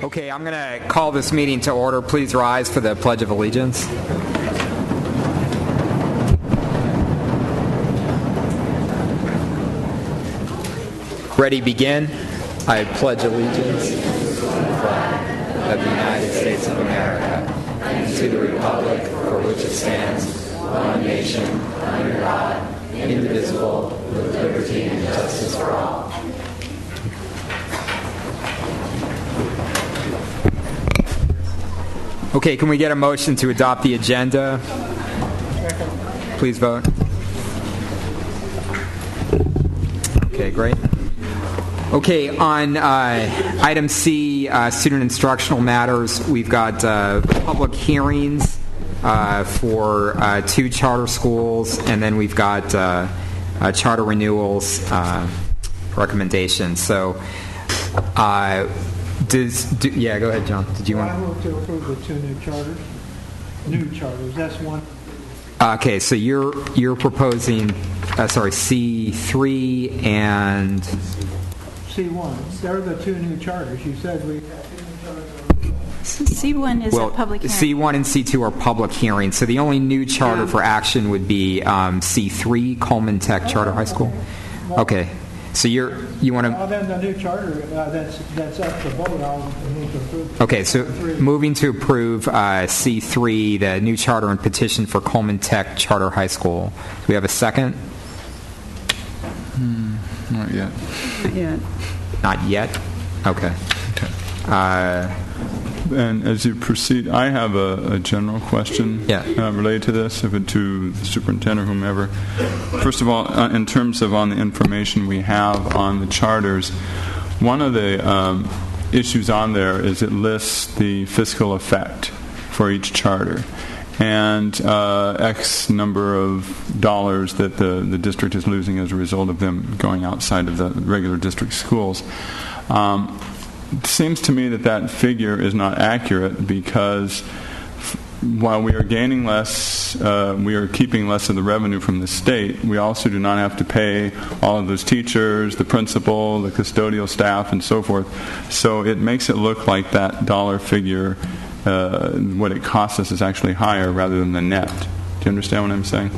Okay, I'm going to call this meeting to order. Please rise for the Pledge of Allegiance. Ready, begin. I pledge allegiance to the flag of the United States of America and to the republic for which it stands, one nation, under God, indivisible, with liberty and justice for all. Okay, can we get a motion to adopt the agenda? Please vote. Okay, great. Okay, on item C, student instructional matters, we've got public hearings for 2 charter schools, and then we've got charter renewals recommendations. So, yeah, go ahead, John. Did you want? I move to approve the 2 new charters. New charters. That's one. Okay, so you're proposing, C3 and C1. They're the 2 new charters. You said we. C1 is a public hearing. C1 and C2 are public hearings. So the only new charter for action would be C3, Coleman Tech Charter High School. Okay. So you want to? Then the new charter that's up to vote. I'll move to approve. Okay, so moving to approve C3, the new charter and petition for Coleman Tech Charter High School. Do we have a second? Not yet. Not yet. Not yet. Okay. And as you proceed, I have a general question related to this, if it to the superintendent or whomever. First of all, in terms of on the information we have on the charters, one of the issues on there is it lists the fiscal effect for each charter and X number of dollars that the district is losing as a result of them going outside of the regular district schools. It seems to me that figure is not accurate because while we are gaining less, we are keeping less of the revenue from the state, we also do not have to pay all of those teachers, the principal, the custodial staff, and so forth. So it makes it look like that dollar figure, what it costs us, is actually higher rather than the net. Do you understand what I'm saying?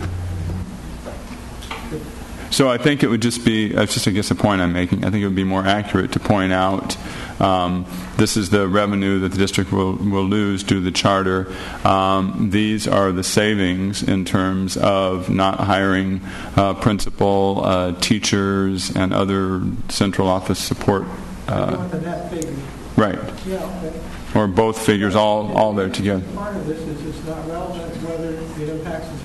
So I think it would just be, that's just, I guess, a point I'm making. I think it would be more accurate to point out this is the revenue that the district will lose due to the charter. These are the savings in terms of not hiring principal, teachers, and other central office support. The net figure. Right. Yeah, okay. Or both figures all there together. Part of this is it's not relevant whether it impacts us.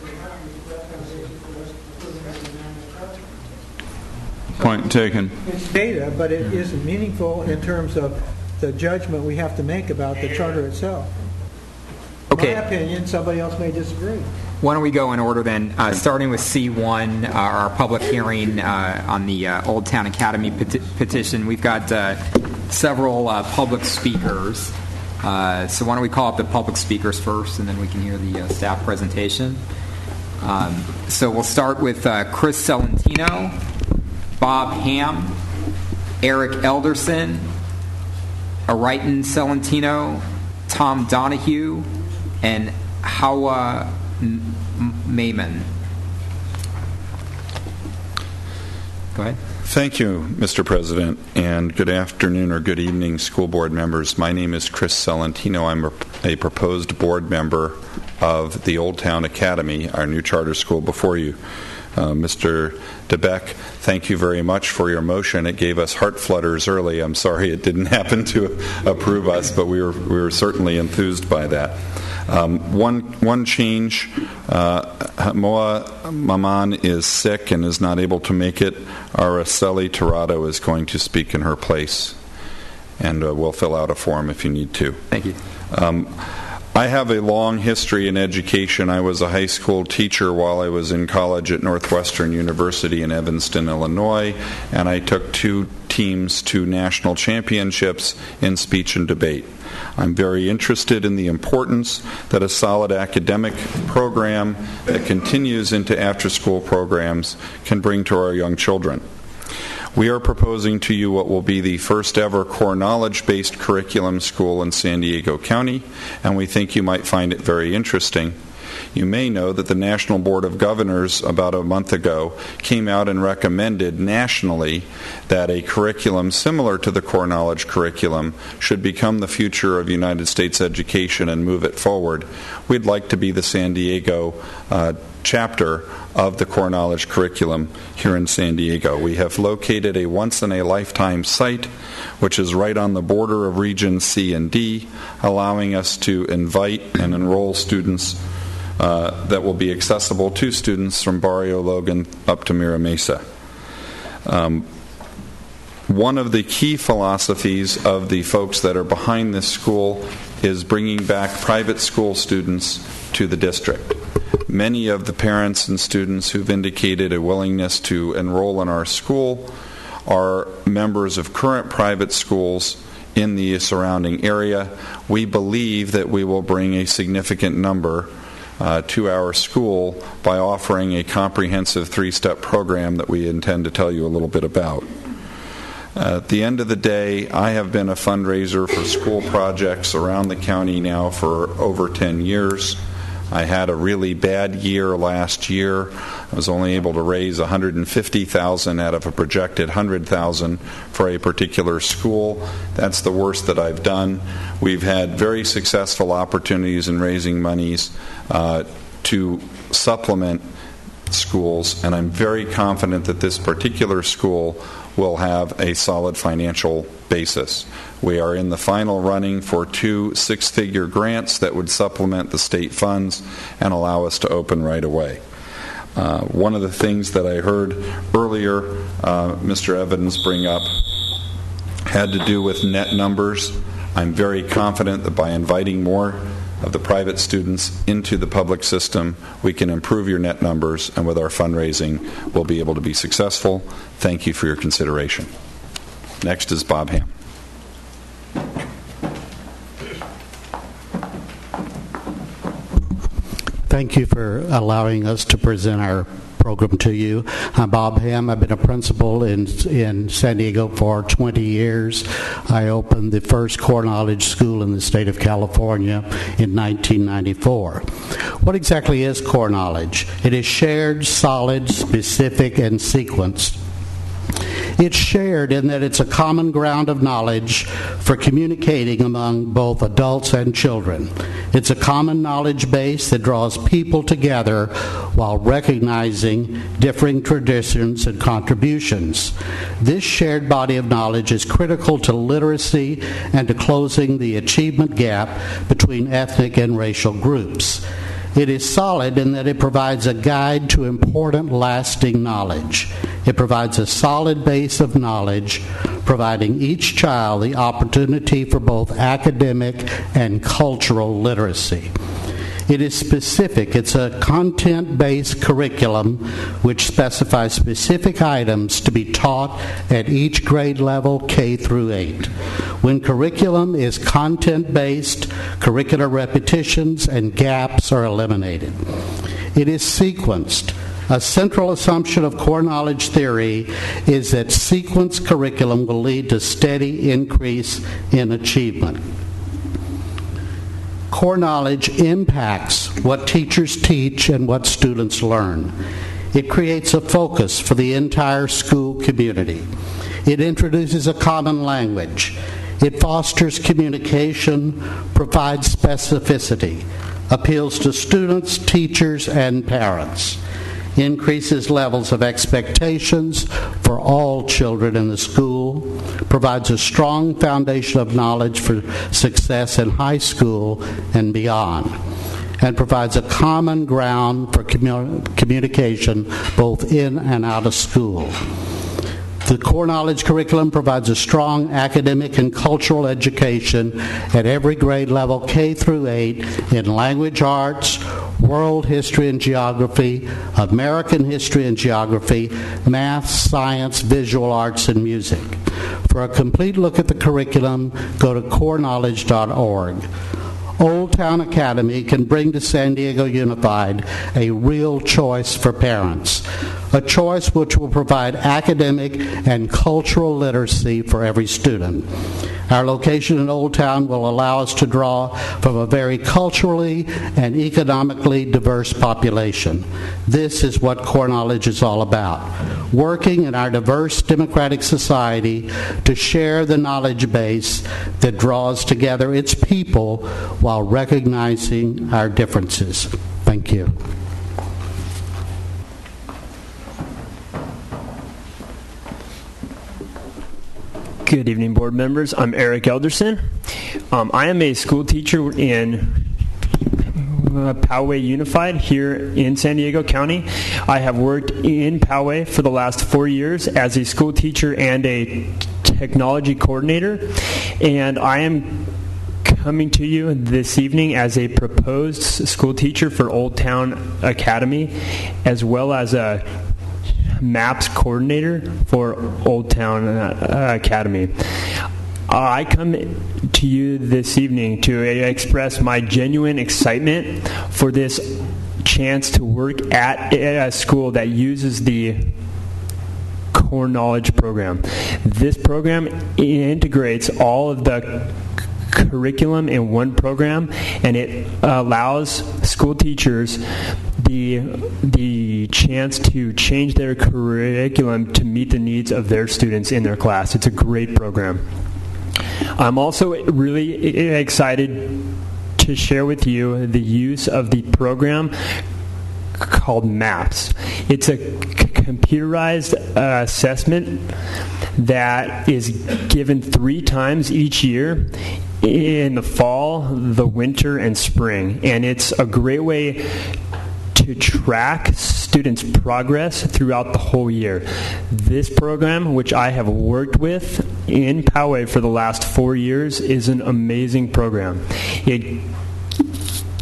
Point taken. It's data, but it isn't meaningful in terms of the judgment we have to make about the charter itself. Okay. In my opinion, somebody else may disagree. Why don't we go in order then, starting with C1, our public hearing on the Old Town Academy petition. We've got several public speakers. So why don't we call up the public speakers first, and then we can hear the staff presentation. So we'll start with Chris Celentino, Bob Ham, Eric Elderson, Arighton Celentino, Tom Donahue, and Hawa Mayman. Go ahead. Thank you, Mr. President, and good afternoon or good evening, school board members. My name is Chris Celentino. I'm a proposed board member of the Old Town Academy, our new charter school before you. Mr. DeBeck, thank you very much for your motion. It gave us heart flutters early. I'm sorry it didn't happen to approve us, but we were certainly enthused by that. One change, Moa Maman is sick and is not able to make it. Araceli Tirado is going to speak in her place, and we'll fill out a form if you need to. Thank you. I have a long history in education. I was a high school teacher while I was in college at Northwestern University in Evanston, Illinois, and I took 2 teams to national championships in speech and debate. I'm very interested in the importance that a solid academic program that continues into after-school programs can bring to our young children. We are proposing to you what will be the first ever core knowledge-based curriculum school in San Diego County, and we think you might find it very interesting. You may know that the National Board of Governors about a month ago came out and recommended nationally that a curriculum similar to the core knowledge curriculum should become the future of United States education and move it forward. We'd like to be the San Diego chapter of the core knowledge curriculum here in San Diego. We have located a once-in-a-lifetime site which is right on the border of Region C and D, allowing us to invite and enroll students that will be accessible to students from Barrio Logan up to Mira Mesa. One of the key philosophies of the folks that are behind this school is bringing back private school students to the district. Many of the parents and students who've indicated a willingness to enroll in our school are members of current private schools in the surrounding area. We believe that we will bring a significant number to our school by offering a comprehensive three-step program that we intend to tell you a little bit about. At the end of the day, I have been a fundraiser for school projects around the county now for over 10 years. I had a really bad year last year. I was only able to raise $150,000 out of a projected $100,000 for a particular school. That's the worst that I've done. We've had very successful opportunities in raising monies to supplement schools, and I'm very confident that this particular school will have a solid financial basis. We are in the final running for 2 six-figure grants that would supplement the state funds and allow us to open right away. One of the things that I heard earlier Mr. Evans bring up had to do with net numbers. I'm very confident that by inviting more of the private students into the public system, we can improve your net numbers, and with our fundraising, we'll be able to be successful. Thank you for your consideration. Next is Bob Ham. Thank you for allowing us to present our program to you. I'm Bob Ham. I've been a principal in San Diego for 20 years. I opened the first core knowledge school in the state of California in 1994. What exactly is core knowledge? It is shared, solid, specific, and sequenced. It's shared in that it's a common ground of knowledge for communicating among both adults and children. It's a common knowledge base that draws people together while recognizing differing traditions and contributions. This shared body of knowledge is critical to literacy and to closing the achievement gap between ethnic and racial groups. It is solid in that it provides a guide to important, lasting knowledge. It provides a solid base of knowledge, providing each child the opportunity for both academic and cultural literacy. It is specific. It's a content-based curriculum which specifies specific items to be taught at each grade level, K through 8. When curriculum is content-based, curricular repetitions and gaps are eliminated. It is sequenced. A central assumption of core knowledge theory is that sequenced curriculum will lead to steady increase in achievement. Core knowledge impacts what teachers teach and what students learn. It creates a focus for the entire school community. It introduces a common language. It fosters communication, provides specificity, appeals to students, teachers, and parents, increases levels of expectations for all children in the school, provides a strong foundation of knowledge for success in high school and beyond, and provides a common ground for communication both in and out of school. The core knowledge curriculum provides a strong academic and cultural education at every grade level, K through 8, in language arts, world history and geography, American history and geography, math, science, visual arts, and music. For a complete look at the curriculum, go to coreknowledge.org. Old Town Academy can bring to San Diego Unified a real choice for parents, a choice which will provide academic and cultural literacy for every student. Our location in Old Town will allow us to draw from a very culturally and economically diverse population. This is what Core Knowledge is all about, working in our diverse democratic society to share the knowledge base that draws together its people while recognizing our differences. Thank you. Good evening, board members. I'm Eric Elderson. I am a school teacher in Poway Unified here in San Diego County. I have worked in Poway for the last 4 years as a school teacher and a technology coordinator, and I am coming to you this evening as a proposed school teacher for Old Town Academy, as well as a MAPS coordinator for Old Town Academy. I come to you this evening to express my genuine excitement for this chance to work at a school that uses the Core Knowledge program. This program integrates all of the curriculum in one program, and it allows school teachers the chance to change their curriculum to meet the needs of their students in their class. It's a great program. I'm also really excited to share with you the use of the program called MAPS. It's a computerized assessment that is given 3 times each year in the fall, the winter, and spring. And it's a great way to track students' progress throughout the whole year. This program, which I have worked with in Poway for the last 4 years, is an amazing program. It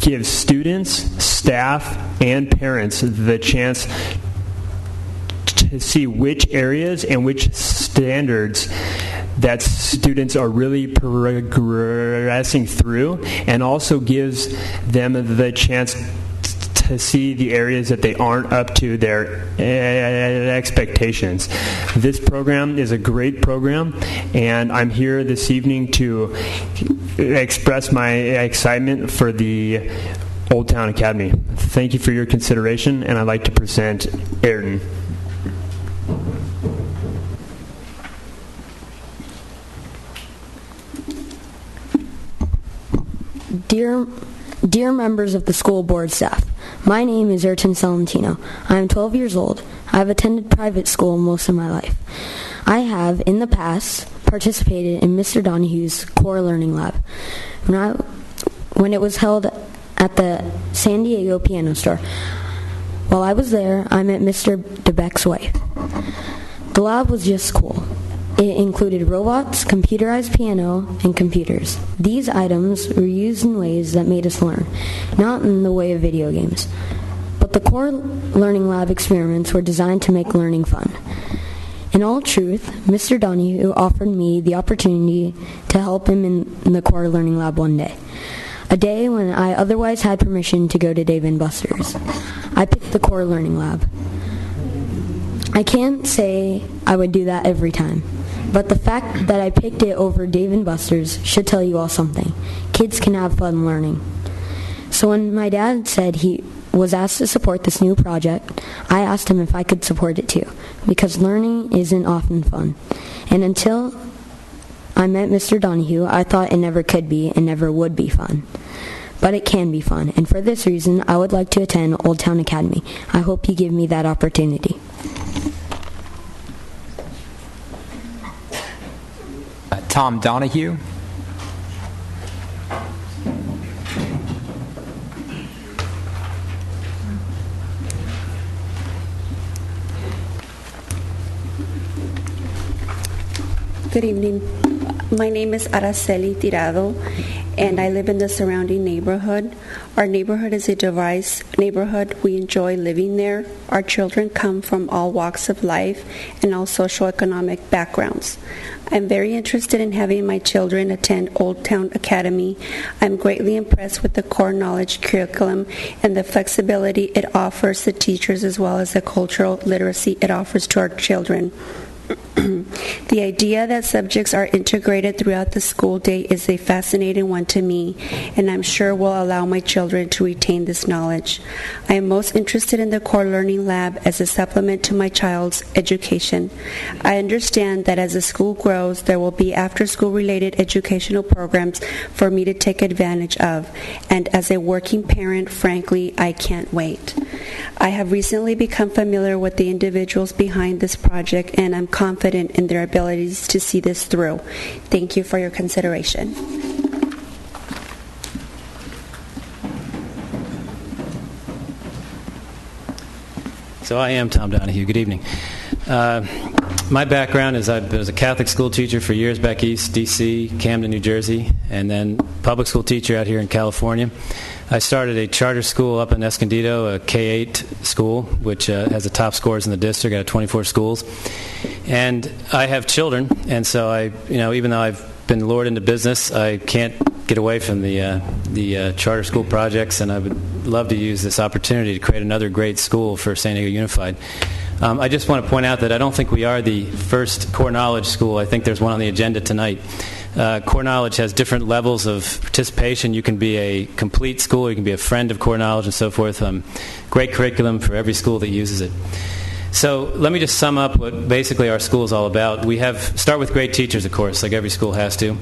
gives students, staff, and parents the chance to see which areas and which standards that students are really progressing through, and also gives them the chance to see the areas that they aren't up to their expectations. This program is a great program, and I'm here this evening to express my excitement for the Old Town Academy. Thank you for your consideration, and I'd like to present Ayrton. Dear members of the school board staff, my name is Ayrton Salentino. I am 12 years old. I have attended private school most of my life. I have, in the past, participated in Mr. Donahue's Core Learning Lab when it was held at the San Diego Piano Store. While I was there, I met Mr. DeBeck's wife. The lab was just cool. It included robots, computerized piano, and computers. These items were used in ways that made us learn, not in the way of video games. But the Core Learning Lab experiments were designed to make learning fun. In all truth, Mr. Donahue offered me the opportunity to help him in the Core Learning Lab one day. A day when I otherwise had permission to go to Dave & Buster's. I picked the Core Learning Lab. I can't say I would do that every time. But the fact that I picked it over Dave & Buster's should tell you all something. Kids can have fun learning. So when my dad said he was asked to support this new project, I asked him if I could support it too, because learning isn't often fun. And until I met Mr. Donahue, I thought it never could be and never would be fun. But it can be fun, and for this reason, I would like to attend Old Town Academy. I hope you give me that opportunity. Tom Donahue. Good evening. My name is Araceli Tirado, and I live in the surrounding neighborhood. Our neighborhood is a diverse neighborhood. We enjoy living there. Our children come from all walks of life and all socioeconomic backgrounds. I'm very interested in having my children attend Old Town Academy. I'm greatly impressed with the core knowledge curriculum and the flexibility it offers the teachers, as well as the cultural literacy it offers to our children. The idea that subjects are integrated throughout the school day is a fascinating one to me, and I'm sure will allow my children to retain this knowledge. I am most interested in the core learning lab as a supplement to my child's education. I understand that as the school grows, there will be after-school related educational programs for me to take advantage of, and as a working parent, frankly, I can't wait. I have recently become familiar with the individuals behind this project, and I'm confident in their abilities to see this through. Thank you for your consideration. So I am Tom Donahue. Good evening. My background is I was a Catholic school teacher for years back east, D.C., Camden, New Jersey, and then public school teacher out here in California. I started a charter school up in Escondido, a K-8 school, which has the top scores in the district out of 24 schools. And I have children, and so even though I've been lured into business, I can't get away from the charter school projects, and I would love to use this opportunity to create another great school for San Diego Unified. I just want to point out that I don't think we are the first core knowledge school. I think there's one on the agenda tonight. Core Knowledge has different levels of participation. You can be a complete school, you can be a friend of Core Knowledge, and so forth. Great curriculum for every school that uses it. So let me just sum up what basically our school is all about. We start with great teachers, of course, like every school has to.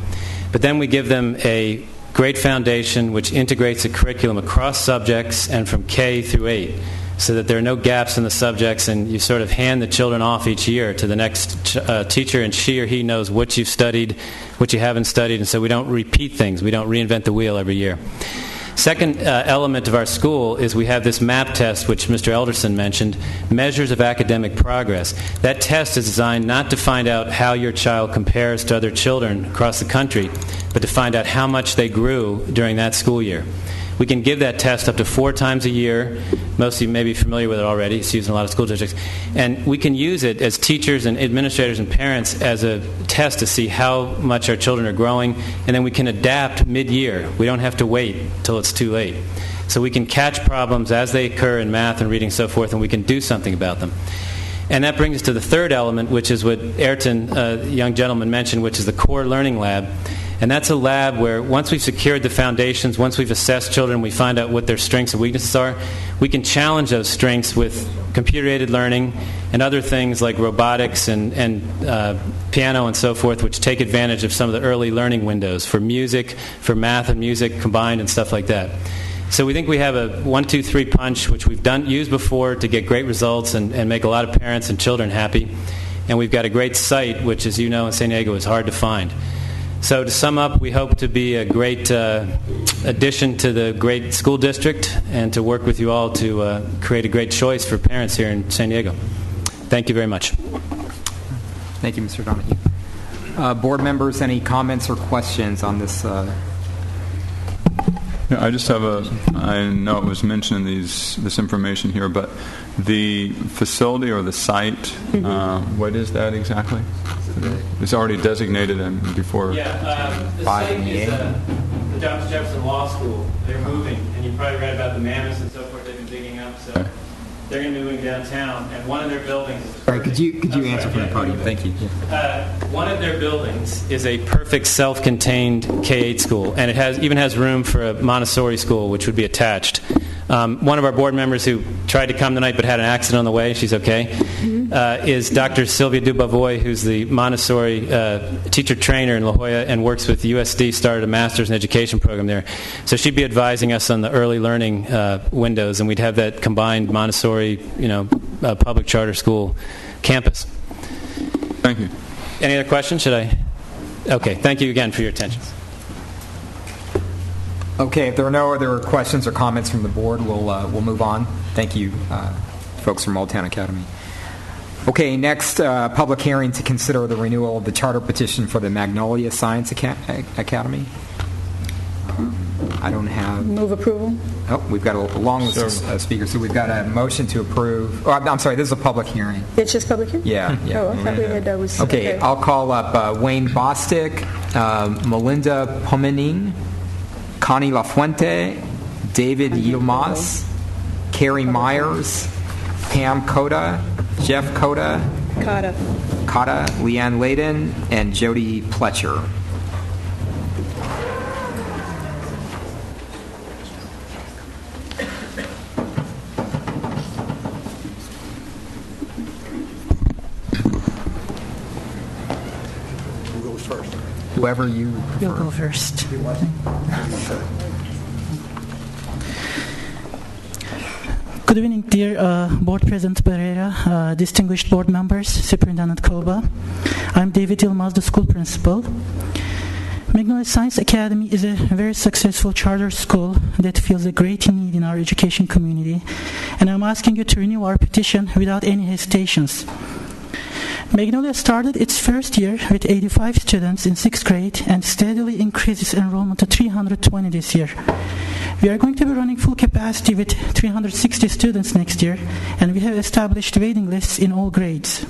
But then we give them a great foundation which integrates a curriculum across subjects and from K through 8. So that there are no gaps in the subjects, and you sort of hand the children off each year to the next teacher, and she or he knows what you've studied, what you haven't studied, and so we don't repeat things. We don't reinvent the wheel every year. Second element of our school is we have this MAP test, which Mr. Elderson mentioned, Measures of Academic Progress. That test is designed not to find out how your child compares to other children across the country, but to find out how much they grew during that school year. We can give that test up to 4 times a year. Most of you may be familiar with it already. It's used in a lot of school districts. And we can use it as teachers and administrators and parents as a test to see how much our children are growing, and then we can adapt mid-year. We don't have to wait until it's too late. So we can catch problems as they occur in math and reading and so forth, and we can do something about them. And that brings us to the third element, which is what Ayrton, the young gentleman, mentioned, which is the Core Learning Lab. And that's a lab where once we've secured the foundations, once we've assessed children, we find out what their strengths and weaknesses are, we can challenge those strengths with computer-aided learning and other things like robotics and piano and so forth, which take advantage of some of the early learning windows for music, for math and music combined and stuff like that. So we think we have a 1-2-3 punch, which we've used before to get great results and make a lot of parents and children happy. And we've got a great site, which, as you know, in San Diego is hard to find. So to sum up, we hope to be a great addition to the great school district and to work with you all to create a great choice for parents here in San Diego. Thank you very much. Thank you, Mr. Donahue. Board members, any comments or questions on this? Yeah, I just have I know it was mentioned in this information here, but the facility or the site, what is that exactly? It's already designated before. Yeah, the site is the Thomas Jefferson Law School. They're moving, and you probably read about the mammoths and so forth they've been digging up. So they're going to be moving downtown, and one of their buildings is Sorry, could you answer from the podium? Thank you. One of their buildings is a perfect self-contained K-8 school, and it even has room for a Montessori school, which would be attached. One of our board members who tried to come tonight but had an accident on the way, she's okay, is Dr. Sylvia Dubavoy, who's the Montessori teacher trainer in La Jolla and works with USD, started a master's in education program there. So she'd be advising us on the early learning windows, and we'd have that combined Montessori, public charter school campus. Thank you. Any other questions? Should I? Okay, thank you again for your attention. Okay, if there are no other questions or comments from the board, we'll move on. Thank you, folks from Old Town Academy. Okay, next public hearing to consider the renewal of the charter petition for the Magnolia Science Academy. I don't have... Move approval? Oh, we've got a long list of speakers. So we've got a motion to approve. Oh, I'm sorry, this is a public hearing. It's just public hearing? Yeah. Oh, I thought we had that was... Okay, I'll call up Wayne Bostic, Melinda Pomening, Connie LaFuente, David Yilmaz, Carrie Myers, Pam Coda, Jeff Coda, Leanne Layden, and Jody Pletcher. Whoever you prefer. You'll go first. Good evening, dear Board President Pereira, distinguished board members, Superintendent Koba. I'm David Yilmaz, the school principal. Magnolia Science Academy is a very successful charter school that fills a great need in our education community, and I'm asking you to renew our petition without any hesitations. Magnolia started its first year with 85 students in 6th grade and steadily increased its enrollment to 320 this year. We are going to be running full capacity with 360 students next year, and we have established waiting lists in all grades.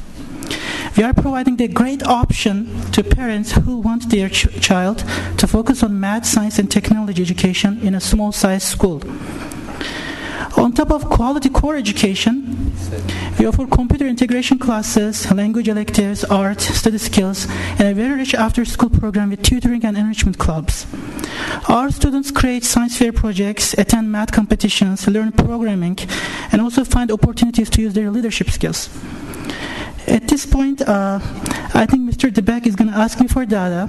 We are providing a great option to parents who want their child to focus on math, science, and technology education in a small-sized school. On top of quality core education, we offer computer integration classes, language electives, art, study skills, and a very rich after-school program with tutoring and enrichment clubs. Our students create science fair projects, attend math competitions, learn programming, and also find opportunities to use their leadership skills. At this point, I think Mr. DeBeck is going to ask me for data.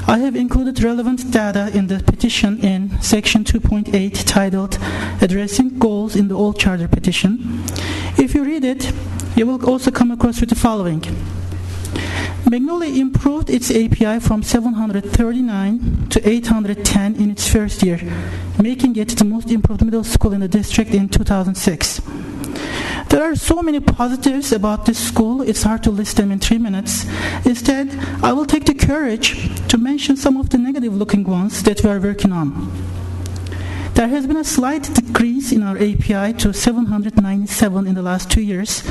I have included relevant data in the petition in section 2.8 titled Addressing Goals in the Old Charter Petition. If you read it, you will also come across with the following. Magnolia improved its API from 739 to 810 in its first year, making it the most improved middle school in the district in 2006. There are so many positives about this school, it's hard to list them in 3 minutes. Instead, I will take the courage to mention some of the negative-looking ones that we are working on. There has been a slight decrease in our API to 797 in the last 2 years.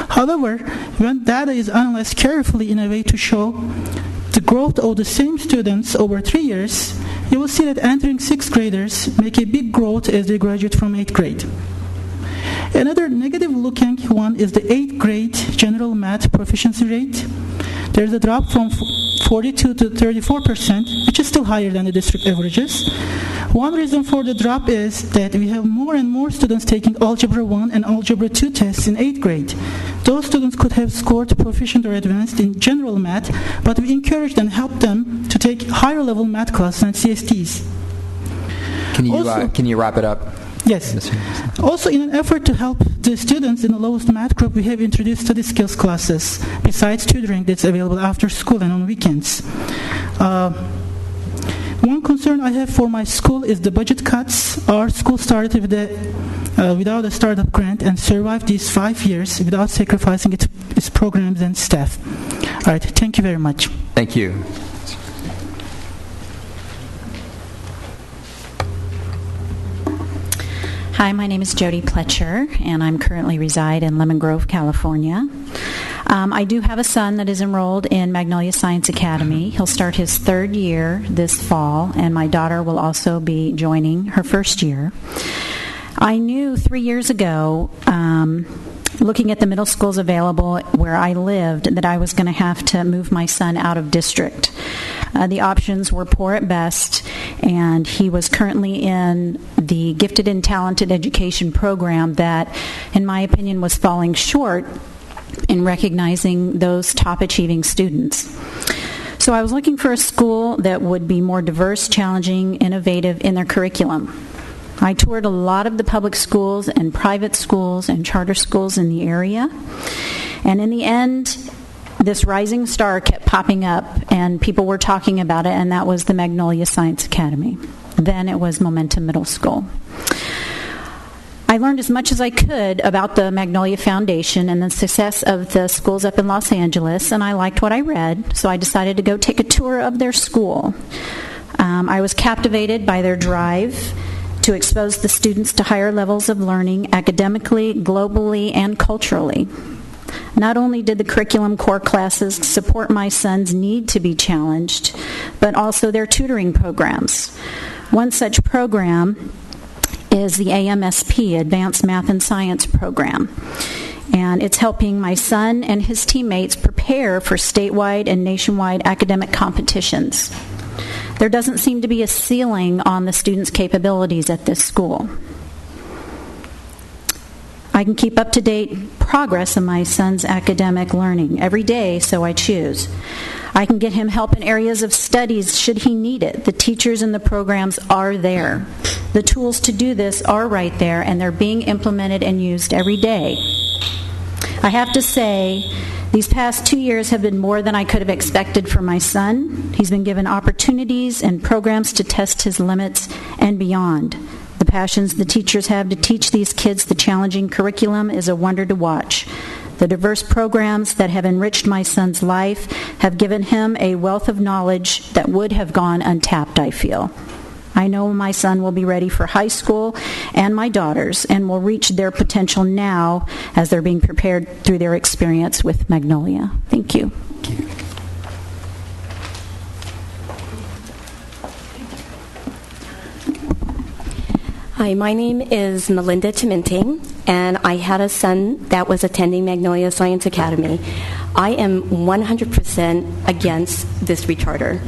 However, when data is analyzed carefully in a way to show the growth of the same students over 3 years, you will see that entering 6th graders make a big growth as they graduate from 8th grade. Another negative-looking one is the 8th grade general math proficiency rate. There's a drop from 42 to 34%, which is still higher than the district averages. One reason for the drop is that we have more and more students taking Algebra 1 and Algebra 2 tests in 8th grade. Those students could have scored proficient or advanced in general math, but we encouraged and helped them to take higher-level math classes and CSTs. Can you wrap it up? Yes. Also, in an effort to help the students in the lowest math group, we have introduced study skills classes, besides tutoring that's available after school and on weekends. One concern I have for my school is the budget cuts. Our school started without a startup grant and survived these 5 years without sacrificing its programs and staff. All right, thank you very much. Thank you. Hi, my name is Jody Pletcher, and I'm currently reside in Lemon Grove, California. I do have a son that is enrolled in Magnolia Science Academy. He'll start his 3rd year this fall, and my daughter will also be joining her 1st year. I knew 3 years ago, looking at the middle schools available where I lived, that I was going to have to move my son out of district. The options were poor at best, and he was currently in the Gifted and Talented Education program that, in my opinion, was falling short in recognizing those top-achieving students. So I was looking for a school that would be more diverse, challenging, innovative in their curriculum. I toured a lot of the public schools and private schools and charter schools in the area, and in the end, this rising star kept popping up, and people were talking about it, and that was the Magnolia Science Academy. Then it was Momentum Middle School. I learned as much as I could about the Magnolia Foundation and the success of the schools up in Los Angeles, and I liked what I read, so I decided to go take a tour of their school. I was captivated by their drive to expose the students to higher levels of learning academically, globally, and culturally. Not only did the curriculum core classes support my son's need to be challenged, but also their tutoring programs. One such program is the AMSP, Advanced Math and Science Program. And it's helping my son and his teammates prepare for statewide and nationwide academic competitions. There doesn't seem to be a ceiling on the students' capabilities at this school. I can keep up-to-date progress in my son's academic learning every day, so I choose. I can get him help in areas of studies should he need it. The teachers and the programs are there. The tools to do this are right there, and they're being implemented and used every day. I have to say, these past 2 years have been more than I could have expected for my son. He's been given opportunities and programs to test his limits and beyond. The passions the teachers have to teach these kids the challenging curriculum is a wonder to watch. The diverse programs that have enriched my son's life have given him a wealth of knowledge that would have gone untapped, I feel. I know my son will be ready for high school and my daughters and will reach their potential now as they're being prepared through their experience with Magnolia. Thank you. Hi, my name is Melinda Chiminting, and I had a son that was attending Magnolia Science Academy. I am 100% against this recharter.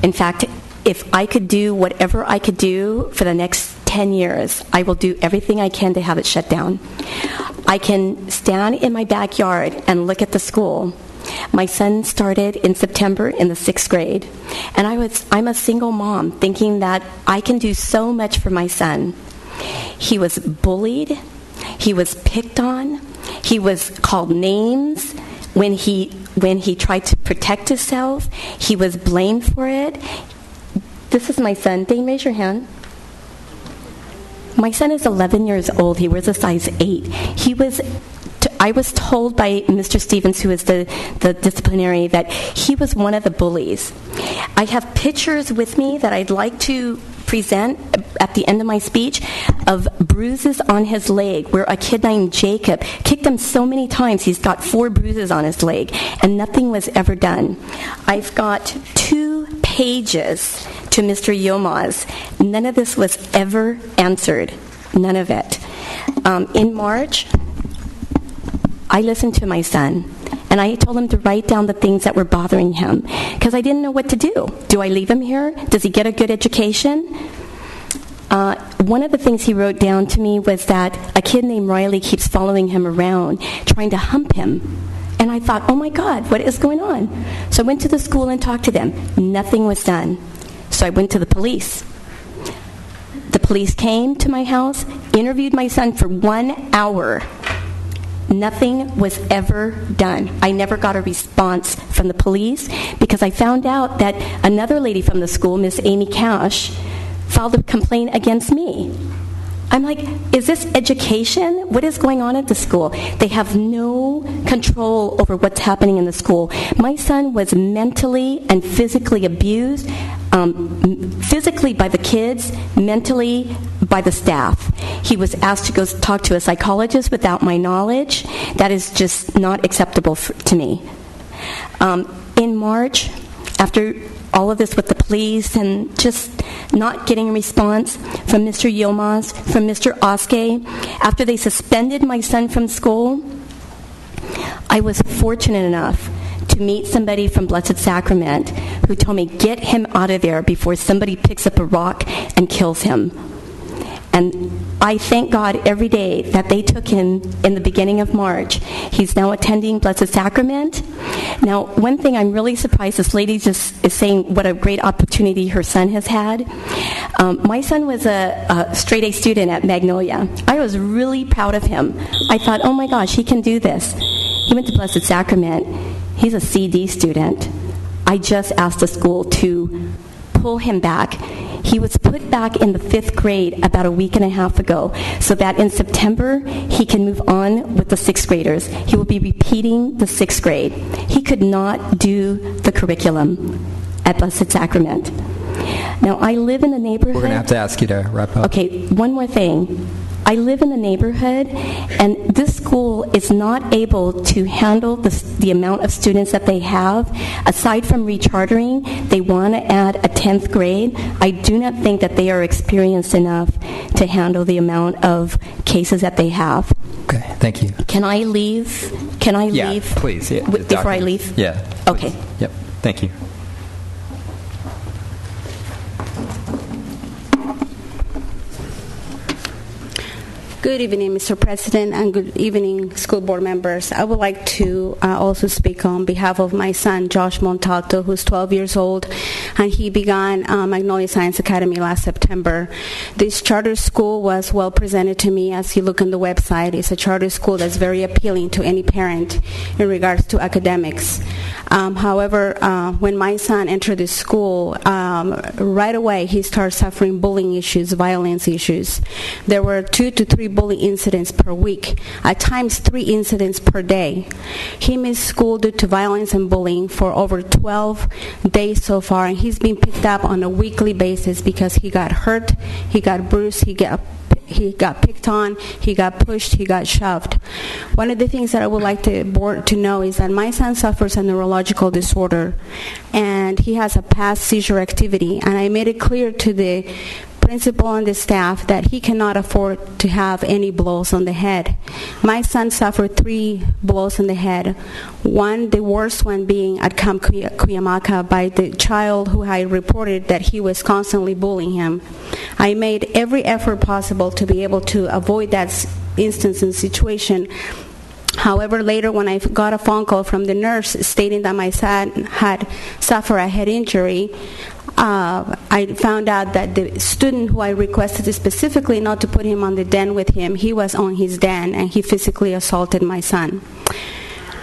In fact, if I could do whatever I could do for the next 10 years, I will do everything I can to have it shut down. I can stand in my backyard and look at the school. My son started in September in the 6th grade, and I'm a single mom thinking that I can do so much for my son. He was bullied, he was picked on, he was called names. When he tried to protect himself, he was blamed for it. This is my son. Dane, raise your hand. My son is 11 years old. He wears a size 8. I was told by Mr. Stevens, who is the disciplinary, that he was one of the bullies. I have pictures with me that I'd like to present at the end of my speech of bruises on his leg where a kid named Jacob kicked him so many times he's got 4 bruises on his leg, and nothing was ever done. I've got 2 pages to Mr. Yilmaz. None of this was ever answered. None of it. In March, I listened to my son, and I told him to write down the things that were bothering him, because I didn't know what to do. Do I leave him here? Does he get a good education? One of the things he wrote down to me was that a kid named Riley keeps following him around, trying to hump him. And I thought, oh my God, what is going on? So I went to the school and talked to them. Nothing was done. So I went to the police. The police came to my house, interviewed my son for 1 hour. Nothing was ever done. I never got a response from the police because I found out that another lady from the school, Miss Amy Cash, filed a complaint against me. I'm like, is this education? What is going on at the school? They have no control over what's happening in the school. My son was mentally and physically abused, physically by the kids, mentally by the staff. He was asked to go talk to a psychologist without my knowledge. That is just not acceptable to me. In March, after all of this with the police and just not getting a response from Mr. Yilmaz, from Mr. Oskay, after they suspended my son from school, I was fortunate enough to meet somebody from Blessed Sacrament who told me, get him out of there before somebody picks up a rock and kills him. And I thank God every day that they took him in the beginning of March. He's now attending Blessed Sacrament. Now, one thing I'm really surprised, this lady just is saying what a great opportunity her son has had. My son was a straight A student at Magnolia. I was really proud of him. I thought, oh my gosh, he can do this. He went to Blessed Sacrament. He's a CD student. I just asked the school to pull him back. He was put back in the 5th grade about a week and a half ago so that in September he can move on with the 6th graders. He will be repeating the 6th grade. He could not do the curriculum at Blessed Sacrament. Now, I live in the neighborhood. We're going to have to ask you to wrap up. Okay, one more thing. I live in the neighborhood, and this school is not able to handle the amount of students that they have. Aside from rechartering, they want to add a 10th grade. I do not think that they are experienced enough to handle the amount of cases that they have. Okay, thank you. Can I leave? Yeah, please. Yeah, before I leave? Yeah. Okay. Yep, thank you. Good evening, Mr. President, and good evening, school board members. I would like to also speak on behalf of my son, Josh Montalto, who's 12 years old, and he began Magnolia Science Academy last September. This charter school was well presented to me. As you look on the website, it's a charter school that's very appealing to any parent in regards to academics. However, when my son entered the school, right away he started suffering bullying issues, violence issues. There were 2 to 3 bullying incidents per week, at times 3 incidents per day. He missed school due to violence and bullying for over 12 days so far, and he's been picked up on a weekly basis because he got hurt, he got bruised, he got picked on, he got pushed, he got shoved. One of the things that I would like the board to know is that my son suffers a neurological disorder, and he has a past seizure activity, and I made it clear to the principal and the staff that he cannot afford to have any blows on the head. My son suffered 3 blows on the head. One, the worst one being at Camp Cuyamaca by the child who I reported that he was constantly bullying him. I made every effort possible to be able to avoid that instance and situation. However, later when I got a phone call from the nurse stating that my son had suffered a head injury, I found out that the student who I requested specifically not to put him on the den with him, he was on his den and he physically assaulted my son.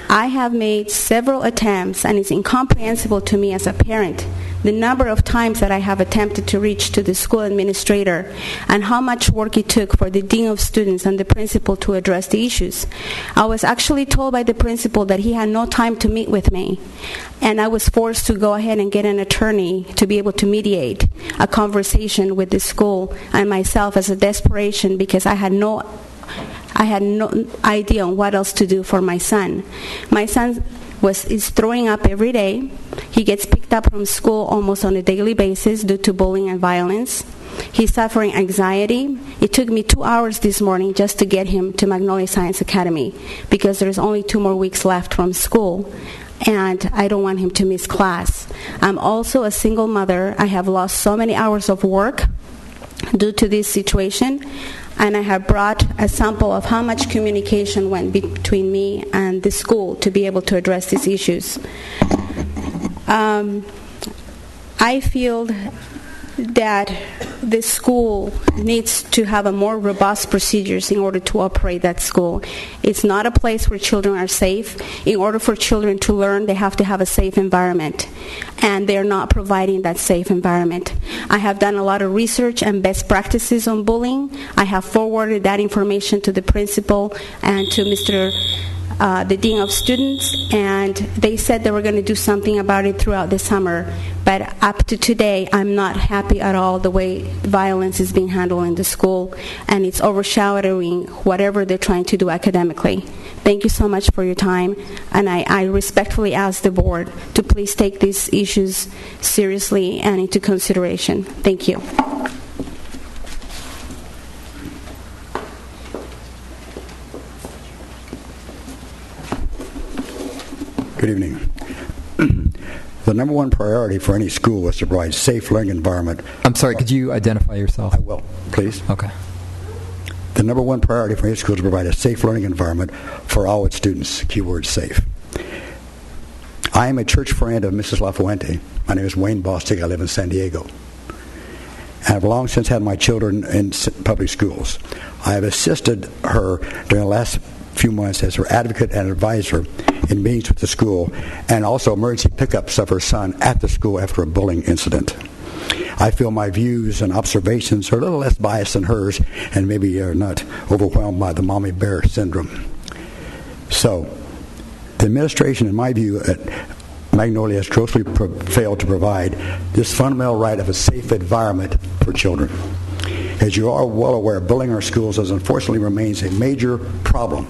I have made several attempts, and it's incomprehensible to me as a parent, the number of times that I have attempted to reach to the school administrator and how much work it took for the dean of students and the principal to address the issues. I was actually told by the principal that he had no time to meet with me, and I was forced to go ahead and get an attorney to be able to mediate a conversation with the school and myself as a desperation because I had no idea on what else to do for my son. My son is throwing up every day. He gets picked up from school almost on a daily basis due to bullying and violence. He's suffering anxiety. It took me 2 hours this morning just to get him to Magnolia Science Academy because there's only 2 more weeks left from school, and I don't want him to miss class. I'm also a single mother. I have lost so many hours of work due to this situation, and I have brought a sample of how much communication went between me and the school to be able to address these issues. I feel that the school needs to have a more robust procedures in order to operate that school. It's not a place where children are safe. In order for children to learn, they have to have a safe environment, and they're not providing that safe environment. I have done a lot of research and best practices on bullying. I have forwarded that information to the principal and to the dean of students, and they said they were going to do something about it throughout the summer. But up to today, I'm not happy at all the way violence is being handled in the school, and it's overshadowing whatever they're trying to do academically. Thank you so much for your time, and I respectfully ask the board to please take these issues seriously and into consideration. Thank you. Good evening. The number one priority for any school is to provide a safe learning environment. I'm sorry, could you identify yourself? I will, please. Okay. The number one priority for any school is to provide a safe learning environment for all its students. Keyword safe. I am a church friend of Mrs. LaFuente. My name is Wayne Bostic. I live in San Diego. I have long since had my children in public schools. I have assisted her during the last few months as her advocate and advisor in meetings with the school, and also emergency pickups of her son at the school after a bullying incident. I feel my views and observations are a little less biased than hers, and maybe are not overwhelmed by the mommy bear syndrome. So, the administration, in my view, Magnolia has grossly failed to provide this fundamental right of a safe environment for children. As you are well aware, bullying in our schools unfortunately remains a major problem,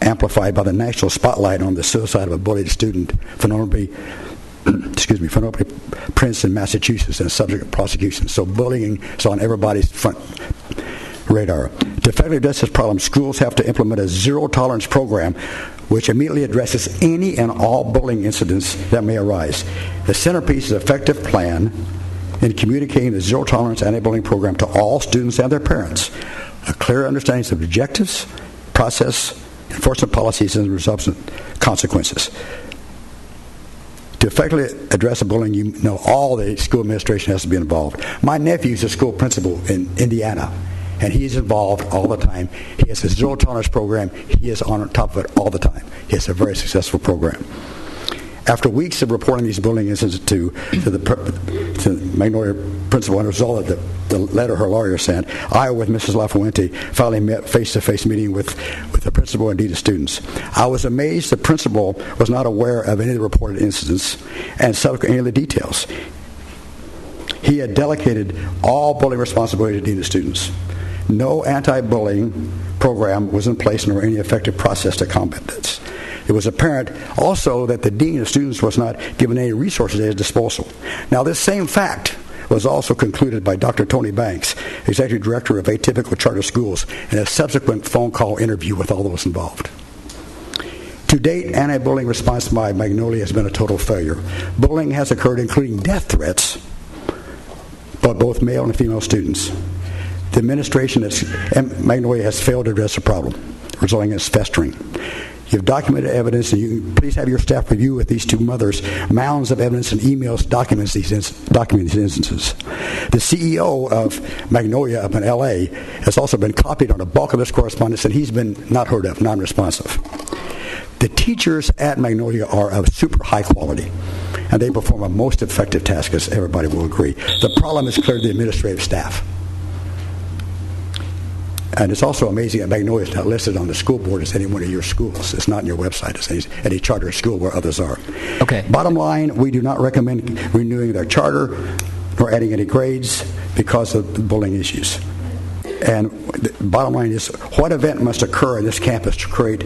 amplified by the national spotlight on the suicide of a bullied student, Phenomenal Prince in Massachusetts, and subject of prosecution. So bullying is on everybody's front radar. To effectively address this problem, schools have to implement a zero-tolerance program which immediately addresses any and all bullying incidents that may arise. The centerpiece is an effective plan in communicating the zero-tolerance anti-bullying program to all students and their parents, a clear understanding of objectives, process, enforcement policies, and resultant consequences. To effectively address bullying, all the school administration has to be involved. My nephew is a school principal in Indiana, and he's involved all the time. He has a zero-tolerance program. He is on top of it all the time. He has a very successful program. After weeks of reporting these bullying incidents to Magnolia principal, and as a result of the letter her lawyer sent, I, with Mrs. LaFuente, finally met face-to-face meeting with the principal and indeed the students. I was amazed the principal was not aware of any of the reported incidents and subsequent any of the details. He had delegated all bullying responsibility to the students. No anti-bullying program was in place nor any effective process to combat this. It was apparent also that the dean of students was not given any resources at his disposal. Now, this same fact was also concluded by Dr. Tony Banks, Executive Director of Atypical Charter Schools, in a subsequent phone call interview with all those involved. To date, anti-bullying response by Magnolia has been a total failure. Bullying has occurred, including death threats, by both male and female students. The administration at Magnolia has failed to address the problem, resulting in its festering. You've documented evidence, and you please have your staff review with these two mothers mounds of evidence and emails document these instances. The CEO of Magnolia up in L.A. has also been copied on a bulk of this correspondence, and he's been not heard of, non-responsive. The teachers at Magnolia are of super high quality, and they perform a most effective task, as everybody will agree. The problem is clearly the administrative staff. And it's also amazing that Magnolia is not listed on the school board as any one of your schools. It's not on your website as any charter school where others are. Okay. Bottom line, we do not recommend renewing their charter nor adding any grades because of the bullying issues. And the bottom line is, what event must occur on this campus to create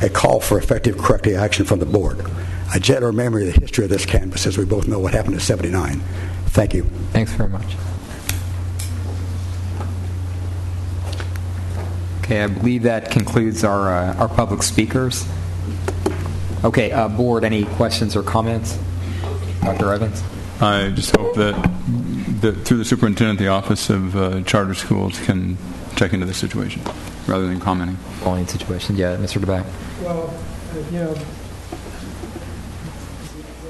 a call for effective corrective action from the board? A general memory of the history of this campus, as we both know what happened in '79. Thank you. Thanks very much. Okay, I believe that concludes our public speakers. Okay, board, any questions or comments? Dr. Evans? I just hope that through the superintendent, the Office of Charter Schools can check into the situation rather than commenting. Bullying situation, yeah, Mr. DeBack. Well, the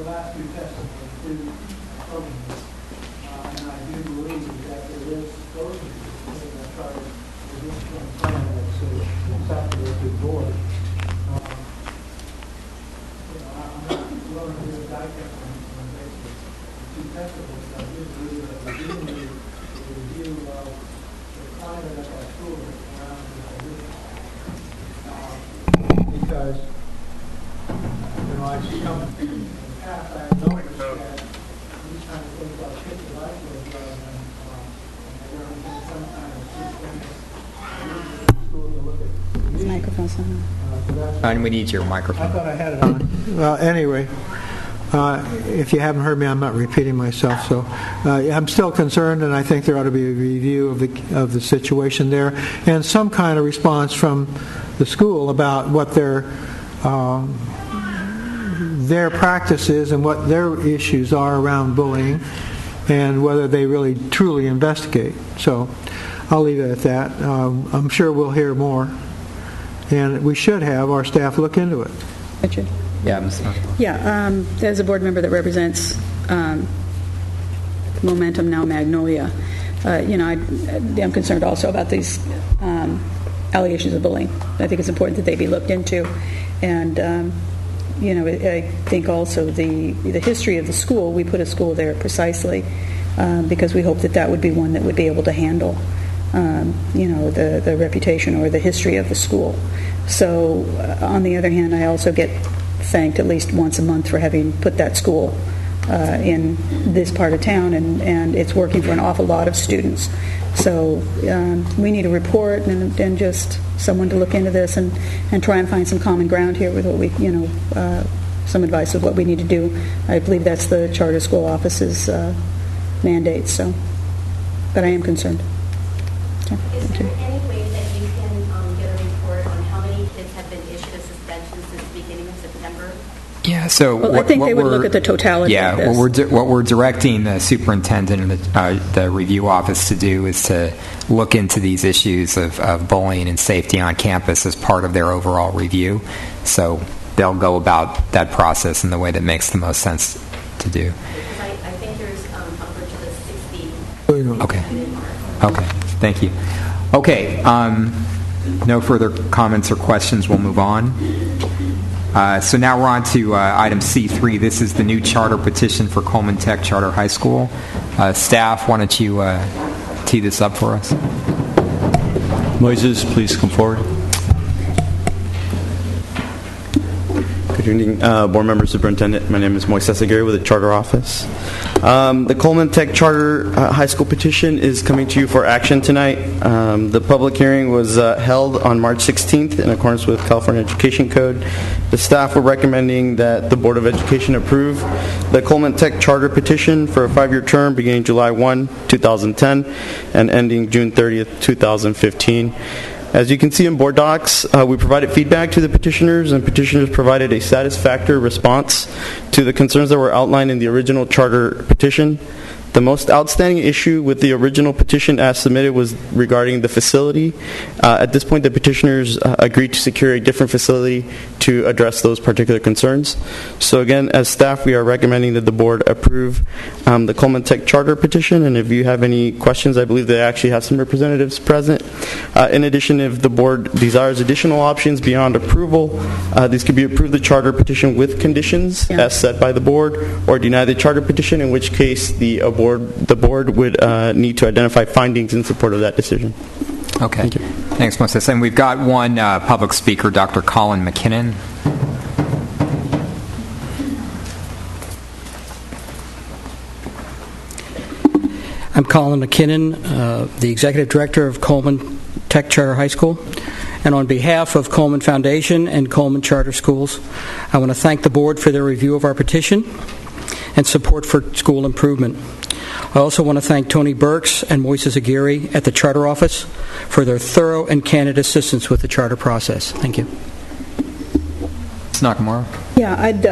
last few tests have been programs, and I do believe that there is those in the charter. Board. I'm not willing to do a diagram on basis of two festivals. I do believe that we're doing a review of the climate of our school around this because, I've come in the past, I have noticed that these kind of things are hit the light with rather than there has been some kind of systemic school to look at. Microphone's on. And we need your microphone. I thought I had it on. Well, anyway, if you haven't heard me, I'm not repeating myself. So I'm still concerned, and I think there ought to be a review of the situation there, and some kind of response from the school about what their practice is and what their issues are around bullying, and whether they really truly investigate. So I'll leave it at that. I'm sure we'll hear more. And we should have our staff look into it. Richard? Yeah, Ms. Yeah, as a board member that represents Momentum, now Magnolia, I'm concerned also about these allegations of bullying. I think it's important that they be looked into. And, I think also the history of the school, we put a school there precisely because we hope that would be one that would be able to handle the reputation or the history of the school. So, on the other hand, I also get thanked at least once a month for having put that school in this part of town, and it's working for an awful lot of students. So we need a report and just someone to look into this and try and find some common ground here with what we, some advice of what we need to do. I believe that's the charter school office's mandate. So, but I am concerned. Okay. Is there any way that you can get a report on how many kids have been issued a suspension since the beginning of September? Yeah, so I think they would look at the totality of this. What we're directing the superintendent and the review office to do is to look into these issues of bullying and safety on campus as part of their overall review. So they'll go about that process in the way that makes the most sense to do. Because I think there's upwards of 60. Okay, thank you. Okay, no further comments or questions. We'll move on. So now we're on to item C3. This is the new charter petition for Coleman Tech Charter High School. Staff, why don't you tee this up for us? Moises, please come forward. Good evening, board member, superintendent. My name is Moises Aguirre with the Charter Office. The Coleman Tech Charter High School petition is coming to you for action tonight. The public hearing was held on March 16th in accordance with California Education Code. The staff were recommending that the Board of Education approve the Coleman Tech Charter petition for a 5-year term beginning July 1, 2010 and ending June 30th, 2015. As you can see in board docs, we provided feedback to the petitioners, and petitioners provided a satisfactory response to the concerns that were outlined in the original charter petition. The most outstanding issue with the original petition as submitted was regarding the facility. At this point, the petitioners agreed to secure a different facility to address those particular concerns. So again, as staff, we are recommending that the board approve the Coleman Tech Charter petition, and if you have any questions, I believe they actually have some representatives present. In addition, if the board desires additional options beyond approval, these could be approve the charter petition with conditions as set by the board, or deny the charter petition, in which case the board would need to identify findings in support of that decision. Okay. Thank you. Thanks, Moses. And we've got one public speaker, Dr. Colin McKinnon. I'm Colin McKinnon, the Executive Director of Coleman Tech Charter High School. And on behalf of Coleman Foundation and Coleman Charter Schools, I want to thank the board for their review of our petition and support for school improvement. I also want to thank Tony Burks and Moises Aguirre at the Charter Office for their thorough and candid assistance with the charter process. Thank you. Ms. Nakamura? Yeah, I'd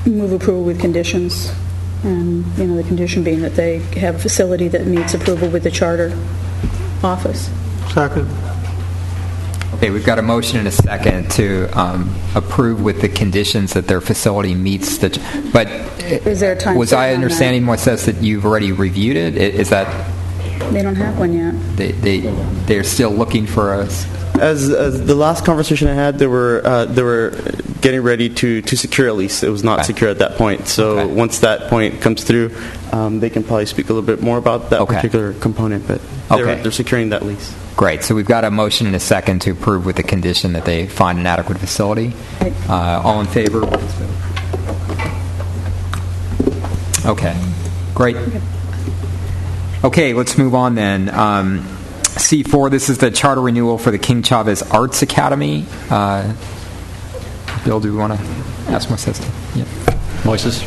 move approval with conditions, and the condition being that they have a facility that meets approval with the Charter Office. Second. Okay, we've got a motion and a second to approve with the conditions that their facility meets the. But is there a time? Was I understanding what says that you've already reviewed it? Is that? They don't have one yet. They're still looking for us. As the last conversation I had, they were getting ready to secure a lease. It was not secure at that point. So once that point comes through, they can probably speak a little bit more about that particular component. But they're securing that lease. Great. So we've got a motion and a second to approve with the condition that they find an adequate facility. All in favor? Okay. Great. Okay, let's move on then. C4, this is the charter renewal for the King Chavez Arts Academy. Bill, do we want to ask Moises? Yeah. Moises?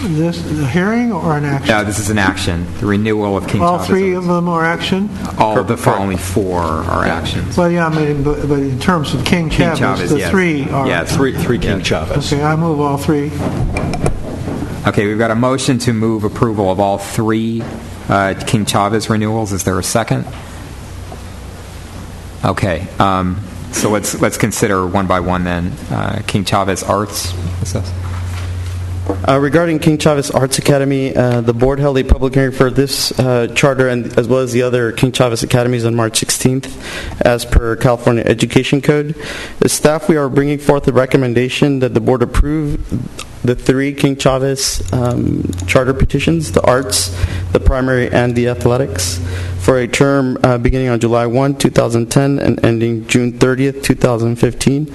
This a hearing or an action? Yeah, this is an action. The renewal of King All Chavez. All three of them are action? All of the following four are actions. Well, yeah, but in terms of King Chavez, the three are... Yeah, three King Chavez. Okay, I move all three. Okay, we've got a motion to move approval of all three King Chavez renewals. Is there a second? Okay, so let's consider one by one then. King Chavez Arts. What's this? Regarding King Chavez Arts Academy, the board held a public hearing for this charter and as well as the other King Chavez Academies on March 16th as per California Education Code. As staff, we are bringing forth a recommendation that the board approve the three King Chavez charter petitions, the arts, the primary, and the athletics, for a term beginning on July 1, 2010 and ending June 30th, 2015.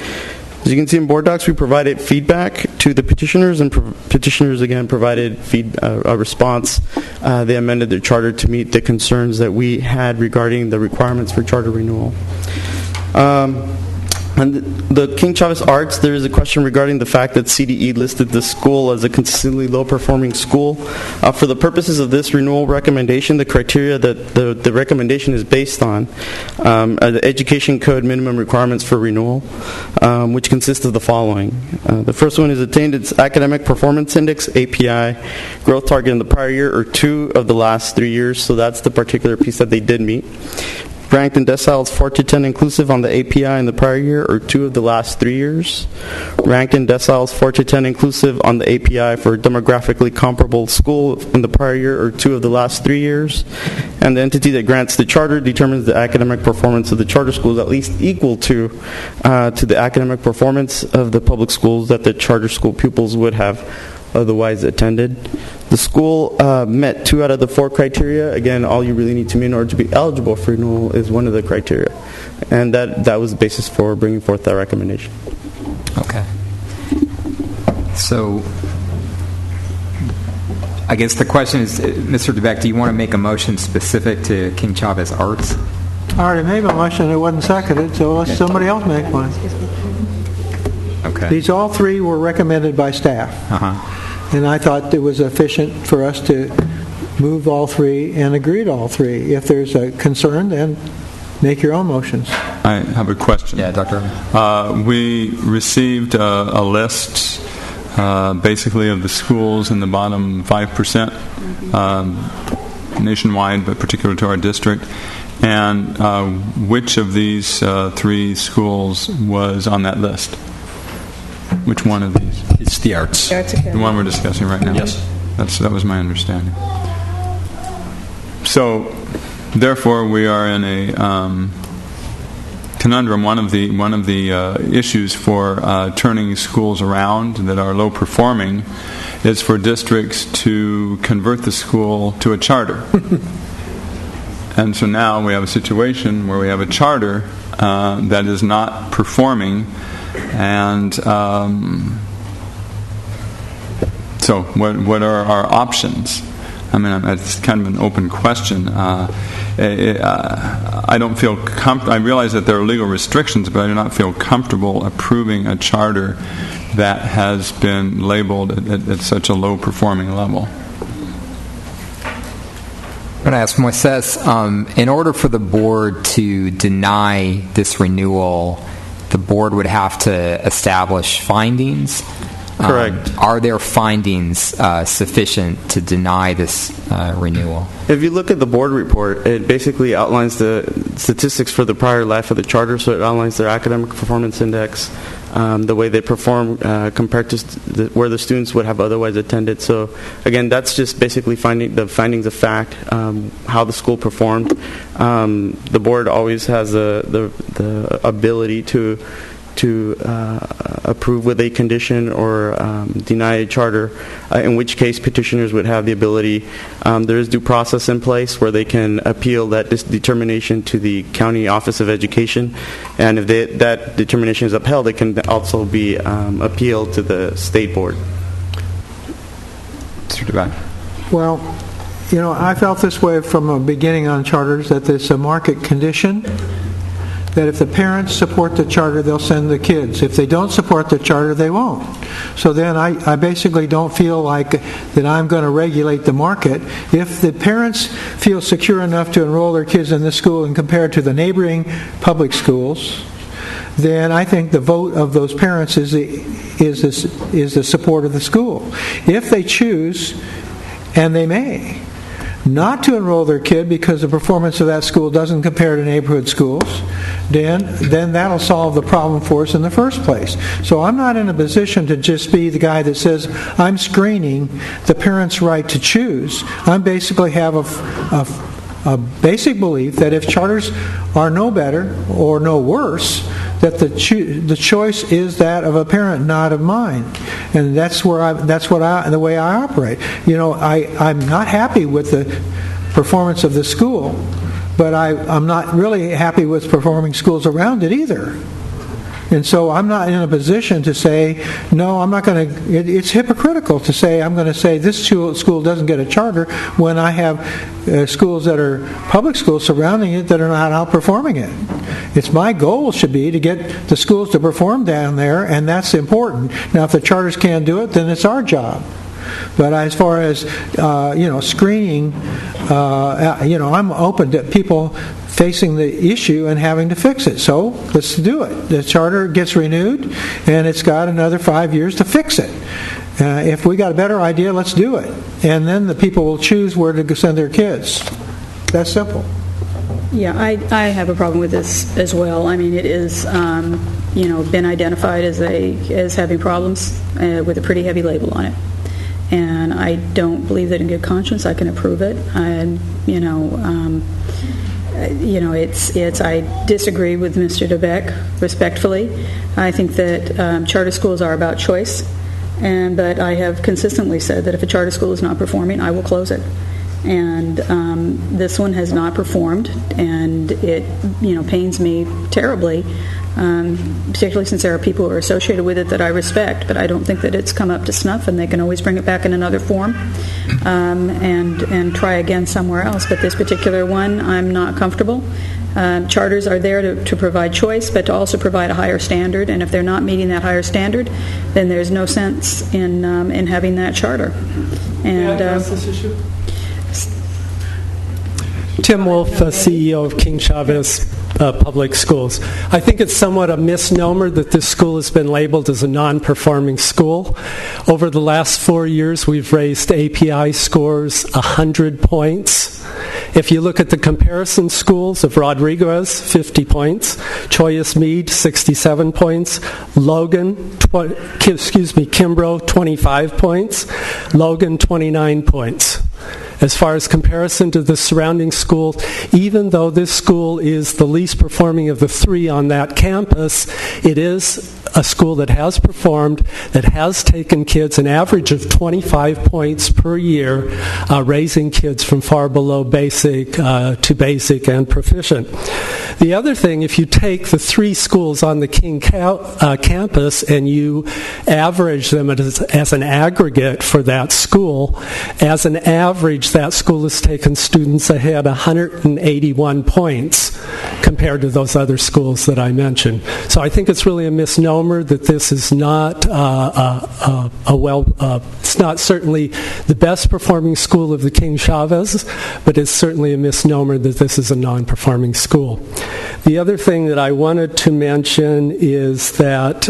As you can see in board docs, we provided feedback to the petitioners, and petitioners again provided a response. They amended their charter to meet the concerns that we had regarding the requirements for charter renewal. And the King Chavez Arts, there is a question regarding the fact that CDE listed the school as a consistently low-performing school. For the purposes of this renewal recommendation, the criteria that the recommendation is based on are the Education Code minimum requirements for renewal, which consist of the following. The first one is attained its Academic Performance Index, API, growth target in the prior year or 2 of the last 3 years, so that's the particular piece that they did meet. Ranked in deciles 4 to 10 inclusive on the API in the prior year or 2 of the last 3 years. Ranked in deciles 4 to 10 inclusive on the API for a demographically comparable school in the prior year or 2 of the last 3 years. And the entity that grants the charter determines the academic performance of the charter schools at least equal to the academic performance of the public schools that the charter school pupils would have otherwise attended. The school met 2 out of the 4 criteria. Again, all you really need to meet in order to be eligible for renewal is one of the criteria. And that was the basis for bringing forth that recommendation. Okay. So I guess the question is, Mr. DeBeck, do you want to make a motion specific to King Chavez Arts? I already made my motion. It wasn't seconded, so let somebody else make one. Okay. These all 3 were recommended by staff. And I thought it was efficient for us to move all 3 and agree to all 3. If there's a concern, then make your own motions. I have a question. Yeah, Dr. We received a list basically of the schools in the bottom 5% nationwide, but particular to our district. And which of these 3 schools was on that list? Which one of these? It's the Arts. The one we're discussing right now? Yes. That was my understanding. So, therefore, we are in a conundrum. One of the issues for turning schools around that are low performing is for districts to convert the school to a charter. And so now we have a situation where we have a charter that is not performing. And so what are our options? I mean, it's kind of an open question. I don't feel I realize that there are legal restrictions, but I do not feel comfortable approving a charter that has been labeled at such a low-performing level. I'm going to ask Moises, in order for the board to deny this renewal, the board would have to establish findings. Correct. Are there findings sufficient to deny this renewal? If you look at the board report, it basically outlines the statistics for the prior life of the charter, so it outlines their academic performance index, the way they perform compared to where the students would have otherwise attended. So, again, that's just basically the findings of fact, how the school performed. The board always has the ability to approve with a condition or deny a charter, in which case petitioners would have the ability. There is due process in place where they can appeal that determination to the County Office of Education, and if that determination is upheld, it can also be appealed to the state board. Well, I felt this way from the beginning on charters, that there's a market condition, that if the parents support the charter, they'll send the kids. If they don't support the charter, they won't. So then I basically don't feel like that I'm going to regulate the market. If the parents feel secure enough to enroll their kids in this school and compare it to the neighboring public schools, then I think the vote of those parents is the support of the school. If they choose, and they may, not to enroll their kid because the performance of that school doesn't compare to neighborhood schools, then that'll solve the problem for us in the first place. So I'm not in a position to just be the guy that says I'm screening the parents' right to choose. I basically have a basic belief that if charters are no better or no worse, that the choice is that of a parent, not of mine, and that's the way I operate. I'm not happy with the performance of the school, but I'm not really happy with performing schools around it either. And so I'm not in a position to say, no, I'm not going to, it's hypocritical to say I'm going to say this school doesn't get a charter when I have schools that are public schools surrounding it that are not outperforming it. It's my goal should be to get the schools to perform down there, and that's important. Now, if the charters can't do it, then it's our job. But as far as screening, I'm open to people facing the issue and having to fix it. So let's do it. The charter gets renewed, and it's got another 5 years to fix it. If we got a better idea, let's do it. And then the people will choose where to send their kids. That's simple. Yeah, I have a problem with this as well. I mean, it is, been identified as having problems with a pretty heavy label on it. And I don't believe that in good conscience I can approve it. And I disagree with Mr. DeBeck respectfully. I think that charter schools are about choice, but I have consistently said that if a charter school is not performing, I will close it. And this one has not performed, and it pains me terribly, particularly since there are people who are associated with it that I respect, but I don't think that it's come up to snuff, and they can always bring it back in another form and try again somewhere else. But this particular one, I'm not comfortable. Charters are there to provide choice, but to also provide a higher standard, and if they're not meeting that higher standard, then there's no sense in having that charter. And, may I address this issue? Tim Wolf, CEO of King Chavez Public Schools. I think it's somewhat a misnomer that this school has been labeled as a non-performing school. Over the last 4 years, we've raised API scores 100 points. If you look at the comparison schools of Rodriguez, 50 points, Choyas Meade, 67 points, Kimbrough, 25 points, Logan, 29 points. As far as comparison to the surrounding schools, even though this school is the least performing of the three on that campus, it is a school that has performed, that has taken kids an average of 25 points per year, raising kids from far below basic to basic and proficient. The other thing, if you take the three schools on the King campus and you average them as an aggregate for that school, as an average, that school has taken students ahead 181 points compared to those other schools that I mentioned. So I think it's really a misnomer that this is not it's not certainly the best performing school of the King Chavez, but it's certainly a misnomer that this is a non-performing school. The other thing that I wanted to mention is that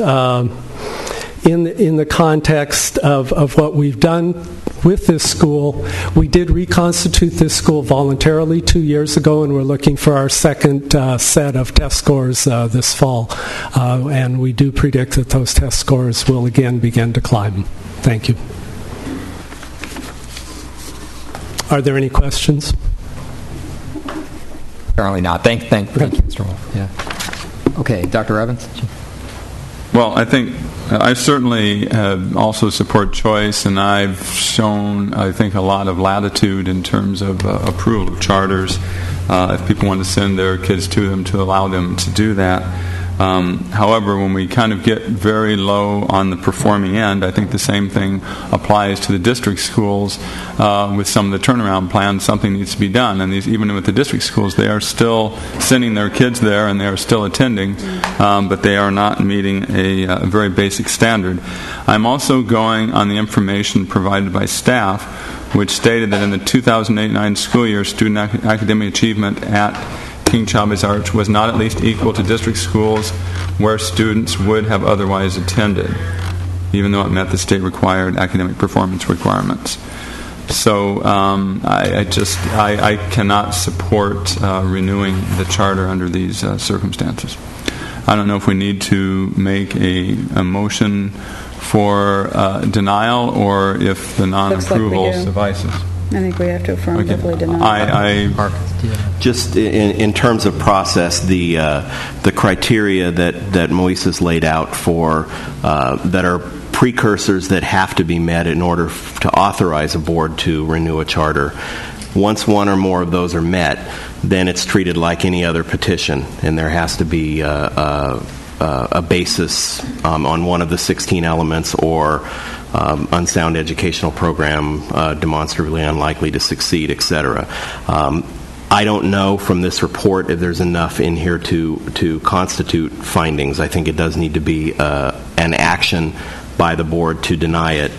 in the context of what we've done with this school, we did reconstitute this school voluntarily 2 years ago, and we're looking for our second set of test scores this fall. And we do predict that those test scores will again begin to climb. Thank you. Are there any questions? Apparently not. Thank you, Mr. Wolf. Yeah. Okay, Dr. Evans? Well, I think I certainly also support choice, and I've shown, I think, a lot of latitude in terms of approval of charters. If people want to send their kids to them, to allow them to do that. However, when we kind of get very low on the performing end, I think the same thing applies to the district schools. With some of the turnaround plans, something needs to be done. And even with the district schools, they are still sending their kids there and they are still attending, but they are not meeting a very basic standard. I'm also going on the information provided by staff, which stated that in the 2008-9 school year, student academic achievement at King Chavez Arch was not at least equal to district schools where students would have otherwise attended, even though it met the state-required academic performance requirements. So I cannot support renewing the charter under these circumstances. I don't know if we need to make a motion for denial or if the non-approval suffices. I think we have to affirmatively deny. Just in terms of process, the criteria that Moises laid out for that are precursors that have to be met in order to authorize a board to renew a charter. Once one or more of those are met, then it's treated like any other petition, and there has to be a a basis on one of the 16 elements or unsound educational program, demonstrably unlikely to succeed, etc. I don't know from this report if there's enough in here to constitute findings. I think it does need to be an action by the board to deny it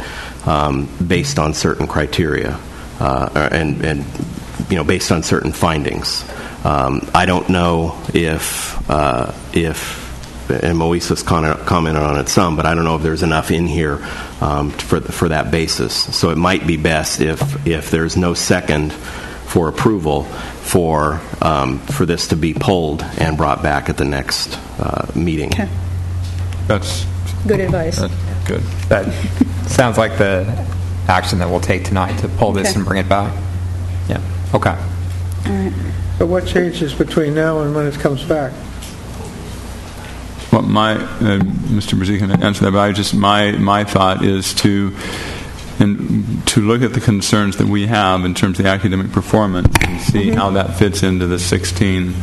based on certain criteria and based on certain findings. I don't know if and Moises commented on it some, but I don't know if there's enough in here for that basis. So it might be best if there's no second for approval for this to be pulled and brought back at the next meeting. Okay. That's good advice. Good. That sounds like the action that we'll take tonight to pull this Okay. and bring it back. Yeah. Okay. All right. So what changes between now and when it comes back? Well, Mr. Brzee can answer that, but my thought is to look at the concerns that we have in terms of the academic performance and see how that fits into the 16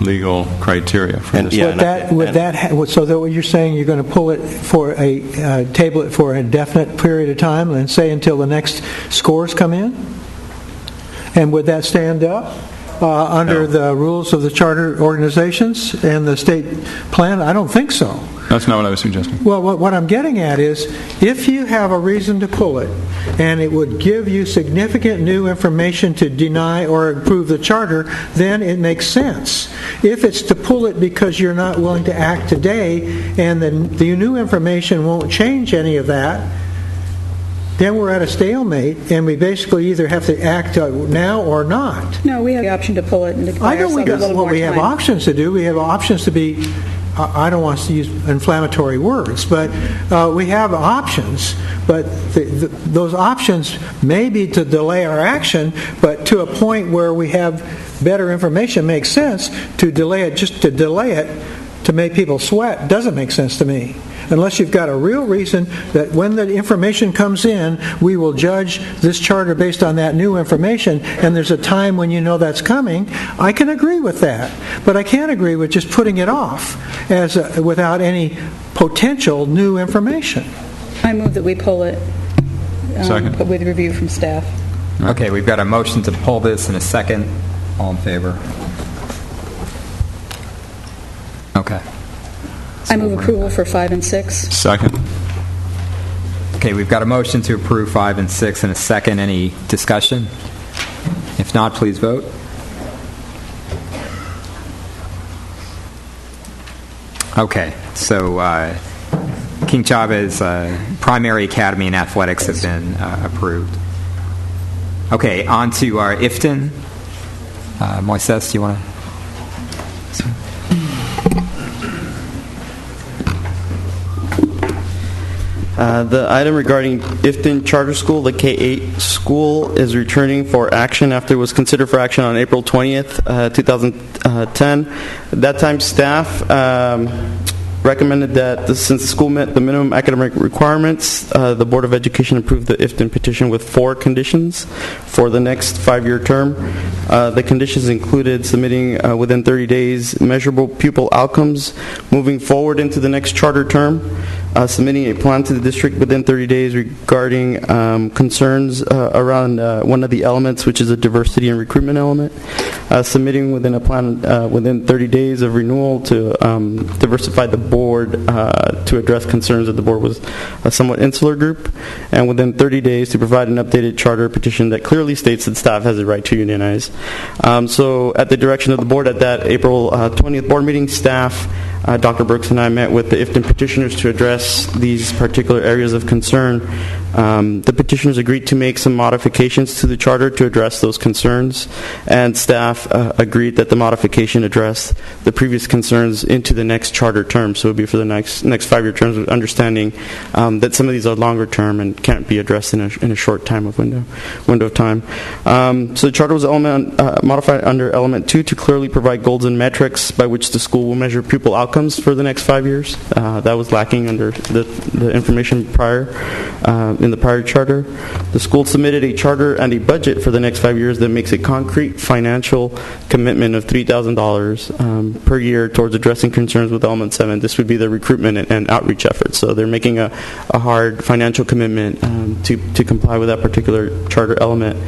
legal criteria for this. So that what you're saying, you're going to pull it for table it for a definite period of time and say until the next scores come in? And would that stand up under the rules of the charter organizations and the state plan? I don't think so. That's not what I was suggesting. Well, what I'm getting at is, if you have a reason to pull it, and it would give you significant new information to deny or approve the charter, then it makes sense. If it's to pull it because you're not willing to act today, and the new information won't change any of that, then we're at a stalemate, and we basically either have to act now or not. No, we have the option to pull it and to I know we have time. options to do. We have options to be, I don't want to use inflammatory words, but we have options. But those options may be to delay our action, but to a point where we have better information makes sense. To delay it, just to delay it, to make people sweat, doesn't make sense to me. Unless you've got a real reason that when the information comes in, we will judge this charter based on that new information, and there's a time when you know that's coming, I can agree with that. But I can't agree with just putting it off without any potential new information. I move that we pull it Second. with review from staff. Okay, we've got a motion to pull this in a second. All in favor? Okay. I move approval for 5 and 6. Second. Okay, we've got a motion to approve 5 and 6 in a second. Any discussion? If not, please vote. Okay, so King Chavez Primary Academy and Athletics have been approved. Okay, on to our IFTN. Moises, do you want to? The item regarding Ifton Charter School, the K-8 school, is returning for action after it was considered for action on April 20th, 2010. At that time, staff recommended that since the school met the minimum academic requirements, the Board of Education approved the Ifton petition with 4 conditions for the next 5-year term. The conditions included submitting within 30 days measurable pupil outcomes, moving forward into the next charter term, submitting a plan to the district within 30 days regarding concerns around one of the elements, which is a diversity and recruitment element, submitting within a plan within 30 days of renewal to diversify the board to address concerns that the board was a somewhat insular group, and within 30 days to provide an updated charter petition that clearly states that staff has the right to unionize. So at the direction of the board at that April 20th board meeting, staff, Dr. Brooks and I met with the Ifton petitioners to address these particular areas of concern. The petitioners agreed to make some modifications to the charter to address those concerns, and staff agreed that the modification addressed the previous concerns into the next charter term, so it would be for the next 5-year terms, with understanding that some of these are longer term and can't be addressed in a short time of window of time. So the charter was modified under element 2 to clearly provide goals and metrics by which the school will measure pupil outcomes for the next 5 years. That was lacking under the information prior. in the prior charter. The school submitted a charter and a budget for the next 5 years that makes a concrete financial commitment of $3,000 per year towards addressing concerns with Element 7. This would be the recruitment and outreach efforts. So they're making a hard financial commitment to comply with that particular charter element.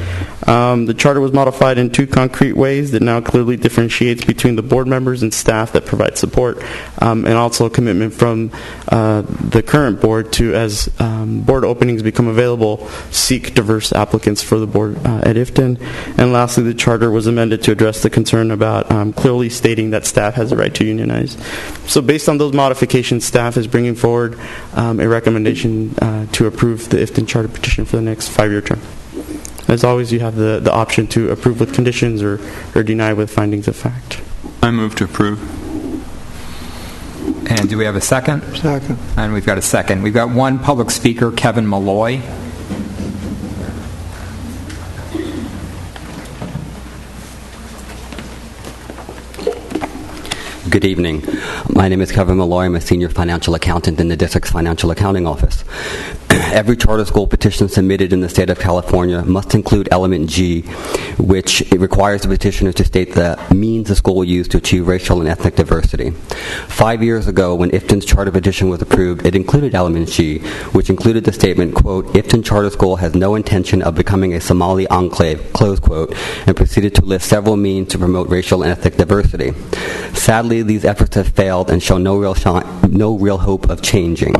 The charter was modified in 2 concrete ways that now clearly differentiates between the board members and staff that provide support, and also a commitment from the current board to, as board openings become available, seek diverse applicants for the board at Ifton. And lastly, the charter was amended to address the concern about clearly stating that staff has the right to unionize. So based on those modifications, staff is bringing forward a recommendation to approve the Ifton charter petition for the next 5-year term. As always, you have the option to approve with conditions or deny with findings of fact. I move to approve. And do we have a second? Second. And we've got a second. We've got one public speaker, Kevin Malloy. Good evening. My name is Kevin Malloy. I'm a senior financial accountant in the district's financial accounting office. Every charter school petition submitted in the state of California must include element G, which it requires the petitioner to state the means the school will use to achieve racial and ethnic diversity. 5 years ago, when Ifton's charter petition was approved, it included element G, which included the statement, quote, Ifton Charter School has no intention of becoming a Somali enclave, close quote, and proceeded to list several means to promote racial and ethnic diversity. Sadly, these efforts have failed and show no real hope of changing.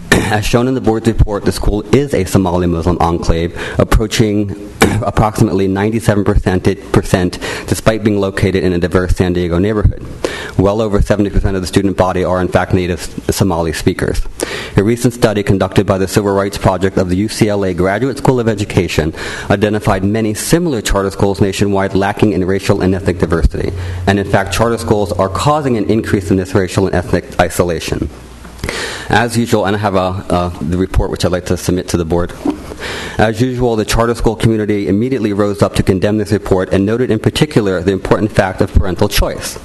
As shown in the board's report, the school is a Somali Muslim enclave, approaching approximately 97% despite being located in a diverse San Diego neighborhood. Well over 70% of the student body are in fact native Somali speakers. A recent study conducted by the Civil Rights Project of the UCLA Graduate School of Education identified many similar charter schools nationwide lacking in racial and ethnic diversity. And in fact, charter schools are causing an increase in this racial and ethnic isolation. As usual, and I have the report which I'd like to submit to the board. As usual, the charter school community immediately rose up to condemn this report and noted in particular the important fact of parental choice.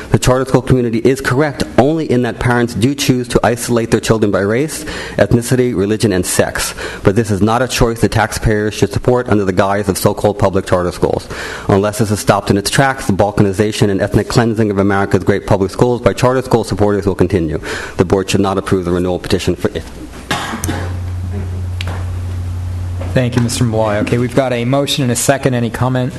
The charter school community is correct only in that parents do choose to isolate their children by race, ethnicity, religion, and sex. But this is not a choice the taxpayers should support under the guise of so-called public charter schools. Unless this is stopped in its tracks, the balkanization and ethnic cleansing of America's great public schools by charter school supporters will continue. The board should not approve the renewal petition for it. Thank you, Mr. Malloy. Okay, we've got a motion and a second. Any comment?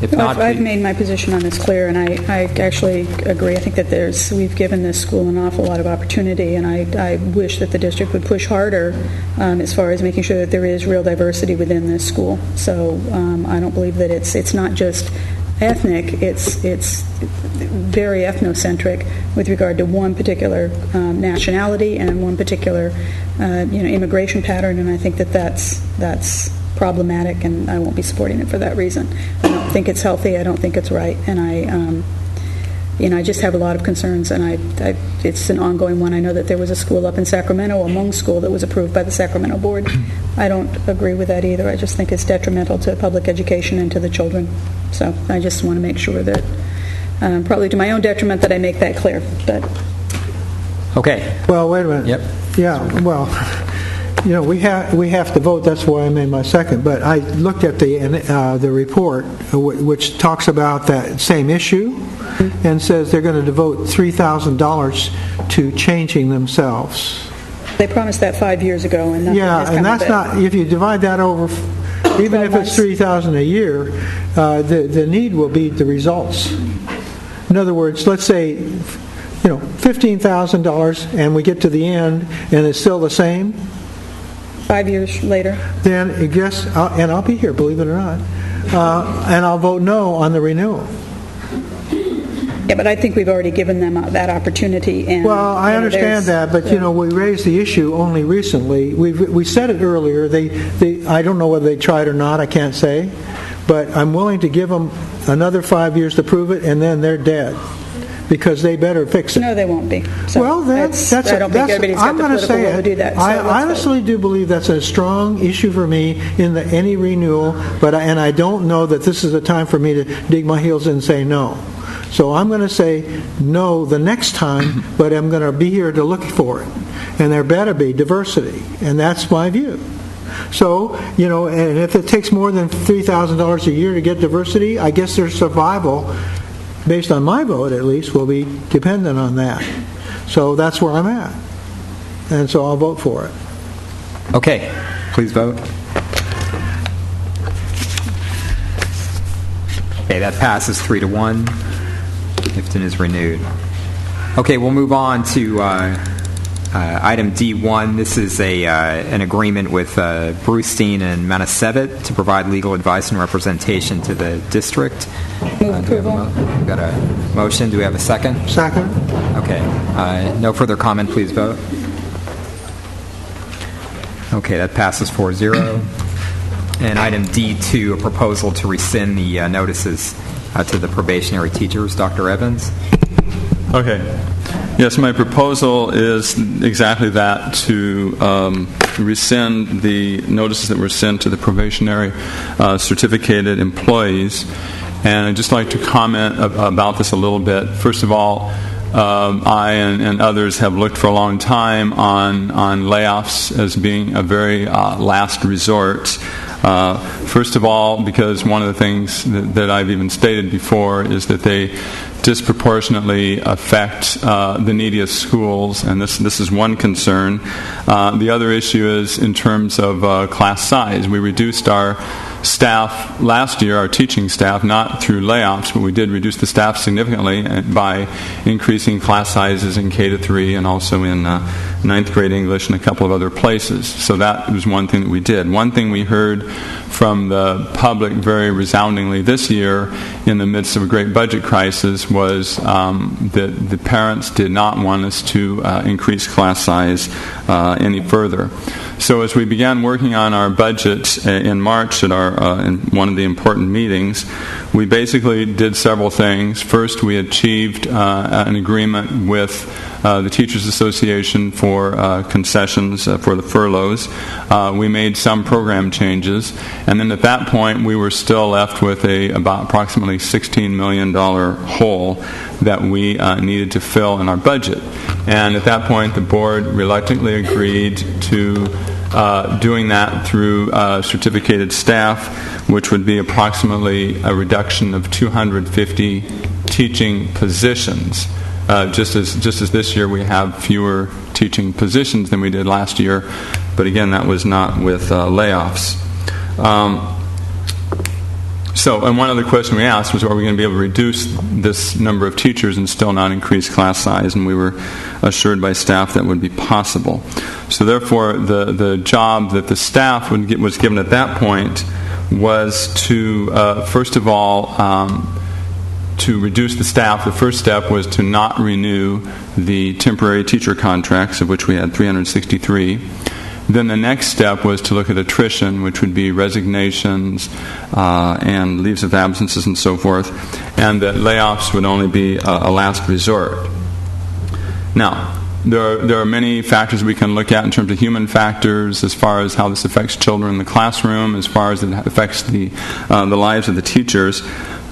If not, I've made my position on this clear, and I actually agree. I think that we've given this school an awful lot of opportunity, and I wish that the district would push harder as far as making sure that there is real diversity within this school. So I don't believe that it's not just ethnic, it's very ethnocentric with regard to one particular nationality and one particular immigration pattern, and I think that that's problematic, and I won't be supporting it for that reason. I don't think it's healthy. I don't think it's right, and I just have a lot of concerns, and it's an ongoing one. I know that there was a school up in Sacramento, a Hmong school, that was approved by the Sacramento board. I don't agree with that either. I just think it's detrimental to public education and to the children. So I just want to make sure that, probably to my own detriment, that I make that clear. But okay. Well, wait a minute. Yep. Yeah. Well, we have to vote. That's why I made my second. But I looked at the report, which talks about that same issue, and says they're going to devote $3,000 to changing themselves. They promised that 5 years ago, and and that's not. If you divide that over, even if it's $3,000 a year, the need will be the results. In other words, let's say, $15,000, and we get to the end, and it's still the same. 5 years later. Then I guess, and I'll be here, believe it or not, and I'll vote no on the renewal. Yeah, but I think we've already given them that opportunity. And, well, I understand that, but we raised the issue only recently. We said it earlier. I don't know whether they tried or not. I can't say, but I'm willing to give them another 5 years to prove it, and then they're dead. Because they better fix it. No, they won't be. So well, I don't think everybody's got the political will to do that. So I honestly do believe that's a strong issue for me in any renewal, and I don't know that this is a time for me to dig my heels in and say no. So I'm going to say no the next time, but I'm going to be here to look for it. And there better be diversity, and that's my view. So, and if it takes more than $3,000 a year to get diversity, I guess their survival, based on my vote at least, will be dependent on that. So that's where I'm at. And so I'll vote for it. Okay, please vote. Okay, that passes 3-1. Ifton is renewed. Okay, we'll move on to item D1. This is an agreement with Brustein and Manasevit to provide legal advice and representation to the district. Move approval. We've got a motion. Do we have a second? Second. Okay. No further comment. Please vote. Okay, that passes 4-0. And item D2, a proposal to rescind the notices to the probationary teachers. Dr. Evans? Okay. Yes, my proposal is exactly that, to rescind the notices that were sent to the probationary certificated employees. And I'd just like to comment about this a little bit. First of all, I and others have looked for a long time on layoffs as being a very last resort. First of all, because one of the things that I've even stated before is that they disproportionately affect the neediest schools, and this is one concern. The other issue is in terms of class size. We reduced our staff last year, our teaching staff, not through layoffs, but we did reduce the staff significantly by increasing class sizes in K-3 and also in 9th grade English and a couple of other places. So that was one thing that we did. One thing we heard from the public very resoundingly this year in the midst of a great budget crisis was that the parents did not want us to increase class size any further. So as we began working on our budget in March at in one of the important meetings, we basically did several things. First, we achieved an agreement with the Teachers Association for concessions for the furloughs. We made some program changes, and then at that point we were still left with about approximately $16 million hole that we needed to fill in our budget. And at that point the board reluctantly agreed to doing that through certificated staff, which would be approximately a reduction of 250 teaching positions. Just as this year we have fewer teaching positions than we did last year, but again, that was not with layoffs. And one other question we asked was, are we going to be able to reduce this number of teachers and still not increase class size? And we were assured by staff that would be possible. So therefore, the job that the staff was given at that point was to, first of all, to reduce the staff. The first step was to not renew the temporary teacher contracts, of which we had 363. Then the next step was to look at attrition, which would be resignations and leaves of absences and so forth, and that layoffs would only be a last resort. Now, there are many factors we can look at in terms of human factors, as far as how this affects children in the classroom, as far as it affects the lives of the teachers.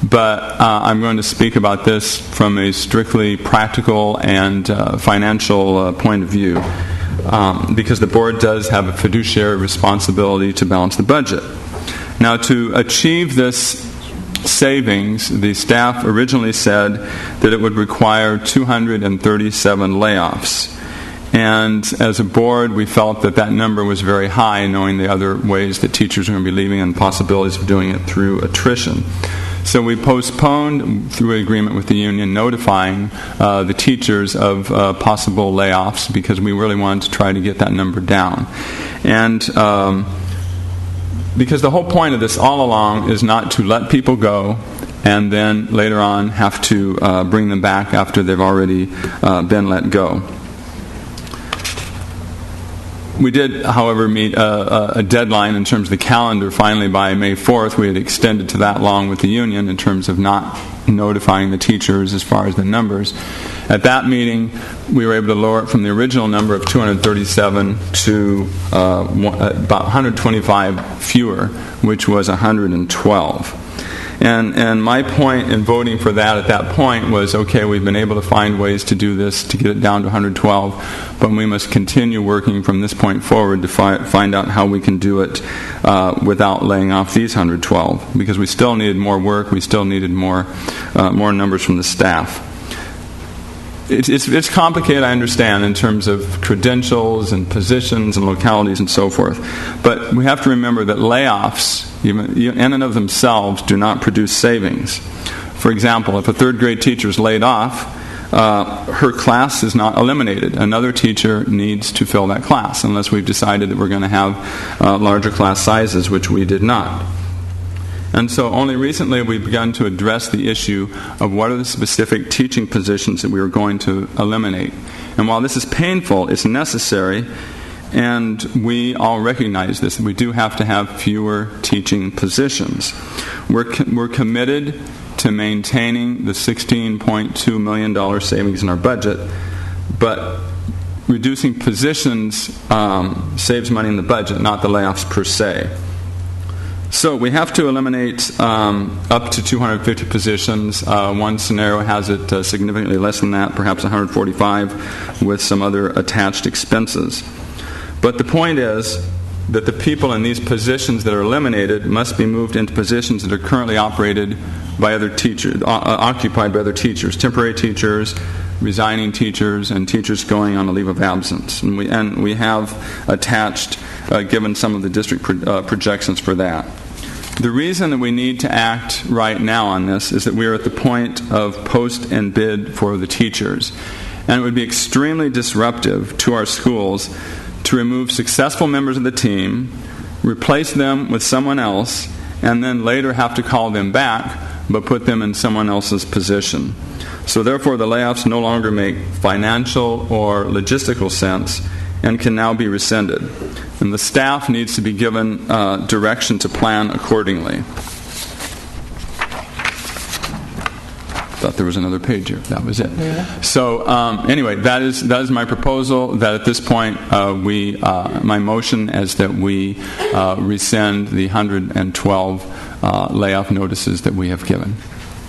But I'm going to speak about this from a strictly practical and financial point of view, because the board does have a fiduciary responsibility to balance the budget. Now, to achieve this savings, the staff originally said that it would require 237 layoffs. And as a board, we felt that that number was very high, knowing the other ways that teachers are going to be leaving and possibilities of doing it through attrition. So we postponed, through an agreement with the union, notifying the teachers of possible layoffs, because we really wanted to try to get that number down. And because the whole point of this all along is not to let people go and then later on have to bring them back after they've already been let go. We did, however, meet a deadline in terms of the calendar. Finally, by May 4th, we had extended to that long with the union in terms of not notifying the teachers as far as the numbers. At that meeting, we were able to lower it from the original number of 237 to about 125 fewer, which was 112. And my point in voting for that at that point was, okay, we've been able to find ways to do this, to get it down to 112, but we must continue working from this point forward to find out how we can do it without laying off these 112, because we still needed more work, we still needed more numbers from the staff. It's complicated, I understand, in terms of credentials and positions and localities and so forth. But we have to remember that layoffs, in and of themselves, do not produce savings. For example, if a third grade teacher is laid off, her class is not eliminated. Another teacher needs to fill that class, unless we've decided that we're going to have larger class sizes, which we did not. And so only recently we've begun to address the issue of what are the specific teaching positions that we are going to eliminate. And while this is painful, it's necessary, and we all recognize this, that we do have to have fewer teaching positions. We're committed to maintaining the $16.2 million savings in our budget, but reducing positions saves money in the budget, not the layoffs per se. So we have to eliminate up to 250 positions. One scenario has it significantly less than that, perhaps 145, with some other attached expenses. But the point is that the people in these positions that are eliminated must be moved into positions that are currently operated by other teachers, occupied by other teachers, temporary teachers, resigning teachers, and teachers going on a leave of absence. And we have attached, given some of the district projections for that. The reason that we need to act right now on this is that we are at the point of post and bid for the teachers. And it would be extremely disruptive to our schools to remove successful members of the team, replace them with someone else, and then later have to call them back, but put them in someone else's position. So therefore, the layoffs no longer make financial or logistical sense and can now be rescinded. And the staff needs to be given direction to plan accordingly. Thought there was another page here. That was it. Yeah. So anyway, that is my proposal. That at this point, my motion is that we rescind the 112 layoff notices that we have given.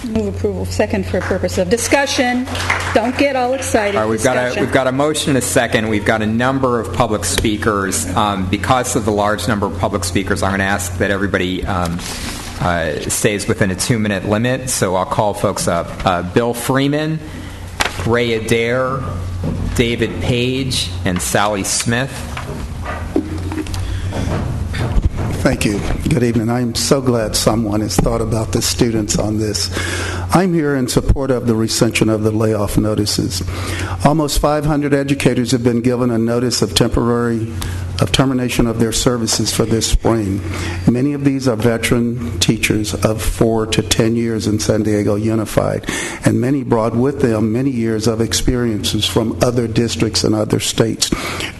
Move approval. Second for purpose of discussion. Don't get all excited. All right, we've got a motion and a second. We've got a number of public speakers. Because of the large number of public speakers, I'm going to ask that everybody stays within a 2-minute limit. So I'll call folks up. Bill Freeman, Ray Adair, David Page, and Sally Smith. Thank you. Good evening. I'm so glad someone has thought about the students on this. I'm here in support of the rescission of the layoff notices. Almost 500 educators have been given a notice of termination of their services for this spring. Many of these are veteran teachers of 4 to 10 years in San Diego Unified, and many brought with them many years of experiences from other districts and other states.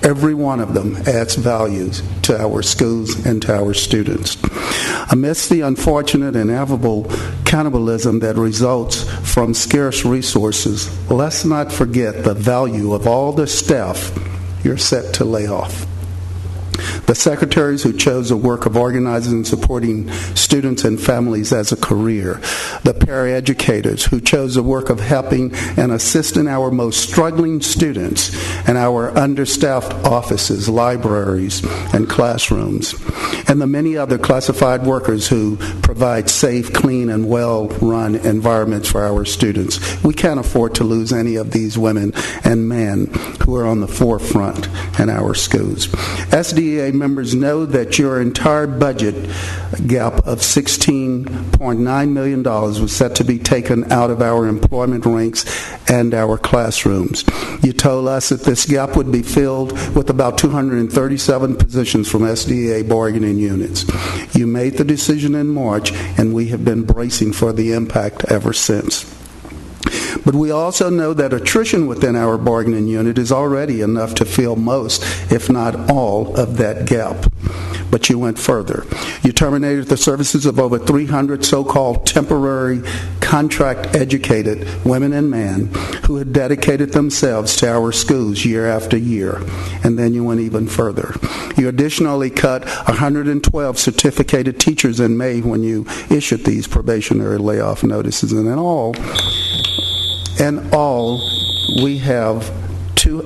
Every one of them adds values to our schools and to our students. Amidst the unfortunate and inevitable cannibalism that results from scarce resources, let's not forget the value of all the staff you're set to lay off. The secretaries who chose the work of organizing and supporting students and families as a career. The paraeducators who chose the work of helping and assisting our most struggling students in our understaffed offices, libraries, and classrooms. And the many other classified workers who provide safe, clean, and well-run environments for our students. We can't afford to lose any of these women and men who are on the forefront in our schools. SDEA members know that your entire budget gap of $16.9 million was set to be taken out of our employment ranks and our classrooms. You told us that this gap would be filled with about 237 positions from SDEA bargaining units. You made the decision in March, and we have been bracing for the impact ever since. But we also know that attrition within our bargaining unit is already enough to fill most, if not all, of that gap. But you went further. You terminated the services of over 300 so-called temporary contract educated women and men who had dedicated themselves to our schools year after year. And then you went even further. You additionally cut 112 certificated teachers in May when you issued these probationary layoff notices. And in all, we have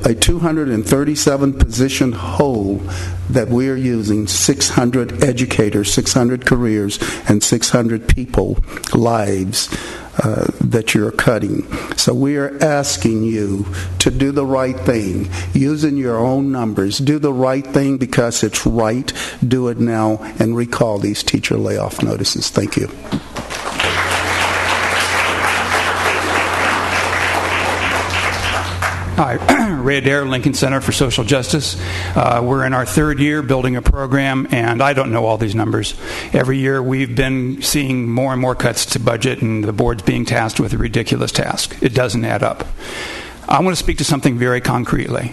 a 237 position hole that we are using 600 educators, 600 careers, and 600 people lives that you're cutting. So we are asking you to do the right thing, using your own numbers. Do the right thing because it's right. Do it now and recall these teacher layoff notices. Thank you. Hi, Ray Adair, Lincoln Center for Social Justice. We're in our third year building a program, and I don't know all these numbers. Every year we've been seeing more and more cuts to budget, and the board's being tasked with a ridiculous task. It doesn't add up. I want to speak to something very concretely.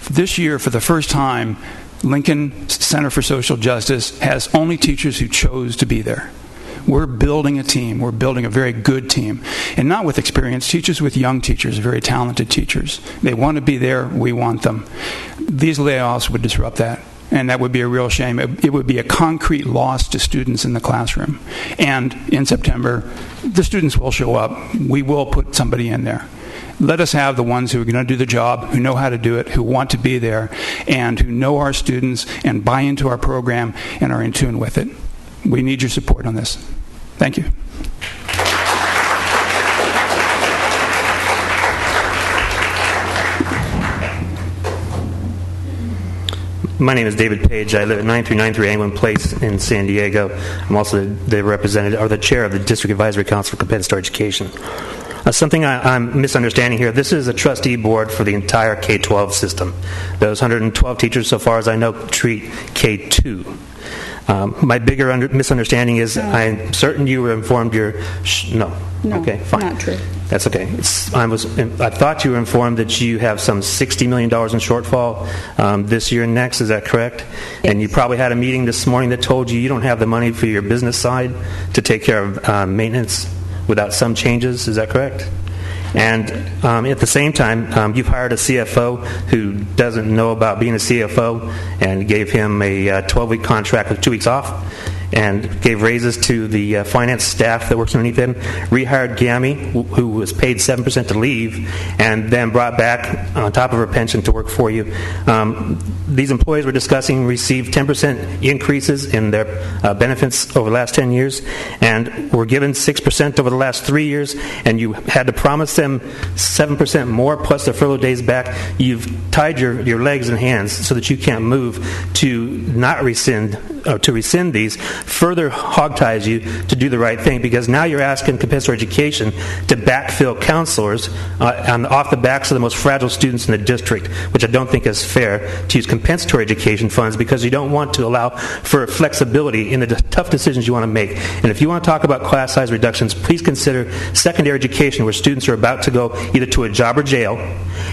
This year, for the first time, Lincoln Center for Social Justice has only teachers who chose to be there. We're building a team. We're building a very good team. And not with experienced teachers, with young teachers, very talented teachers. They want to be there. We want them. These layoffs would disrupt that. And that would be a real shame. It would be a concrete loss to students in the classroom. And in September, the students will show up. We will put somebody in there. Let us have the ones who are going to do the job, who know how to do it, who want to be there, and who know our students and buy into our program and are in tune with it. We need your support on this. Thank you. My name is David Page. I live at 9393 Angwin Place in San Diego. I'm also the representative or the chair of the District Advisory Council for Compensatory Education. Something I'm misunderstanding here. This is a trustee board for the entire K-12 system. Those 112 teachers, so far as I know, treat K-2. My bigger misunderstanding is I'm certain you were informed No, okay, fine. Not true. That's okay. I thought you were informed that you have some $60 million in shortfall this year and next. Is that correct? Yes. And you probably had a meeting this morning that told you don't have the money for your business side to take care of maintenance without some changes. Is that correct? And at the same time, you've hired a CFO who doesn't know about being a CFO and gave him a 12-week contract with 2 weeks off and gave raises to the finance staff that works underneath him, rehired Gammy, who was paid 7% to leave, and then brought back on top of her pension to work for you. These employees we're discussing received 10% increases in their benefits over the last 10 years, and were given 6% over the last 3 years, and you had to promise them 7% more plus their furlough days back. You've tied your legs and hands so that you can't move to not rescind, or to rescind these, further hogties you to do the right thing, because now you're asking compensatory education to backfill counselors off the backs of the most fragile students in the district, which I don't think is fair to use compensatory education funds, because you don't want to allow for flexibility in the tough decisions you want to make. And if you want to talk about class size reductions, please consider secondary education, where students are about to go either to a job or jail,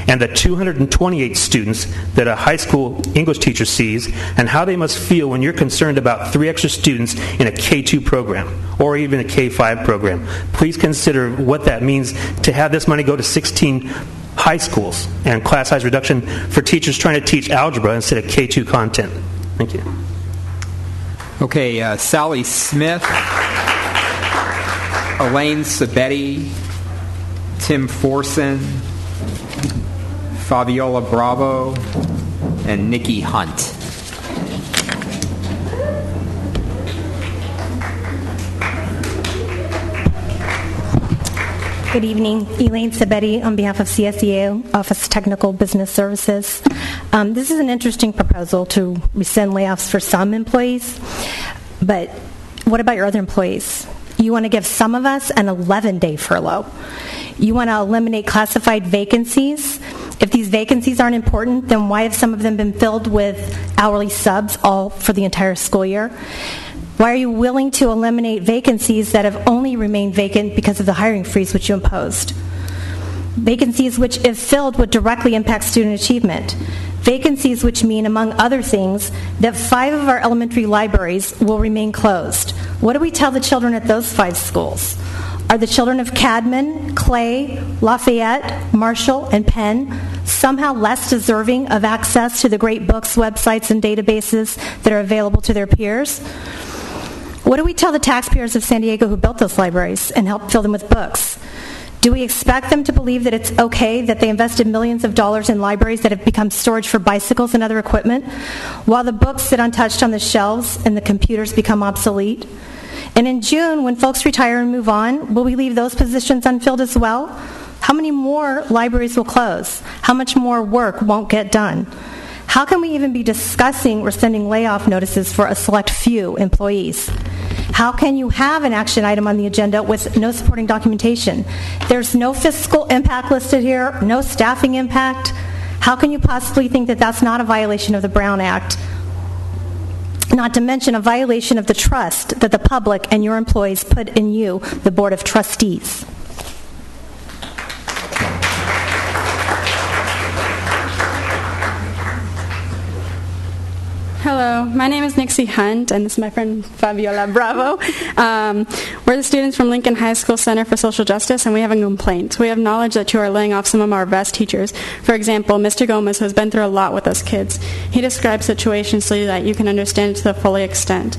and the 228 students that a high school English teacher sees, and how they must feel when you're concerned about 3 extra students in a K-2 program or even a K-5 program. Please consider what that means to have this money go to 16 high schools and class size reduction for teachers trying to teach algebra instead of K-2 content. Thank you. Okay, Sally Smith, Elaine Sabetti, Tim Forson, Fabiola Bravo, and Nikki Hunt. Good evening. Elaine Sabetti on behalf of CSEA, Office of Technical Business Services. This is an interesting proposal to rescind layoffs for some employees, but what about your other employees? You want to give some of us an 11-day furlough. You want to eliminate classified vacancies. If these vacancies aren't important, then why have some of them been filled with hourly subs all for the entire school year? Why are you willing to eliminate vacancies that have only remained vacant because of the hiring freeze which you imposed? Vacancies which, if filled, would directly impact student achievement. Vacancies which mean, among other things, that 5 of our elementary libraries will remain closed. What do we tell the children at those 5 schools? Are the children of Cadman, Clay, Lafayette, Marshall, and Penn somehow less deserving of access to the great books, websites, and databases that are available to their peers? What do we tell the taxpayers of San Diego who built those libraries and helped fill them with books? Do we expect them to believe that it's okay that they invested millions of dollars in libraries that have become storage for bicycles and other equipment, while the books sit untouched on the shelves and the computers become obsolete? And in June, when folks retire and move on, will we leave those positions unfilled as well? How many more libraries will close? How much more work won't get done? How can we even be discussing or sending layoff notices for a select few employees? How can you have an action item on the agenda with no supporting documentation? There's no fiscal impact listed here, no staffing impact. How can you possibly think that that's not a violation of the Brown Act? Not to mention a violation of the trust that the public and your employees put in you, the Board of Trustees. Hello, my name is Nixie Hunt, and this is my friend Fabiola Bravo. We're the students from Lincoln High School Center for Social Justice, and we have a complaint. We have knowledge that you are laying off some of our best teachers. For example, Mr. Gomez, who has been through a lot with us kids. He describes situations so that you can understand it to the full extent.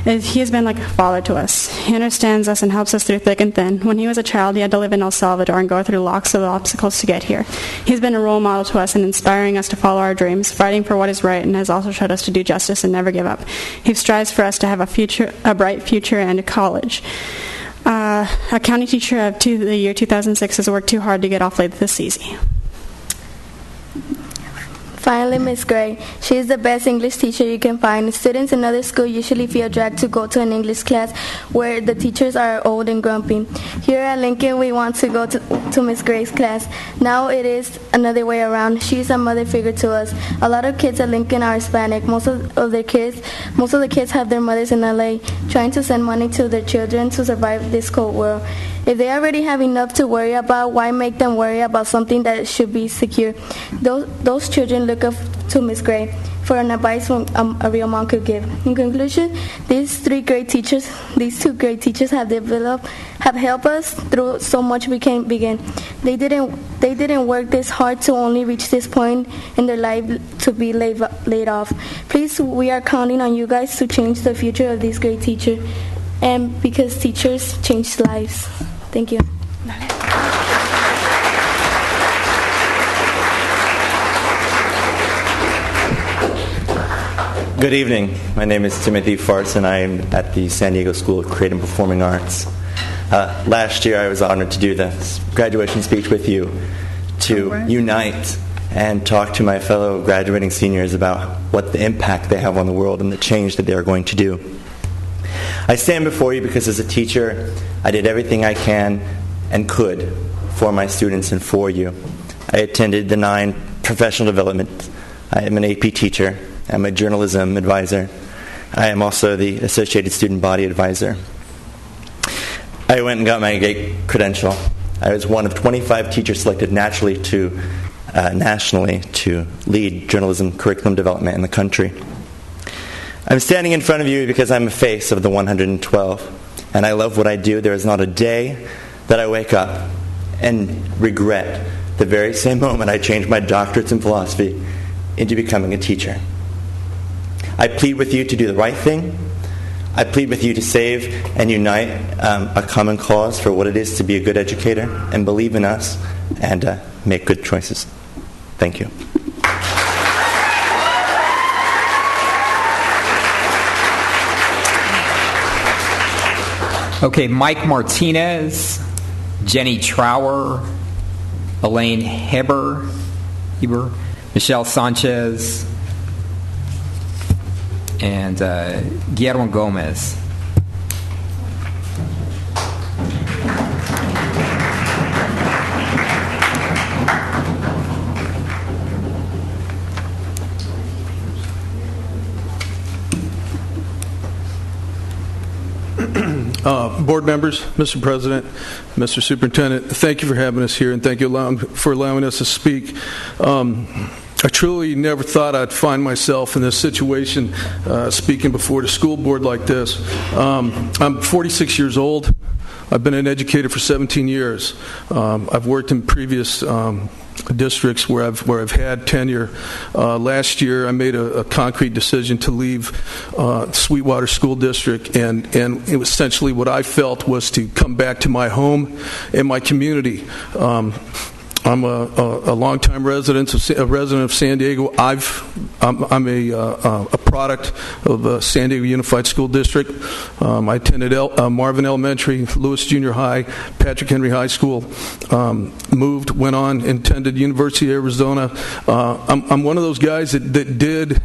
He has been like a father to us. He understands us and helps us through thick and thin. When he was a child, he had to live in El Salvador and go through lots of obstacles to get here. He's been a role model to us and inspiring us to follow our dreams, fighting for what is right, and has also showed us to do justice and never give up. He strives for us to have a bright future and a college. A county teacher of the year 2006 has worked too hard to get off late this easy. Finally, Miss Gray. She is the best English teacher you can find. Students in other schools usually feel dragged to go to an English class where the teachers are old and grumpy. Here at Lincoln, we want to go to Miss Gray's class. Now it is another way around. She is a mother figure to us. A lot of kids at Lincoln are Hispanic. Most of the kids have their mothers in LA, trying to send money to their children to survive this cold world. If they already have enough to worry about, why make them worry about something that should be secure? Those children look up to Miss Gray for an advice a real mom could give. In conclusion, these two great teachers have helped us through so much we can't begin. They didn't work this hard to only reach this point in their life to be laid off. Please, we are counting on you guys to change the future of these great teachers, and because teachers change lives. Thank you. Good evening. My name is Timothy Farts, and I am at the San Diego School of Creative and Performing Arts. Last year, I was honored to do the graduation speech with you to unite and talk to my fellow graduating seniors about what the impact they have on the world and the change that they are going to do. I stand before you because as a teacher, I did everything I can and could for my students and for you. I attended the 9 professional development. I am an AP teacher. I'm a journalism advisor. I am also the Associated Student Body Advisor. I went and got my GATE credential. I was one of 25 teachers selected nationally to lead journalism curriculum development in the country. I'm standing in front of you because I'm a face of the 112, and I love what I do. There is not a day that I wake up and regret the very same moment I changed my doctorates in philosophy into becoming a teacher. I plead with you to do the right thing. I plead with you to save and unite a common cause for what it is to be a good educator, and believe in us and make good choices. Thank you. Okay, Mike Martinez, Jenny Trower, Elaine Heber, Michelle Sanchez, and Guillermo Gomez. Board members, Mr. President, Mr. Superintendent, thank you for having us here, and thank you for allowing us to speak. I truly never thought I'd find myself in this situation speaking before the school board like this. I'm 46 years old. I've been an educator for 17 years. I've worked in previous districts where I've had tenure. Last year, I made a concrete decision to leave Sweetwater School District, and it was essentially what I felt was to come back to my home and my community. I'm a longtime resident of San Diego. I'm a product of San Diego Unified School District. I attended Marvin Elementary, Lewis Junior High, Patrick Henry High School. Went on, attended University of Arizona. I'm one of those guys that did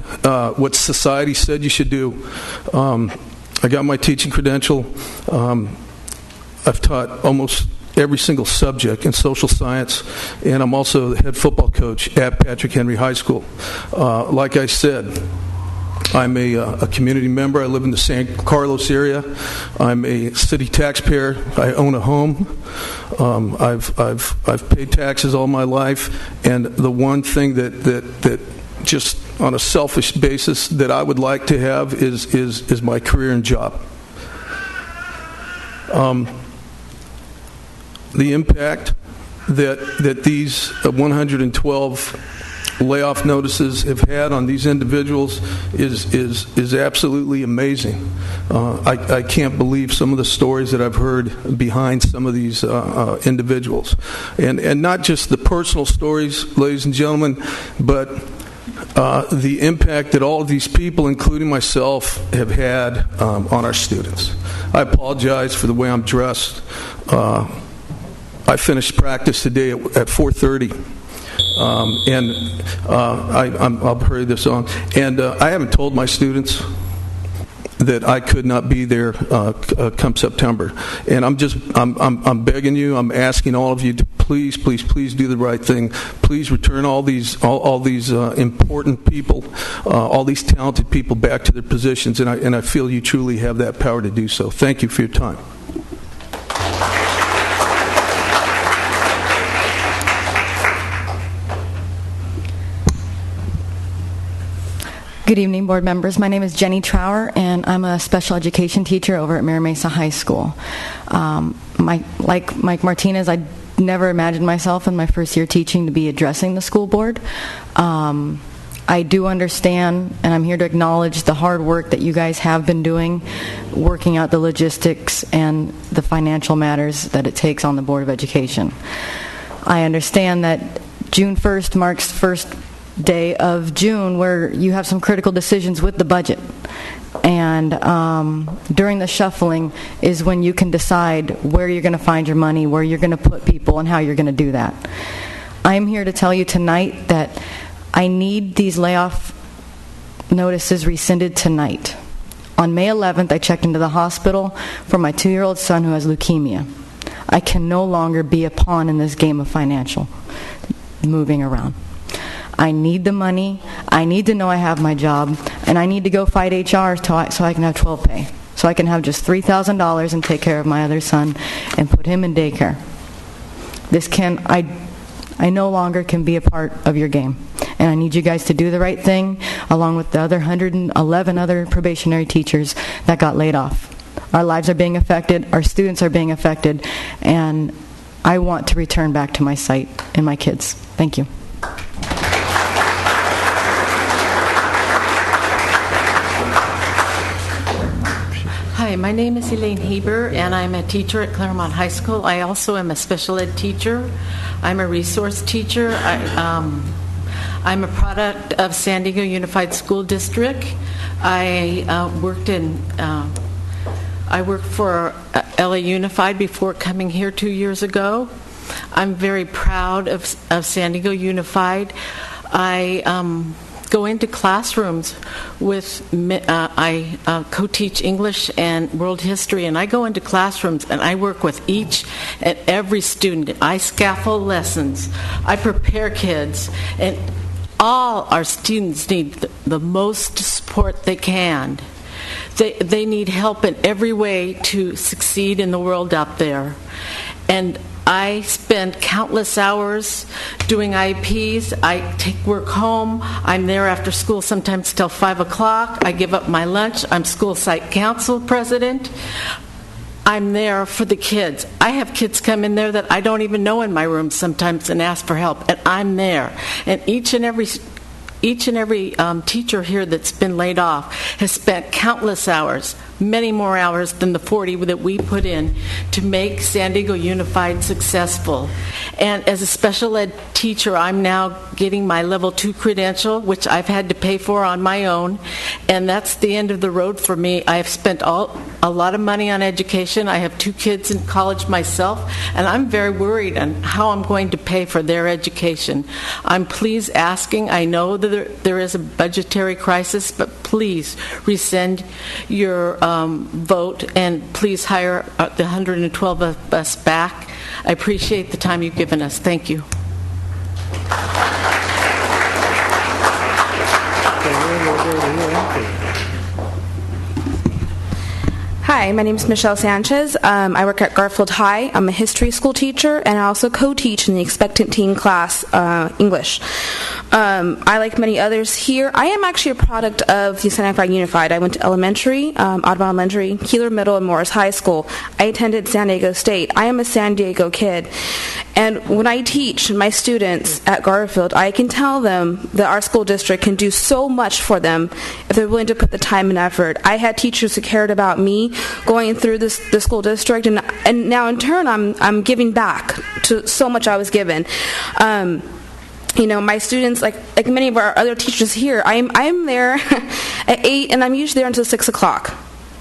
what society said you should do. I got my teaching credential. I've taught almost every single subject in social science, and I'm also the head football coach at Patrick Henry High School. Like I said, I'm a community member. I live in the San Carlos area. I'm a city taxpayer. I own a home. I've paid taxes all my life, and the one thing that just on a selfish basis that I would like to have is my career and job. The impact that these 112 layoff notices have had on these individuals is absolutely amazing. I can't believe some of the stories that I've heard behind some of these individuals, and not just the personal stories, ladies and gentlemen, but the impact that all of these people, including myself, have had on our students. I apologize for the way I'm dressed. I finished practice today at 4:30, and I'll hurry this on. And I haven't told my students that I could not be there come September. And I'm begging you, I'm asking all of you to please do the right thing. Please return all these important people, all these talented people back to their positions. And I feel you truly have that power to do so. Thank you for your time. Good evening, board members. My name is Jenny Trower, and I'm a special education teacher over at Mira Mesa High School. Like Mike Martinez, I never imagined myself in my first year teaching to be addressing the school board. I do understand, and I'm here to acknowledge the hard work that you guys have been doing, working out the logistics and the financial matters that it takes on the Board of Education. I understand that June 1st marks the first day of June where you have some critical decisions with the budget, and during the shuffling is when you can decide where you're going to find your money, where you're going to put people, and how you're going to do that. I'm here to tell you tonight that I need these layoff notices rescinded tonight. On May 11th, I checked into the hospital for my 2-year-old son who has leukemia. I can no longer be a pawn in this game of financial moving around. I need the money, I need to know I have my job, and I need to go fight HR so I can have 12 pay. So I can have just $3,000 and take care of my other son and put him in daycare. I no longer can be a part of your game. And I need you guys to do the right thing, along with the other 111 other probationary teachers that got laid off. Our lives are being affected, our students are being affected, and I want to return back to my site and my kids. Thank you. Hi, my name is Elaine Heber, and I'm a teacher at Claremont High School. I also am a special ed teacher. I'm a resource teacher. I'm a product of San Diego Unified School District. I worked for LA Unified before coming here 2 years ago. I'm very proud of San Diego Unified. I go into classrooms with, I co-teach English and world history, and I go into classrooms and I work with each and every student. I scaffold lessons. I prepare kids, and all our students need the most support they can. They need help in every way to succeed in the world out there. And I spend countless hours doing IEPs. I take work home. I'm there after school sometimes till 5 o'clock. I give up my lunch. I'm school site council president. I'm there for the kids. I have kids come in there that I don't even know in my room sometimes and ask for help, and I'm there. And each and every teacher here that's been laid off has spent countless hours, many more hours than the 40 that we put in to make San Diego Unified successful. And as a special ed teacher, I'm now getting my level 2 credential, which I've had to pay for on my own, and that's the end of the road for me. I have spent a lot of money on education. I have 2 kids in college myself, and I'm very worried on how I'm going to pay for their education. I'm please asking, I know that there is a budgetary crisis, but please rescind your vote, and please hire the 112 of us back. I appreciate the time you've given us. Thank you. Hi, my name is Michelle Sanchez. I work at Garfield High. I'm a history school teacher, and I also co-teach in the expectant teen class English. I, like many others here, I am actually a product of the San Diego Unified. I went to elementary, Audubon Elementary, Keeler Middle, and Morris High School. I attended San Diego State. I am a San Diego kid. And when I teach my students at Garfield, I can tell them that our school district can do so much for them if they're willing to put the time and effort. I had teachers who cared about me going through the school district, and now in turn I'm giving back to so much I was given. My students, like many of our other teachers here, I'm there at 8, and I'm usually there until 6 o'clock.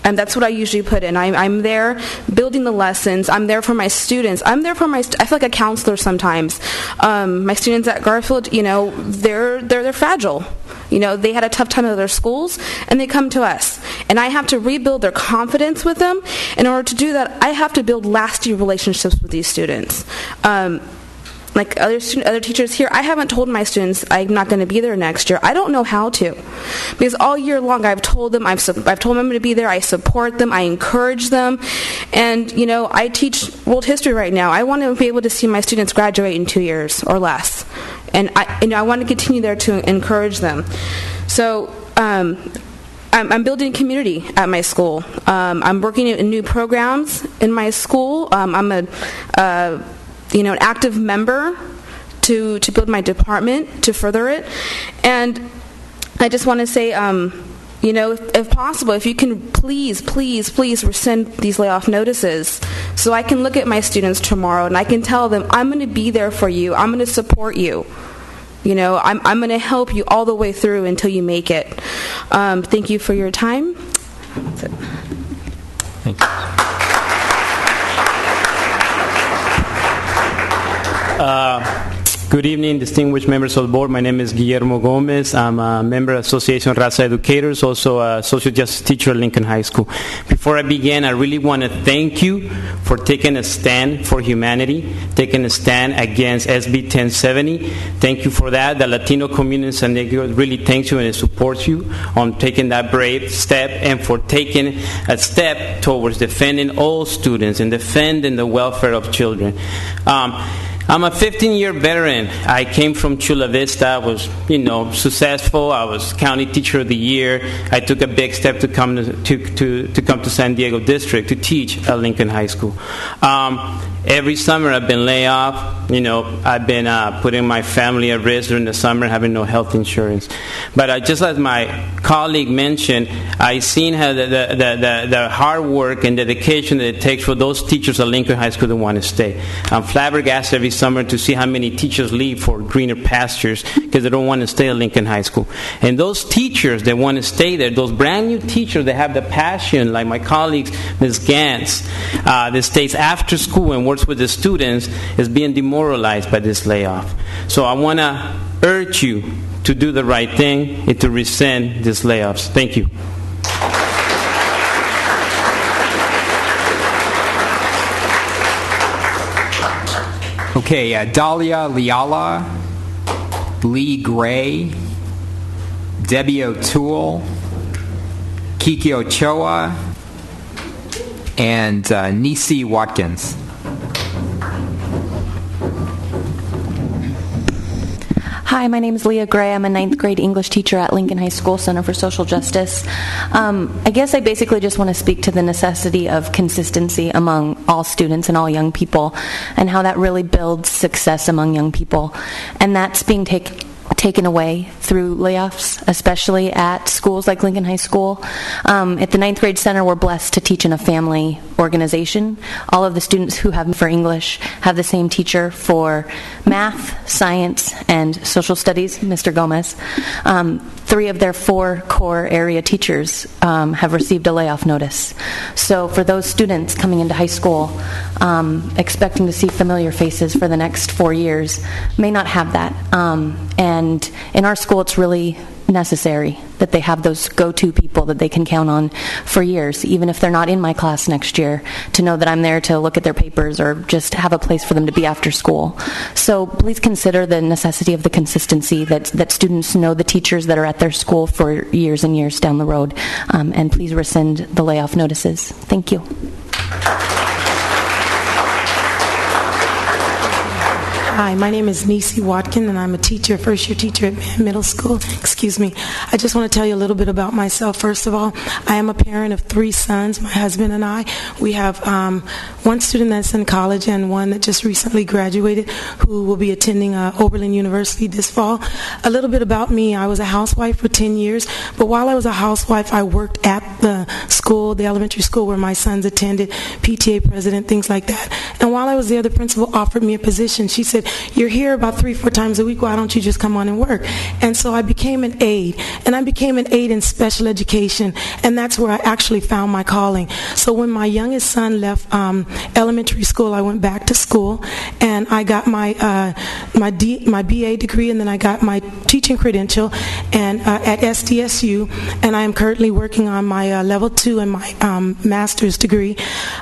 And that's what I usually put in. I'm there building the lessons. I'm there for my students. I feel like a counselor sometimes. My students at Garfield, they're fragile. They had a tough time at their schools, and they come to us. And I have to rebuild their confidence with them. In order to do that, I have to build lasting relationships with these students. Like other teachers here, I haven't told my students I'm not going to be there next year. I don't know how to, because all year long I've told them I'm going to be there. I support them. I encourage them, and I teach world history right now. I want to be able to see my students graduate in 2 years or less, and I want to continue there to encourage them. So. I'm building a community at my school. I'm working in new programs in my school. I'm an active member to build my department, to further it. And I just want to say, if possible, if you can please rescind these layoff notices so I can look at my students tomorrow and I can tell them, I'm going to be there for you. I'm going to support you. I'm going to help you all the way through until you make it. Thank you for your time. That's it. Thank you. Good evening, distinguished members of the board. My name is Guillermo Gomez. I'm a member of Association Raza Educators, also a social justice teacher at Lincoln High School. Before I begin, I really want to thank you for taking a stand for humanity, taking a stand against SB 1070. Thank you for that. The Latino community in San Diego really thanks you and it supports you on taking that brave step and for taking a step towards defending all students and defending the welfare of children. I'm a 15-year veteran. I came from Chula Vista. I was, successful. I was county teacher of the year. I took a big step to come to San Diego District to teach at Lincoln High School. Every summer I've been laid off. I've been putting my family at risk during the summer, having no health insurance. But just as my colleague mentioned, I've seen how the hard work and dedication that it takes for those teachers at Lincoln High School that want to stay. I'm flabbergasted every summer to see how many teachers leave for greener pastures because they don't want to stay at Lincoln High School. And those teachers that want to stay there, those brand new teachers that have the passion, like my colleagues, Ms. Gantz, that stays after school and works with the students, is being demoralized by this layoff. So I want to urge you to do the right thing and to rescind these layoffs. Thank you. Okay, Dahlia Leala, Lee Gray, Debbie O'Toole, Kiki Ochoa, and Nisi Watkins. Hi, my name is Leah Gray. I'm a 9th grade English teacher at Lincoln High School Center for Social Justice. I guess I basically just want to speak to the necessity of consistency among all students and all young people, and how that really builds success among young people. And that's being taken away through layoffs, especially at schools like Lincoln High School. At the 9th grade center, we're blessed to teach in a family organization. All of the students who have for English have the same teacher for math, science, and social studies, Mr. Gomez. 3 of their 4 core area teachers have received a layoff notice. So for those students coming into high school, expecting to see familiar faces for the next 4 years, may not have that. And in our school, it's really necessary that they have those go-to people that they can count on for years, even if they're not in my class next year, to know that I'm there to look at their papers or just have a place for them to be after school. So please consider the necessity of the consistency, that students know the teachers that are at their school for years and years down the road, and please rescind the layoff notices. Thank you. Hi, my name is Nisi Watkin, and I'm a teacher, first-year teacher at middle school. Excuse me. I just want to tell you a little bit about myself. First of all, I am a parent of 3 sons, my husband and I. We have 1 student that's in college and 1 that just recently graduated who will be attending Oberlin University this fall. A little bit about me. I was a housewife for 10 years, but while I was a housewife, I worked at the school, the elementary school where my sons attended, PTA president, things like that. And while I was there, the principal offered me a position. She said, "You're here about 3-4 times a week. Why don't you just come on and work?" And so I became an aide, and I became an aide in special education, and that's where I actually found my calling. So when my youngest son left elementary school, I went back to school, and I got my BA degree, and then I got my teaching credential and at SDSU, and I am currently working on my level 2 and my master's degree.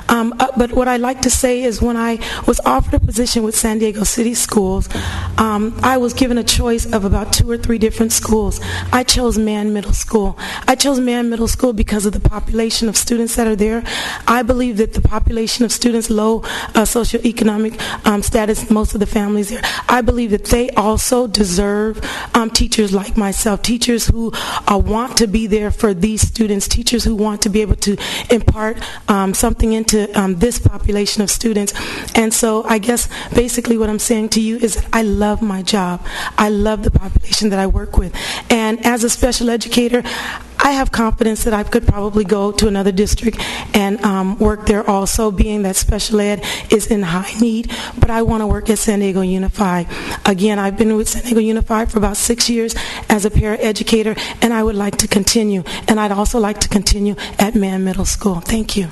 But what I like to say is when I was offered a position with San Diego City Schools, I was given a choice of about 2 or 3 different schools. I chose Mann Middle School. I chose Mann Middle School because of the population of students that are there. I believe that the population of students, low socioeconomic status, most of the families there, I believe that they also deserve teachers like myself, teachers who want to be there for these students, teachers who want to be able to impart something into this population of students. And so I guess basically what I'm saying to you is that I love my job. I love the population that I work with. And as a special educator, I have confidence that I could probably go to another district and work there also, being that special ed is in high need. But I want to work at San Diego Unified. Again, I've been with San Diego Unified for about 6 years as a paraeducator, and I would like to continue. And I'd also like to continue at Mann Middle School. Thank you.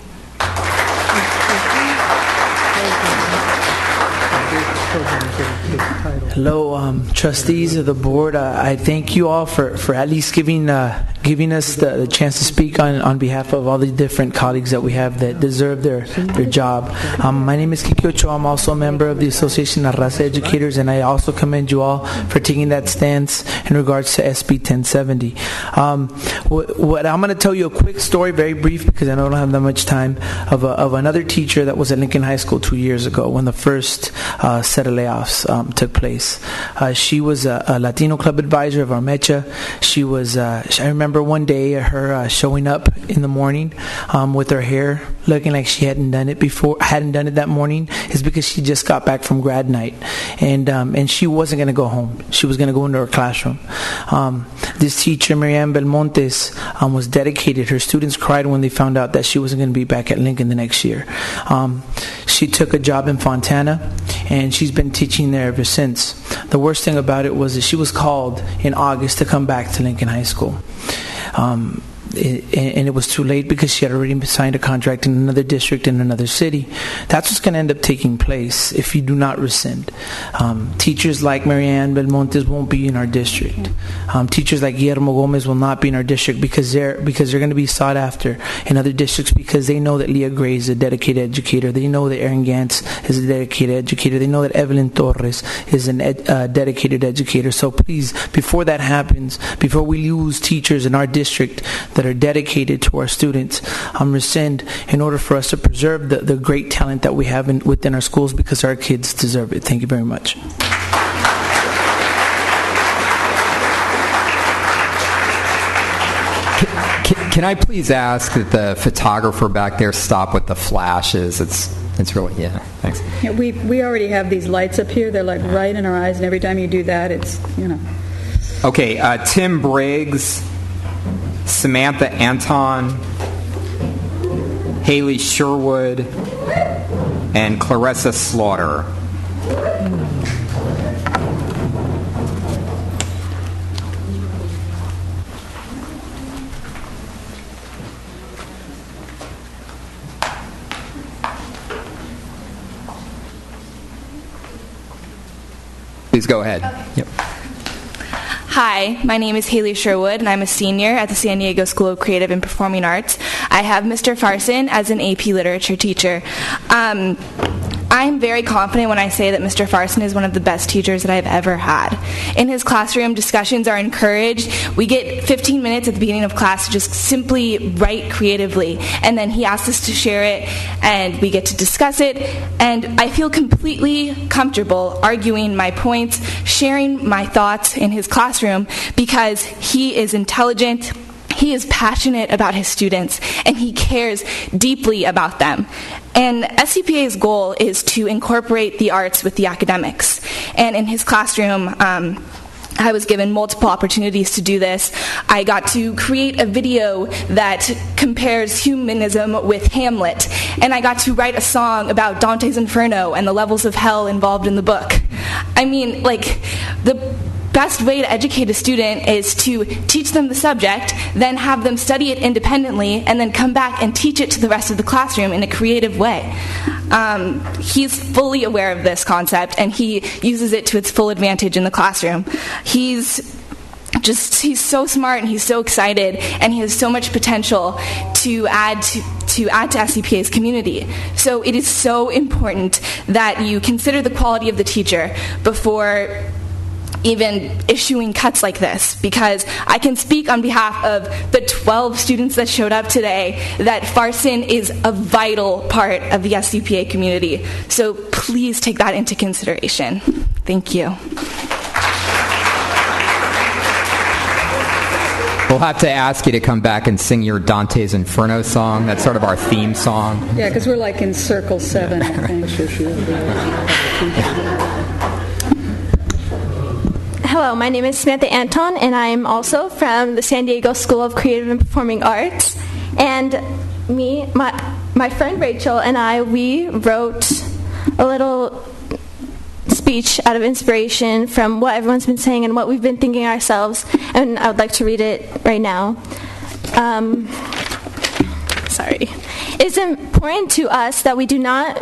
Hello, trustees of the board. I thank you all for at least giving us the chance to speak on behalf of all the different colleagues that we have that deserve their job. My name is Kiki Ochoa. I'm also a member of the Association of Raza Educators, and I also commend you all for taking that stance in regards to SB 1070. What I'm going to tell you a quick story, very brief, because I know I don't have that much time, of another teacher that was at Lincoln High School 2 years ago when the first set of layoffs took place. She was a Latino club advisor of Armecha. She was, I remember one day her showing up in the morning with her hair looking like she hadn't done it that morning, is because she just got back from grad night, and she wasn't going to go home. She was going to go into her classroom. This teacher, Marianne Belmontes, was dedicated. Her students cried when they found out that she wasn't going to be back at Lincoln the next year. She took a job in Fontana, and she's been teaching there ever since. The worst thing about it was that she was called in August to come back to Lincoln High School. And it was too late because she had already signed a contract in another district in another city. That's what's going to end up taking place if you do not rescind. Teachers like Marianne Belmontes won't be in our district. Teachers like Guillermo Gomez will not be in our district because they're going to be sought after in other districts, because they know that Leah Gray is a dedicated educator. They know that Aaron Gantz is a dedicated educator. They know that Evelyn Torres is a dedicated educator. So please, before that happens, before we lose teachers in our district that are dedicated to our students, rescind, in order for us to preserve the great talent that we have within our schools, because our kids deserve it. Thank you very much. Can I please ask that the photographer back there stop with the flashes? It's really, yeah, thanks. Yeah, we already have these lights up here. They're like right in our eyes, and every time you do that, it's, Okay, Tim Briggs, Samantha Anton, Haley Sherwood, and Clarissa Slaughter. Please go ahead. Okay. Yep. Hi, my name is Haley Sherwood, and I'm a senior at the San Diego School of Creative and Performing Arts. I have Mr. Farson as an AP Literature teacher. I'm very confident when I say that Mr. Farson is one of the best teachers that I've ever had. In his classroom, discussions are encouraged. We get 15 minutes at the beginning of class to just simply write creatively, and then he asks us to share it, and we get to discuss it, and I feel completely comfortable arguing my points, sharing my thoughts in his classroom, because he is intelligent, he is passionate about his students, and he cares deeply about them. And SCPA's goal is to incorporate the arts with the academics. And in his classroom, I was given multiple opportunities to do this. I got to create a video that compares humanism with Hamlet, and I got to write a song about Dante's Inferno and the levels of hell involved in the book. I mean, the best way to educate a student is to teach them the subject, then have them study it independently, and then come back and teach it to the rest of the classroom in a creative way. He's fully aware of this concept, and he uses it to its full advantage in the classroom. He's so smart, and he's so excited, and he has so much potential to add to SCPA's community. So it is so important that you consider the quality of the teacher before even issuing cuts like this, because I can speak on behalf of the 12 students that showed up today that Farson is a vital part of the SCPA community. So please take that into consideration. Thank you. We'll have to ask you to come back and sing your Dante's Inferno song. That's sort of our theme song. Yeah, because we're like in Circle 7, I think. Hello, my name is Samantha Anton, and I'm also from the San Diego School of Creative and Performing Arts. And my friend Rachel and I, we wrote a little speech out of inspiration from what everyone's been saying and what we've been thinking ourselves, and I would like to read it right now. It's important to us that we do not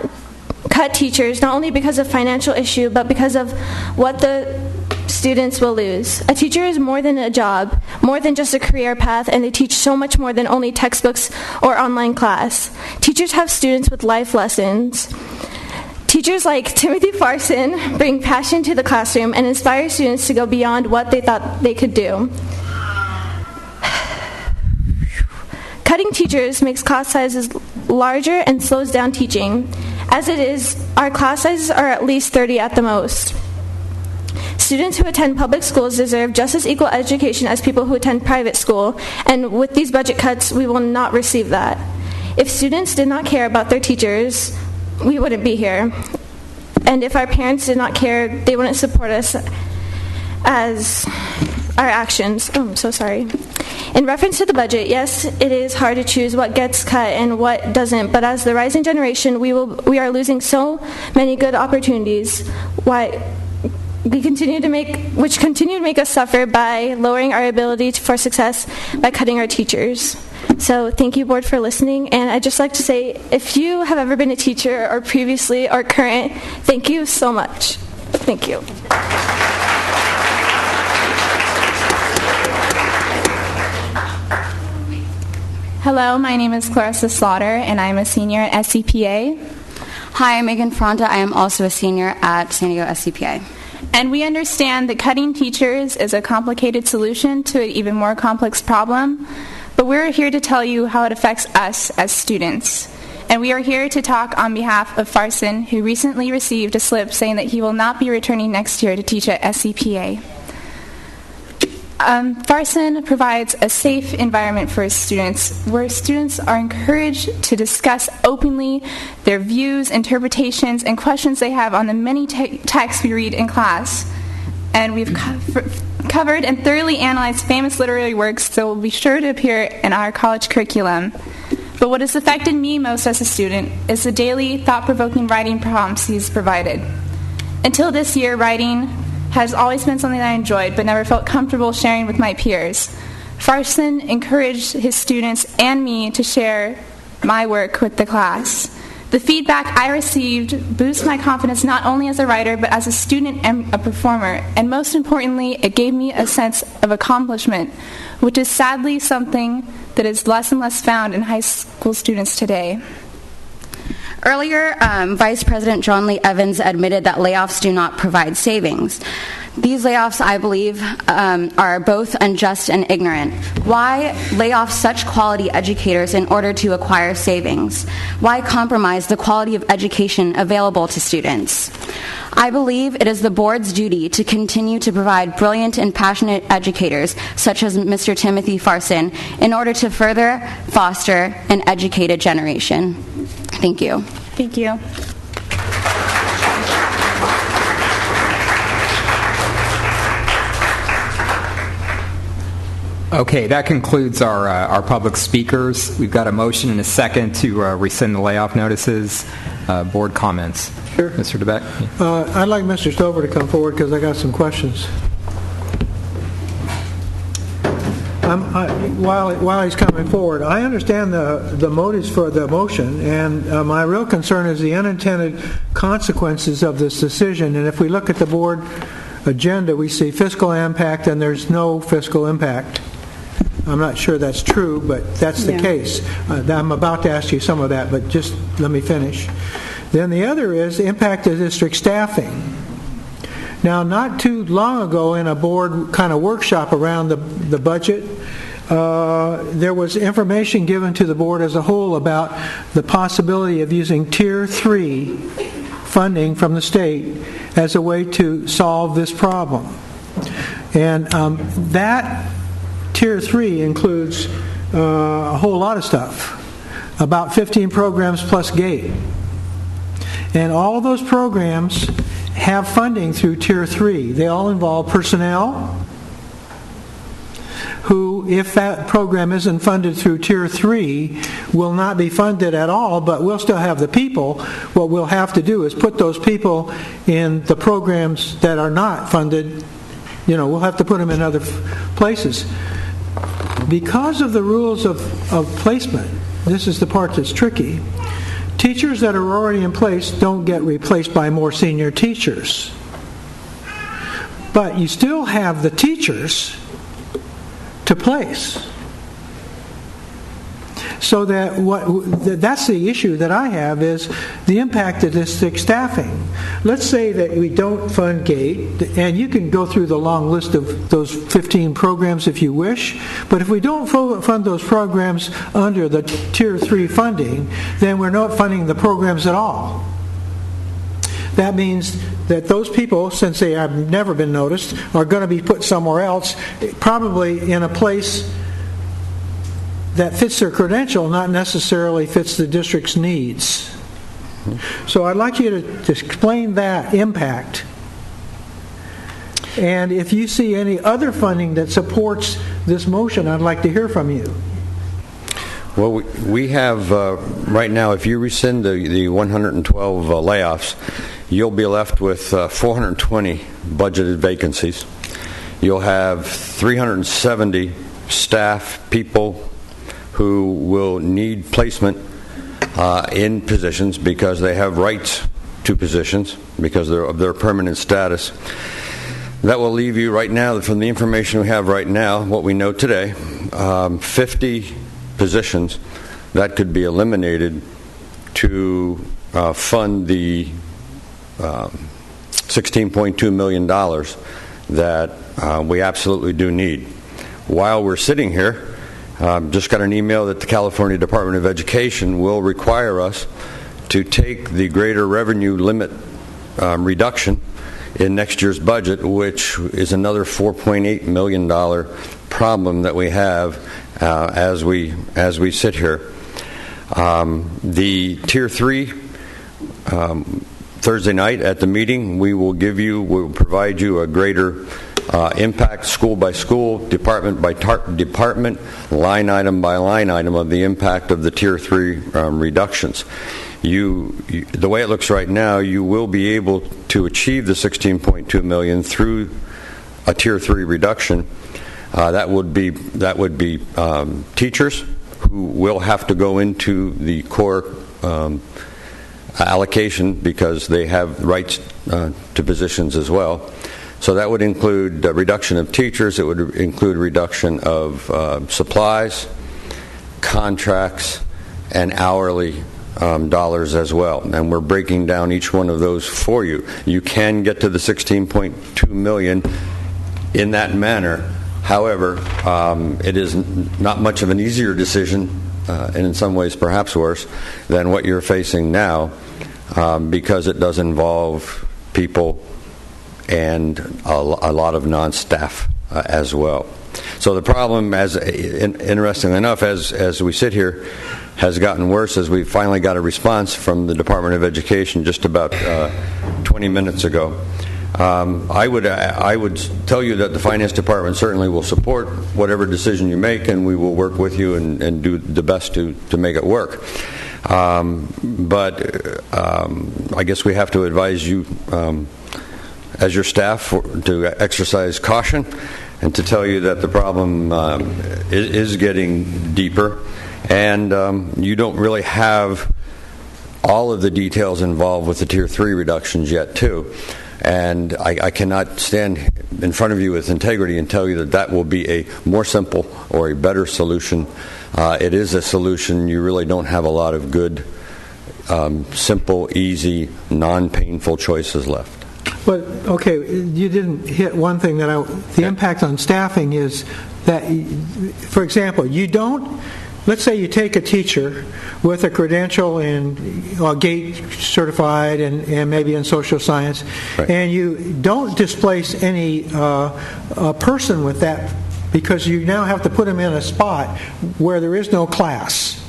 cut teachers, not only because of financial issue, but because of what the students will lose. A teacher is more than a job, more than just a career path, and they teach so much more than only textbooks or online class. Teachers have students with life lessons. Teachers like Timothy Farson bring passion to the classroom and inspire students to go beyond what they thought they could do. Cutting teachers makes class sizes larger and slows down teaching. As it is, our class sizes are at least 30 at the most. Students who attend public schools deserve just as equal education as people who attend private school, and with these budget cuts, we will not receive that. If students did not care about their teachers, we wouldn't be here. And if our parents did not care, they wouldn't support us as our actions. Oh, I'm so sorry. In reference to the budget, yes, it is hard to choose what gets cut and what doesn't, but as the rising generation, we are losing so many good opportunities. Which continue to make us suffer by lowering our ability for success by cutting our teachers. So thank you, board, for listening. And I'd just like to say, if you have ever been a teacher or previously or current, thank you so much. Thank you. Hello, my name is Clarissa Slaughter, and I'm a senior at SCPA. Hi, I'm Megan Fronta. I am also a senior at San Diego SCPA. And we understand that cutting teachers is a complicated solution to an even more complex problem, but we're here to tell you how it affects us as students. And we are here to talk on behalf of Farson, who recently received a slip saying that he will not be returning next year to teach at SCPA. Farson provides a safe environment for his students where students are encouraged to discuss openly their views, interpretations, and questions they have on the many texts we read in class. And we've covered and thoroughly analyzed famous literary works that will be sure to appear in our college curriculum. But what has affected me most as a student is the daily, thought-provoking writing prompts he's provided. Until this year, writing has always been something I enjoyed but never felt comfortable sharing with my peers. Farson encouraged his students and me to share my work with the class. The feedback I received boosts my confidence not only as a writer but as a student and a performer, and most importantly, it gave me a sense of accomplishment, which is sadly something that is less and less found in high school students today. Earlier, Vice President John Lee Evans admitted that layoffs do not provide savings. These layoffs, I believe, are both unjust and ignorant. Why lay off such quality educators in order to acquire savings? Why compromise the quality of education available to students? I believe it is the board's duty to continue to provide brilliant and passionate educators, such as Mr. Timothy Farson, in order to further foster an educated generation. Thank you. Thank you. Okay, that concludes our public speakers. We've got a motion and a second to rescind the layoff notices. Board comments. Sure. Mr. DeBeck? I'd like Mr. Stover to come forward because I got some questions. While he's coming forward, I understand the motives for the motion, and my real concern is the unintended consequences of this decision. And if we look at the board agenda, we see fiscal impact, and there's no fiscal impact. I'm not sure that's true, but that's the case. I'm about to ask you some of that, but just let me finish. Then the other is the impact of district staffing. Now, not too long ago in a board kind of workshop around the budget, there was information given to the board as a whole about the possibility of using Tier 3 funding from the state as a way to solve this problem. And that Tier 3 includes a whole lot of stuff, about 15 programs plus GATE. And all those programs have funding through Tier 3. They all involve personnel who, if that program isn't funded through Tier 3, will not be funded at all, but we'll still have the people. What we'll have to do is put those people in the programs that are not funded. We'll have to put them in other places. Because of the rules of placement, this is the part that's tricky, teachers that are already in place don't get replaced by more senior teachers. But you still have the teachers to place. So that's the issue that I have, is the impact of district staffing. Let's say that we don't fund GATE, and you can go through the long list of those 15 programs if you wish, but if we don't fund those programs under the Tier 3 funding, then we're not funding the programs at all. That means that those people, since they have never been noticed, are going to be put somewhere else, probably in a place that fits their credential, not necessarily fits the district's needs. So I'd like you to explain that impact. And if you see any other funding that supports this motion, I'd like to hear from you. Well, we have, right now, if you rescind the 112 layoffs, you'll be left with 420 budgeted vacancies. You'll have 370 staff people who will need placement in positions because they have rights to positions because of their permanent status. That will leave you right now, from the information we have right now, what we know today, 50 positions that could be eliminated to fund the $16.2 million that we absolutely do need. While we're sitting here, just got an email that the California Department of Education will require us to take the greater revenue limit reduction in next year's budget, which is another $4.8 million problem that we have as we sit here. The Tier 3, Thursday night at the meeting, we'll provide you a greater impact, school by school, department by department, line item by line item of the impact of the Tier 3 reductions. The way it looks right now, you will be able to achieve the $16.2 million through a Tier 3 reduction. That would be teachers who will have to go into the core allocation because they have rights to positions as well. So that would include a reduction of teachers. It would include reduction of supplies, contracts, and hourly dollars as well. And we're breaking down each one of those for you. You can get to the $16.2 million in that manner. However, it is not much of an easier decision, and in some ways perhaps worse, than what you're facing now, because it does involve people and a lot of non-staff as well. So the problem, interestingly enough, as we sit here, has gotten worse as we finally got a response from the Department of Education just about 20 minutes ago. I would tell you that the Finance Department certainly will support whatever decision you make, and we will work with you and do the best to make it work. But I guess we have to advise you as your staff to exercise caution and to tell you that the problem is getting deeper, and you don't really have all of the details involved with the Tier 3 reductions yet, too. And I cannot stand in front of you with integrity and tell you that will be a more simple or a better solution. It is a solution. You really don't have a lot of good, simple, easy, non-painful choices left. But, okay, you didn't hit one thing the impact on staffing is that, for example, let's say you take a teacher with a credential in GATE certified and maybe in social science, right, and you don't displace any person with that because you now have to put them in a spot where there is no class.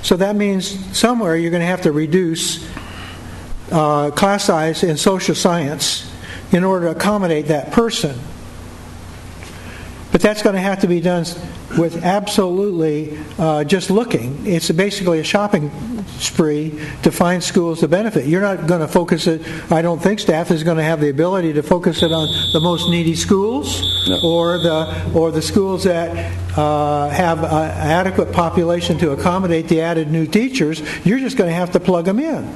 So that means somewhere you're going to have to reduce class size in social science in order to accommodate that person. But that's going to have to be done with absolutely just looking. It's basically a shopping spree to find schools to benefit. You're not going to focus it, I don't think staff is going to have the ability to focus it on the most needy schools, no, or the schools that have an adequate population to accommodate the added new teachers. You're just going to have to plug them in.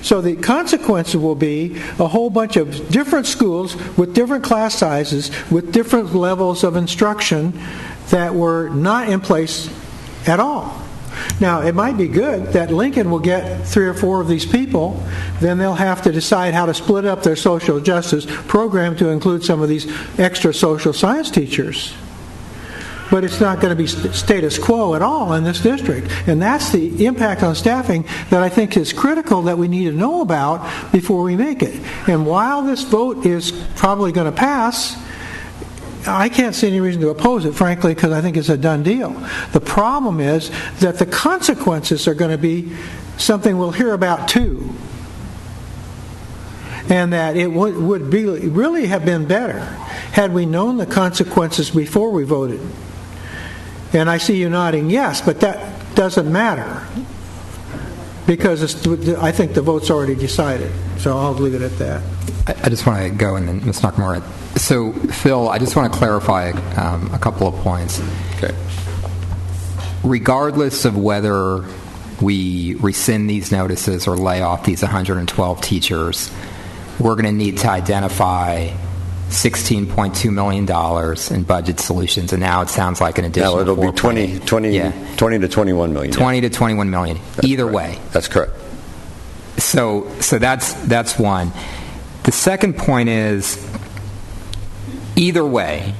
So the consequence will be a whole bunch of different schools with different class sizes, with different levels of instruction that were not in place at all. Now, it might be good that Lincoln will get 3 or 4 of these people. Then they'll have to decide how to split up their social justice program to include some of these extra social science teachers. But it's not going to be status quo at all in this district. And that's the impact on staffing that I think is critical that we need to know about before we make it. And while this vote is probably going to pass, I can't see any reason to oppose it, frankly, because I think it's a done deal. The problem is that the consequences are going to be something we'll hear about too. And that it would really have been better had we known the consequences before we voted. And I see you nodding yes, but that doesn't matter because I think the vote's already decided. So I'll leave it at that. I just want to go and then Ms. Nakamura. So, Phil, I just want to clarify a couple of points. Okay. Regardless of whether we rescind these notices or lay off these 112 teachers, we're going to need to identify $16.2 million in budget solutions, and now it sounds like an additional. Now it'll be 20 to 21 million. 20 to 21 million. Either way. That's correct. So that's one. The second point is, either way,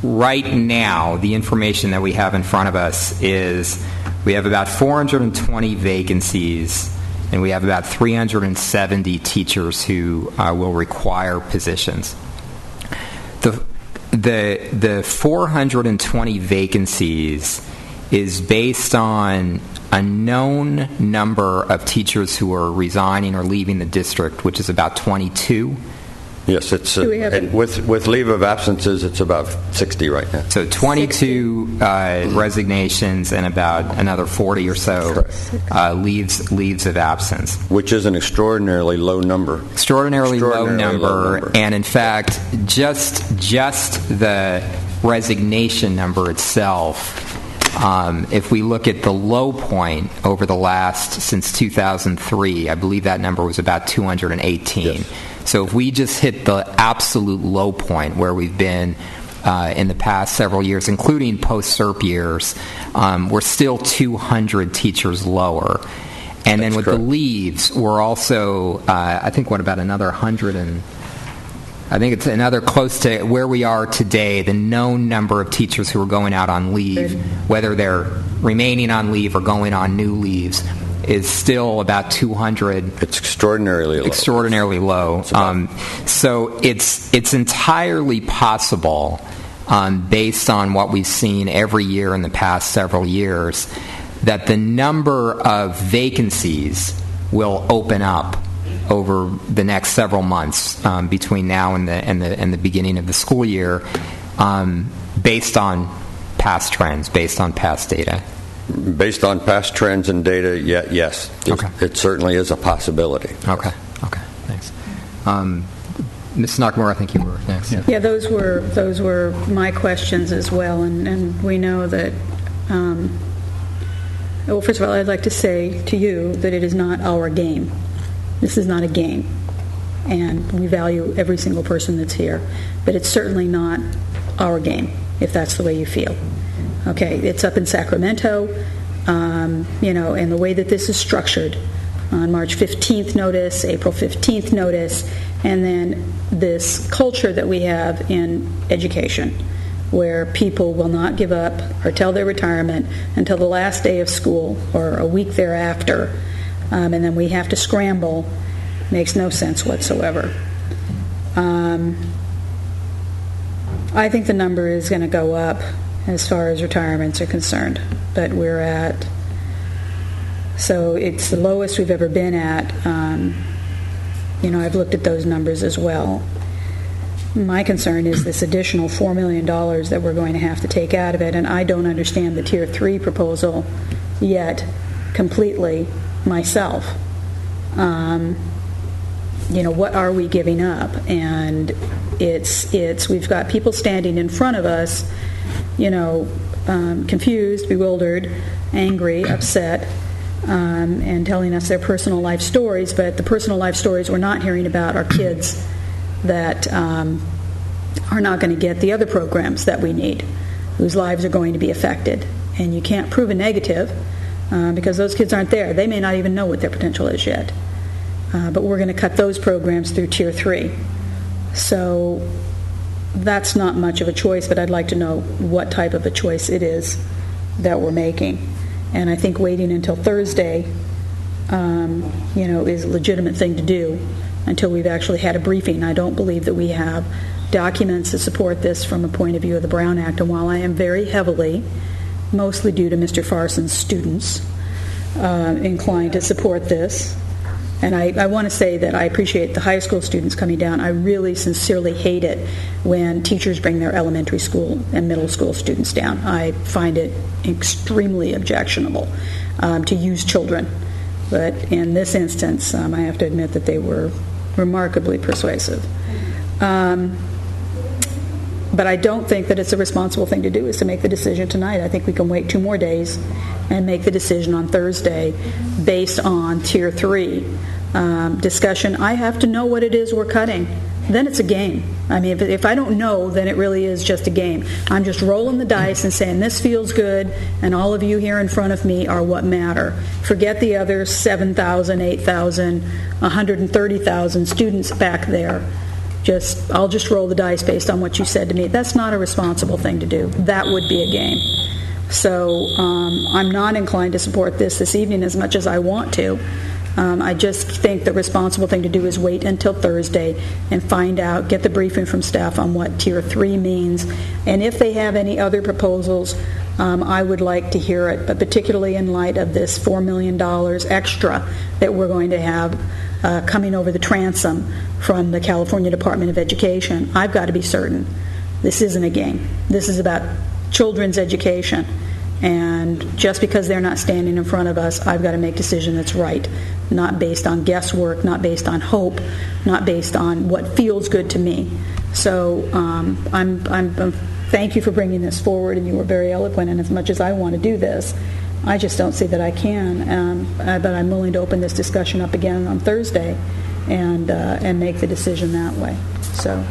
right now, the information that we have in front of us is we have about 420 vacancies and we have about 370 teachers who will require positions. The 420 vacancies is based on a known number of teachers who are resigning or leaving the district, which is about 22. Yes, it's with leave of absences, it's about 60 right now. So 22 resignations and about another 40 or so leaves of absence. Which is an extraordinarily low number. Extraordinarily low number. And in fact, just the resignation number itself, if we look at the low point over the since 2003, I believe that number was about 218. Yes. So if we just hit the absolute low point where we've been in the past several years, including post-SERP years, we're still 200 teachers lower. And then with the leaves, we're also, I think, about another 100 and... I think it's another close to where we are today, the known number of teachers who are going out on leave, whether they're remaining on leave or going on new leaves, is still about 200. It's extraordinarily low. Extraordinarily low. So it's entirely possible, based on what we've seen every year in the past several years, that the number of vacancies will open up over the next several months between now and the beginning of the school year, based on past trends, based on past data. Based on past trends and data, yes. It certainly is a possibility. Okay, thanks. Ms. Nakamura, I think you were next. Yeah, those were my questions as well, and we know that, well, first of all, I'd like to say to you that it is not our game. This is not a game, and we value every single person that's here, but it's certainly not our game, if that's the way you feel. Okay, it's up in Sacramento, and the way that this is structured, on March 15th notice, April 15th notice, and then this culture that we have in education, where people will not give up or tell their retirement until the last day of school or a week thereafter, and then we have to scramble, makes no sense whatsoever. I think the number is going to go up as far as retirements are concerned, but so it's the lowest we've ever been at. I've looked at those numbers as well. My concern is this additional $4 million that we're going to have to take out of it, and I don't understand the Tier 3 proposal yet completely myself. What are we giving up? And we've got people standing in front of us, confused, bewildered, angry, upset, and telling us their personal life stories, but the personal life stories we're not hearing about are kids that are not going to get the other programs that we need, whose lives are going to be affected. And you can't prove a negative because those kids aren't there. They may not even know what their potential is yet. But we're going to cut those programs through Tier 3. So that's not much of a choice, but I'd like to know what type of a choice it is that we're making. And I think waiting until Thursday, is a legitimate thing to do until we've actually had a briefing. I don't believe that we have documents to support this from a point of view of the Brown Act. And while I am very heavily, mostly due to Mr. Farson's students, inclined to support this, and I want to say that I appreciate the high school students coming down. I really sincerely hate it when teachers bring their elementary school and middle school students down. I find it extremely objectionable to use children. But in this instance, I have to admit that they were remarkably persuasive. But I don't think that it's a responsible thing to do is to make the decision tonight. I think we can wait 2 more days and make the decision on Thursday based on Tier 3 discussion. I have to know what it is we're cutting. Then it's a game. I mean, if I don't know, then it really is just a game. I'm just rolling the dice and saying this feels good, and all of you here in front of me are what matter. Forget the other 7,000, 8,000, 130,000 students back there. I'll just roll the dice based on what you said to me. That's not a responsible thing to do. That would be a game. So I'm not inclined to support this evening as much as I want to. I just think the responsible thing to do is wait until Thursday and find out, get the briefing from staff on what Tier 3 means. And if they have any other proposals, I would like to hear it, but particularly in light of this $4 million extra that we're going to have coming over the transom from the California Department of Education. I've got to be certain this isn't a game. This is about children's education. And just because they're not standing in front of us, I've got to make a decision that's right, not based on guesswork, not based on hope, not based on what feels good to me. So thank you for bringing this forward, and you were very eloquent. And as much as I want to do this, I just don't see that I can. But I'm willing to open this discussion up again on Thursday and make the decision that way. So,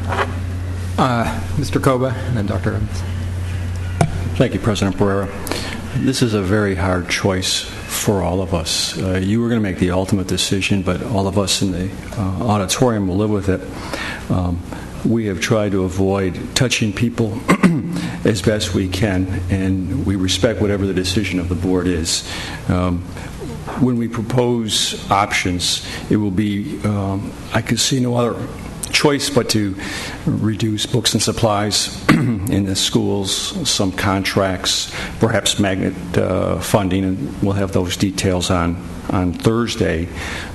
Mr. Koba and then Dr. Evans. Thank you, President Barrera. This is a very hard choice for all of us. You were going to make the ultimate decision, but all of us in the auditorium will live with it. We have tried to avoid touching people as best we can, and we respect whatever the decision of the board is. When we propose options, it will be, I can see no other choice but to reduce books and supplies in the schools, some contracts, perhaps magnet funding, and we'll have those details on Thursday.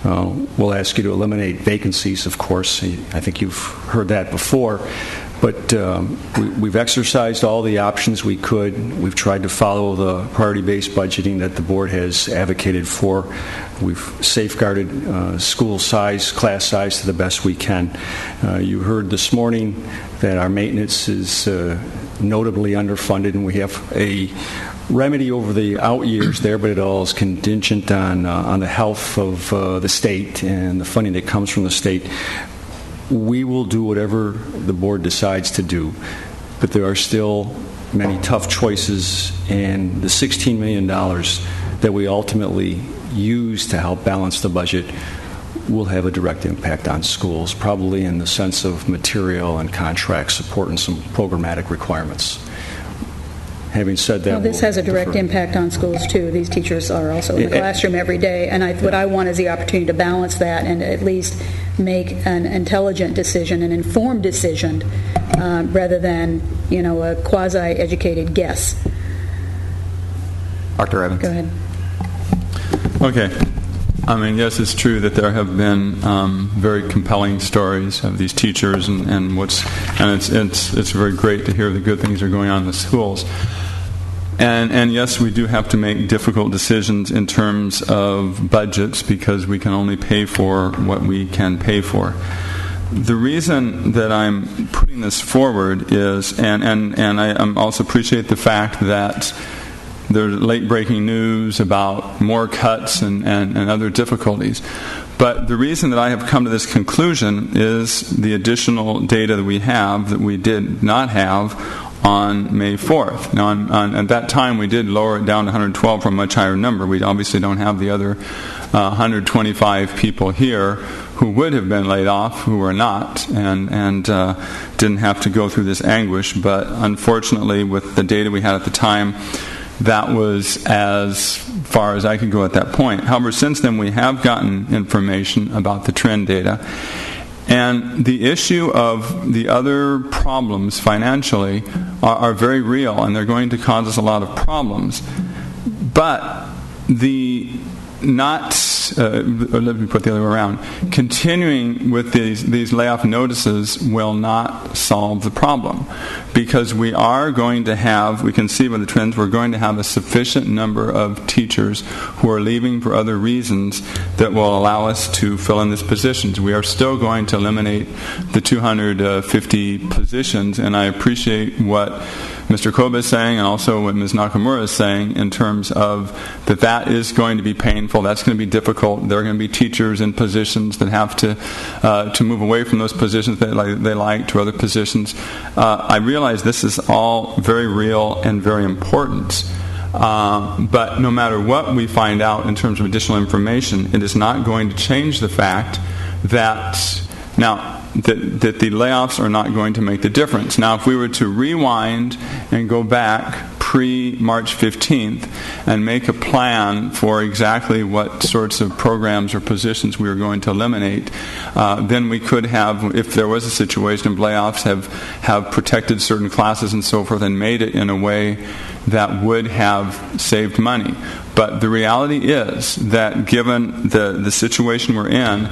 We'll ask you to eliminate vacancies, of course. I think you've heard that before. But we've exercised all the options we could. We've tried to follow the priority-based budgeting that the board has advocated for. We've safeguarded school size, class size to the best we can. You heard this morning that our maintenance is notably underfunded, and we have a remedy over the out years there, but it all is contingent on the health of the state and the funding that comes from the state. We will do whatever the board decides to do, but there are still many tough choices, and the $16 million that we ultimately use to help balance the budget will have a direct impact on schools, probably in the sense of material and contract support and some programmatic requirements. Having said that, this has a direct impact on schools too. These teachers are also in the classroom every day, and what I want is the opportunity to balance that and at least make an intelligent decision, an informed decision, rather than a quasi-educated guess. Dr. Evans. Go ahead. Okay. I mean, yes, it's true that there have been very compelling stories of these teachers, and it's very great to hear the good things that are going on in the schools. And yes, we do have to make difficult decisions in terms of budgets because we can only pay for what we can pay for. The reason that I'm putting this forward is, and I also appreciate the fact that there's late-breaking news about more cuts and other difficulties. But the reason that I have come to this conclusion is the additional data that we have that we did not have on May 4th. Now, at that time, we did lower it down to 112 from a much higher number. We obviously don't have the other 125 people here who would have been laid off, who were not, and didn't have to go through this anguish. But unfortunately, with the data we had at the time, that was as far as I could go at that point. However, since then we have gotten information about the trend data. And the issue of the other problems financially are very real, and they're going to cause us a lot of problems. But let me put the other way around. Continuing with these layoff notices will not solve the problem, because we are going to have, we can see by the trends, we're going to have a sufficient number of teachers who are leaving for other reasons that will allow us to fill in these positions. We are still going to eliminate the 250 positions, and I appreciate what Mr. Koba is saying and also what Ms. Nakamura is saying in terms of that is going to be painful, that's going to be difficult. There are going to be teachers in positions that have to move away from those positions that they like to other positions. I realize this is all very real and very important. But no matter what we find out in terms of additional information, it is not going to change the fact that the layoffs are not going to make the difference. Now, if we were to rewind and go back pre-March 15th and make a plan for exactly what sorts of programs or positions we were going to eliminate, then we could have, if there was a situation of layoffs, have protected certain classes and so forth and made it in a way that would have saved money. But the reality is that given the situation we're in,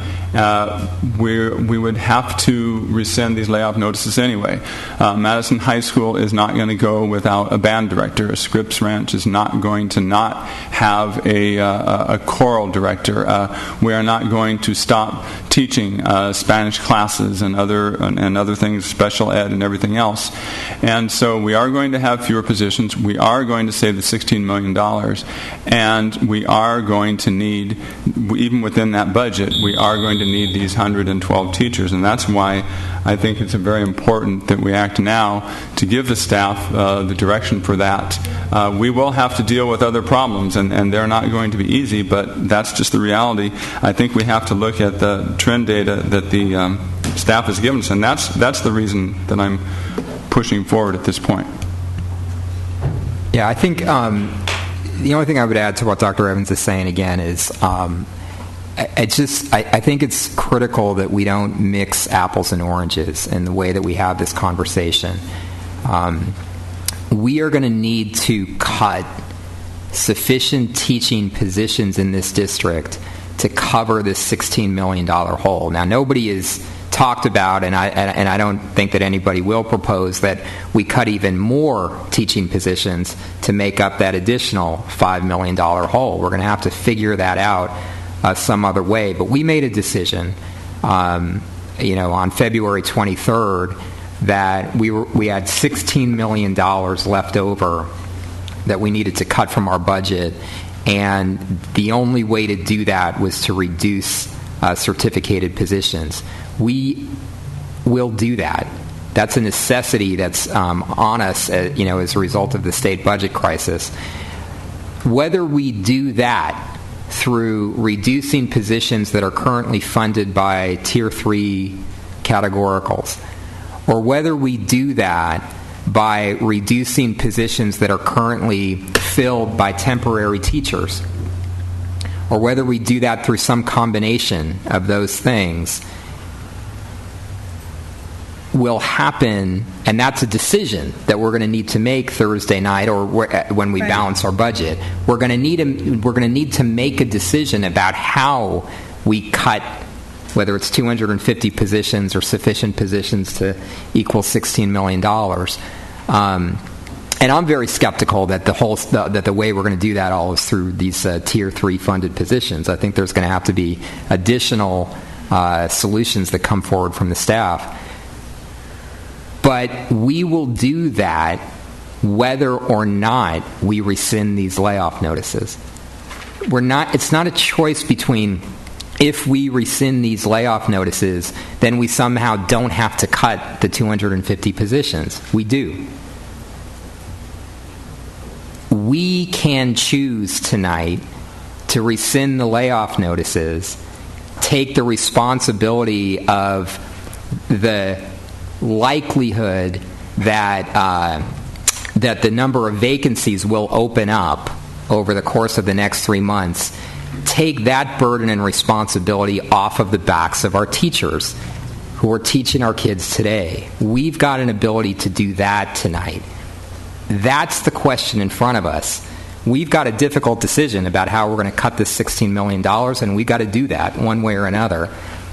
we would have to rescind these layoff notices anyway. Madison High School is not going to go without a band director. Scripps Ranch is not going to not have a choral director. We are not going to stop teaching Spanish classes and other things, special ed and everything else. And so we are going to have fewer positions. We are going to save the $16 million. And we are going to need, even within that budget, we are going to need these 112 teachers. And that's why I think it's very important that we act now to give the staff the direction for that. We will have to deal with other problems, and they're not going to be easy, but that's just the reality. I think we have to look at the trend data that the staff has given us, and that's the reason that I'm pushing forward at this point. Yeah, I think the only thing I would add to what Dr. Evans is saying again is I think it's critical that we don't mix apples and oranges in the way that we have this conversation. We are going to need to cut sufficient teaching positions in this district to cover this $16 million hole. Now, nobody has talked about, and I don't think that anybody will propose, that we cut even more teaching positions to make up that additional $5 million hole. We're going to have to figure that out some other way. But we made a decision, on February 23rd, that we had $16 million left over that we needed to cut from our budget, and the only way to do that was to reduce certificated positions. We will do that. That's a necessity that's on us, as a result of the state budget crisis. Whether we do that through reducing positions that are currently funded by Tier 3 categoricals, or whether we do that by reducing positions that are currently filled by temporary teachers, or whether we do that through some combination of those things, will happen, and that's a decision that we're going to need to make Thursday night or when we balance our budget. We're going to need to make a decision about how we cut, whether it's 250 positions or sufficient positions to equal $16 million. And I'm very skeptical that the way we're going to do that all is through these Tier 3 funded positions. I think there's going to have to be additional solutions that come forward from the staff. But we will do that whether or not we rescind these layoff notices. It's not a choice between, if we rescind these layoff notices, then we somehow don't have to cut the 250 positions. We do. We can choose tonight to rescind the layoff notices, take the responsibility of the likelihood that the number of vacancies will open up over the course of the next 3 months, take that burden and responsibility off of the backs of our teachers who are teaching our kids today. We've got an ability to do that tonight. That's the question in front of us. We've got a difficult decision about how we're going to cut this $16 million, and we've got to do that one way or another.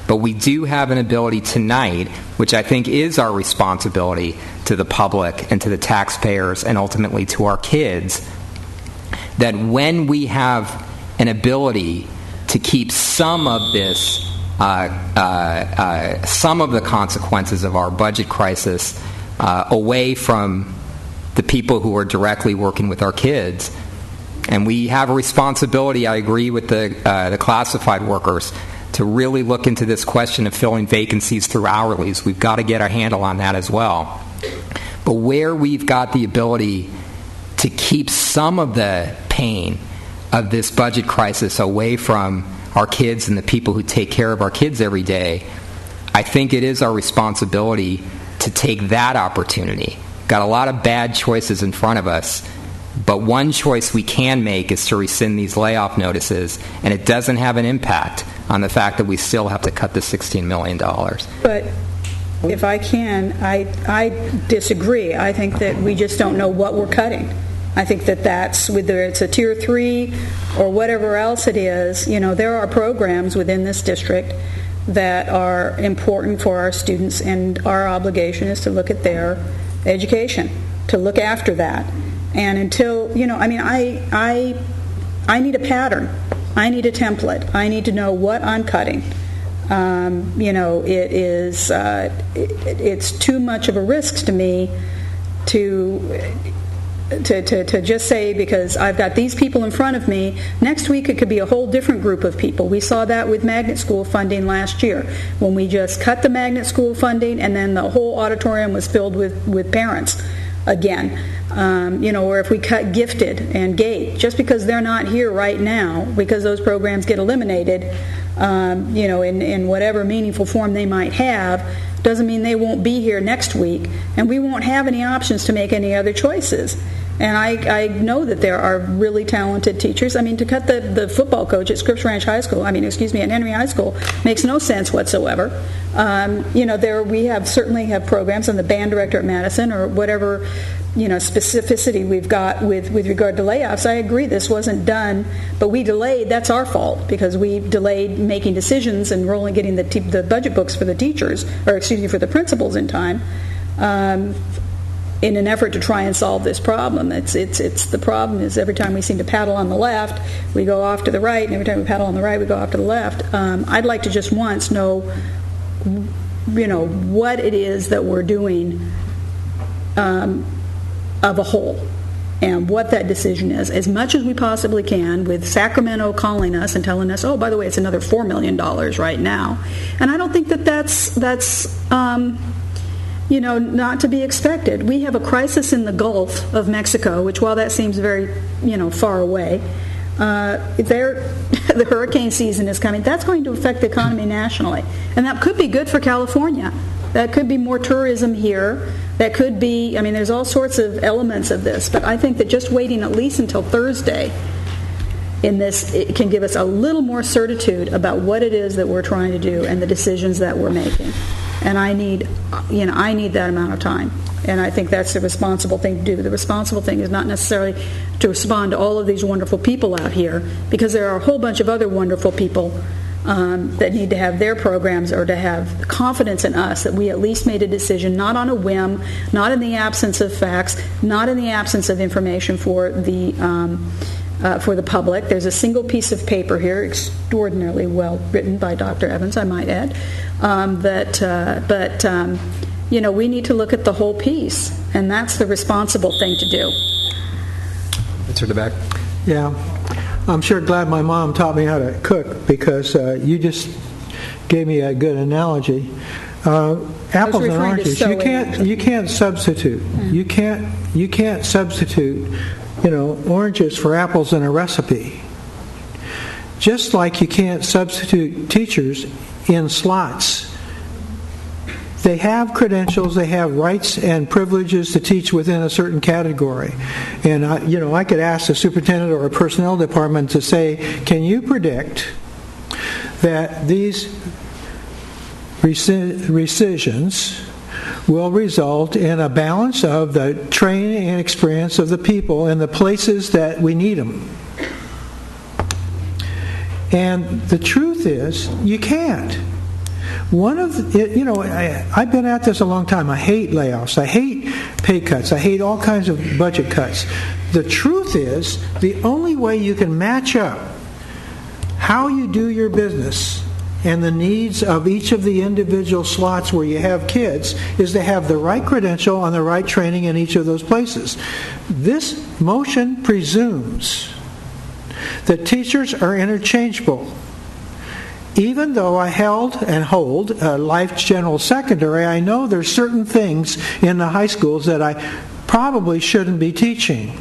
But we do have an ability tonight, which I think is our responsibility to the public and to the taxpayers and ultimately to our kids, that when we have an ability to keep some of this, some of the consequences of our budget crisis away from the people who are directly working with our kids, and we have a responsibility, I agree with the classified workers, to really look into this question of filling vacancies through hourlies. We've got to get our handle on that as well. But where we've got the ability to keep some of the pain of this budget crisis away from our kids and the people who take care of our kids every day, I think it is our responsibility to take that opportunity. Got a lot of bad choices in front of us, But one choice we can make is to rescind these layoff notices, and it doesn't have an impact on the fact that we still have to cut the $16 million. But if I can, I disagree. I think that we just don't know what we're cutting. I think that that's, whether it's a Tier 3 or whatever else it is, there are programs within this district that are important for our students, and our obligation is to look at their education, to look after that. And until, I need a pattern. I need a template. I need to know what I'm cutting. It's too much of a risk to me to just say, because I've got these people in front of me, next week it could be a whole different group of people. We saw that with magnet school funding last year, when we just cut the magnet school funding and then the whole auditorium was filled with parents again. Or if we cut gifted and GATE, just because they're not here right now, because those programs get eliminated, in whatever meaningful form they might have, doesn't mean they won't be here next week, and we won't have any options to make any other choices. And I know that there are really talented teachers. To cut the football coach at Scripps Ranch High School, at Henry High School, makes no sense whatsoever. We certainly have programs, and the band director at Madison, or whatever, specificity we've got with regard to layoffs. I agree this wasn't done, but we delayed. That's our fault, because we delayed making decisions and getting the budget books for the teachers, for the principals in time. In an effort to try and solve this problem. It's the problem is every time we seem to paddle on the left, we go off to the right, and every time we paddle on the right, we go off to the left. I'd like to just once know, what it is that we're doing of a whole, and what that decision is, as much as we possibly can, with Sacramento calling us and telling us, oh, by the way, it's another $4 million right now. And I don't think that's not to be expected. We have a crisis in the Gulf of Mexico, which, while that seems very, far away, the hurricane season is coming. That's going to affect the economy nationally. And that could be good for California. That could be more tourism here. That could be, there's all sorts of elements of this. But I think that just waiting at least until Thursday in this, it can give us a little more certitude about what it is that we're trying to do and the decisions that we're making. And I need that amount of time. And I think that's the responsible thing to do. The responsible thing is not necessarily to respond to all of these wonderful people out here, because there are a whole bunch of other wonderful people that need to have their programs, or to have confidence in us that we at least made a decision, not on a whim, not in the absence of facts, not in the absence of information for the public. There's a single piece of paper here, extraordinarily well written by Dr. Evans, I might add, we need to look at the whole piece, and that's the responsible thing to do. Mr. DeBeck? Yeah. I'm sure glad my mom taught me how to cook, because you just gave me a good analogy. Apples and oranges, you can't substitute. You can't substitute, oranges for apples in a recipe. Just like you can't substitute teachers in slots. They have credentials, they have rights and privileges to teach within a certain category. And I could ask the superintendent or a personnel department to say, can you predict that these rescissions will result in a balance of the training and experience of the people in the places that we need them? And the truth is, you can't. I've been at this a long time. I hate layoffs. I hate pay cuts. I hate all kinds of budget cuts. The truth is, the only way you can match up how you do your business and the needs of each of the individual slots where you have kids is to have the right credential and the right training in each of those places. This motion presumes that teachers are interchangeable. Even though I held and hold Life General Secondary, I know there's certain things in the high schools that I probably shouldn't be teaching.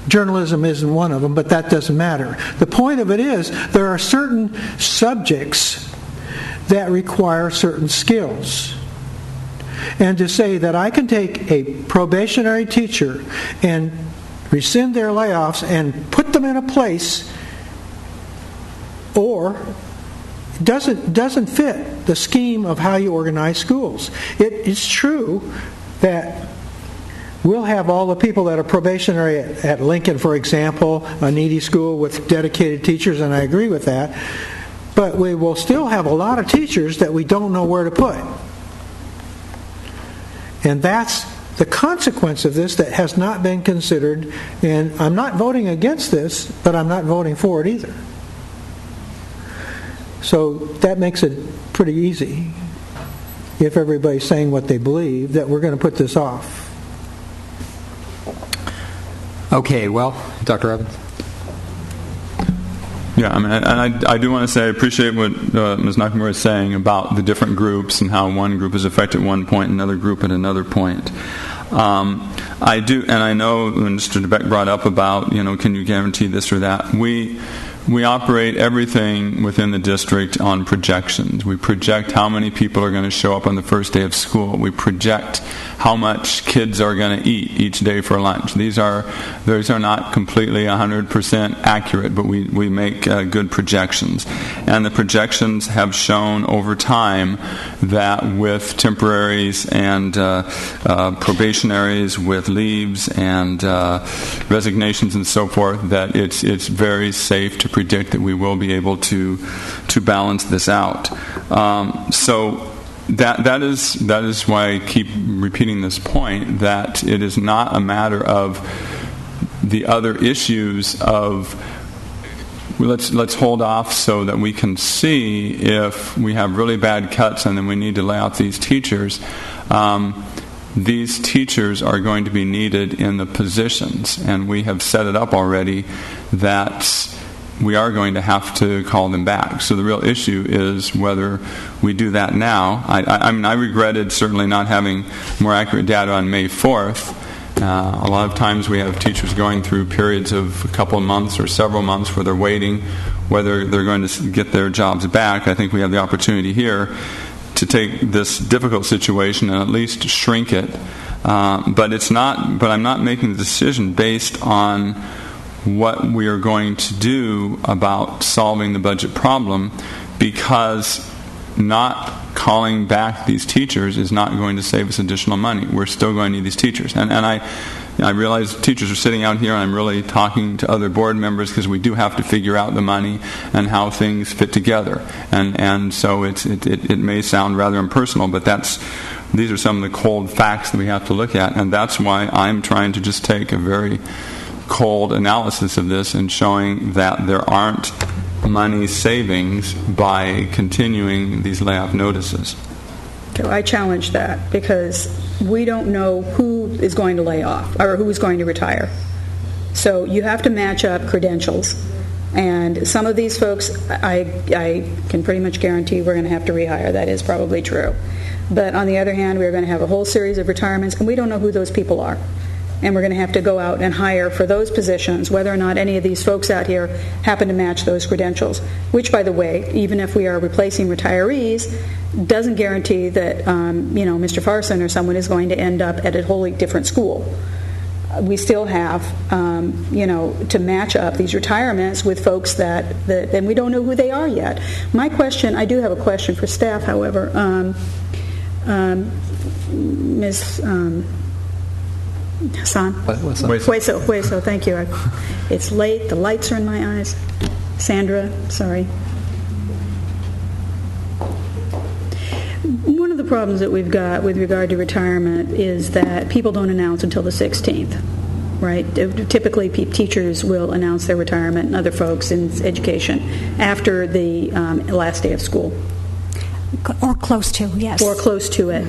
Journalism isn't one of them, but that doesn't matter. The point of it is, there are certain subjects that require certain skills. And to say that I can take a probationary teacher and rescind their layoffs and put them in a place, or doesn't fit the scheme of how you organize schools. It's true that we'll have all the people that are probationary at Lincoln, for example, a needy school with dedicated teachers, and I agree with that. But we will still have a lot of teachers that we don't know where to put. And that's the consequence of this that has not been considered. And I'm not voting against this, but I'm not voting for it either. So that makes it pretty easy, if everybody's saying what they believe, that we're going to put this off. Okay, well, Dr. Evans? Yeah, I mean, and I do want to say I appreciate what Ms. Nakamura is saying about the different groups and how one group is affected at one point, another group at another point. I do, and I know when Mr. DeBeck brought up about, can you guarantee this or that? We operate everything within the district on projections. We project how many people are going to show up on the first day of school. We project how much kids are going to eat each day for lunch. These are not completely 100% accurate, but we make good projections. And the projections have shown over time that with temporaries and probationaries, with leaves and resignations and so forth, that it's very safe to predict that we will be able to balance this out. So that is why I keep repeating this point, that it is not a matter of the other issues of let's hold off so that we can see if we have really bad cuts and then we need to lay off these teachers. These teachers are going to be needed in the positions, and we have set it up already that we are going to have to call them back. So the real issue is whether we do that now. I mean, I regretted certainly not having more accurate data on May 4th. A lot of times we have teachers going through periods of a couple of months or several months where they're waiting whether they're going to get their jobs back. I think we have the opportunity here to take this difficult situation and at least shrink it. But I'm not making the decision based on what we are going to do about solving the budget problem, because not calling back these teachers is not going to save us additional money. We're still going to need these teachers. And I realize teachers are sitting out here, and I'm really talking to other board members because we do have to figure out the money and how things fit together. And so it may sound rather impersonal, but these are some of the cold facts that we have to look at, and that's why I'm trying to just take a very cold analysis of this and showing that there aren't money savings by continuing these layoff notices. Okay, I challenge that because we don't know who is going to lay off or who is going to retire. So you have to match up credentials. And some of these folks, I can pretty much guarantee we're going to have to rehire. That is probably true. But on the other hand, we're going to have a whole series of retirements, and we don't know who those people are. And we're going to have to go out and hire for those positions, whether or not any of these folks out here happen to match those credentials, which, by the way, even if we are replacing retirees, doesn't guarantee that Mr. Farson or someone is going to end up at a wholly different school. We still have, to match up these retirements with folks and we don't know who they are yet. My question, I do have a question for staff, however. Ms. Hassan? Hueso, thank you. It's late, the lights are in my eyes. Sandra, sorry. One of the problems that we've got with regard to retirement is that people don't announce until the 16th, right? Typically, teachers will announce their retirement and other folks in education after the last day of school. Or close to, yes. Or close to it.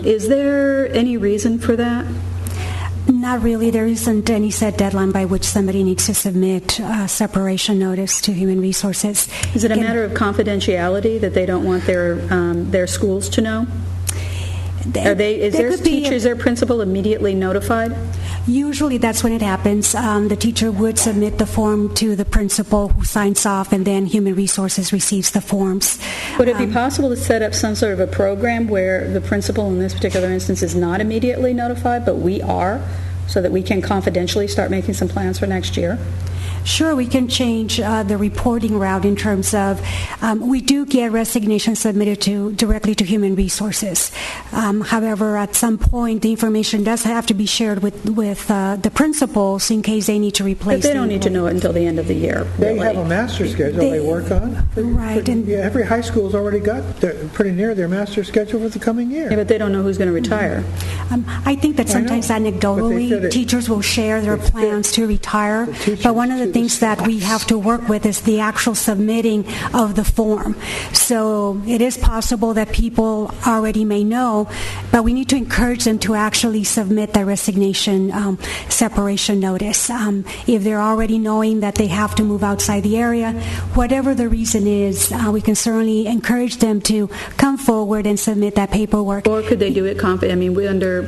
Is there any reason for that? Not really. There isn't any set deadline by which somebody needs to submit a separation notice to Human Resources. Is it a matter of confidentiality that they don't want their schools to know? Is their principal immediately notified? Usually that's when it happens. The teacher would submit the form to the principal, who signs off, and then Human Resources receives the forms. Would it be possible to set up some sort of a program where the principal in this particular instance is not immediately notified, but we are, so that we can confidentially start making some plans for next year? Sure, we can change the reporting route in terms of we do get resignations submitted directly to Human Resources. However, at some point, the information does have to be shared with the principals in case they need to replace. But they don't need to know it until the end of the year. They really. have a master schedule they work on. Right. Every high school's already got pretty near their master schedule for the coming year. Yeah, but they don't know who's going to retire. I think that sometimes anecdotally, teachers will share their plans to retire. But one of the things that we have to work with is the actual submitting of the form. So it is possible that people already may know, but we need to encourage them to actually submit their resignation separation notice. If they're already knowing that they have to move outside the area, whatever the reason is, we can certainly encourage them to come forward and submit that paperwork. Or could they do it under,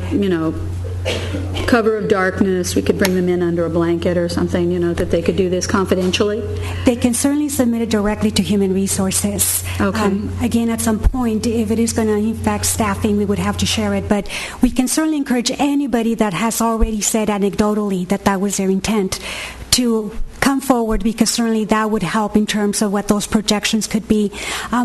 cover of darkness? We could bring them in under a blanket or something, that they could do this confidentially? They can certainly submit it directly to Human Resources. Okay. Again, at some point, if it is going to affect staffing, we would have to share it. But we can certainly encourage anybody that has already said anecdotally that was their intent to come forward, because certainly that would help in terms of what those projections could be,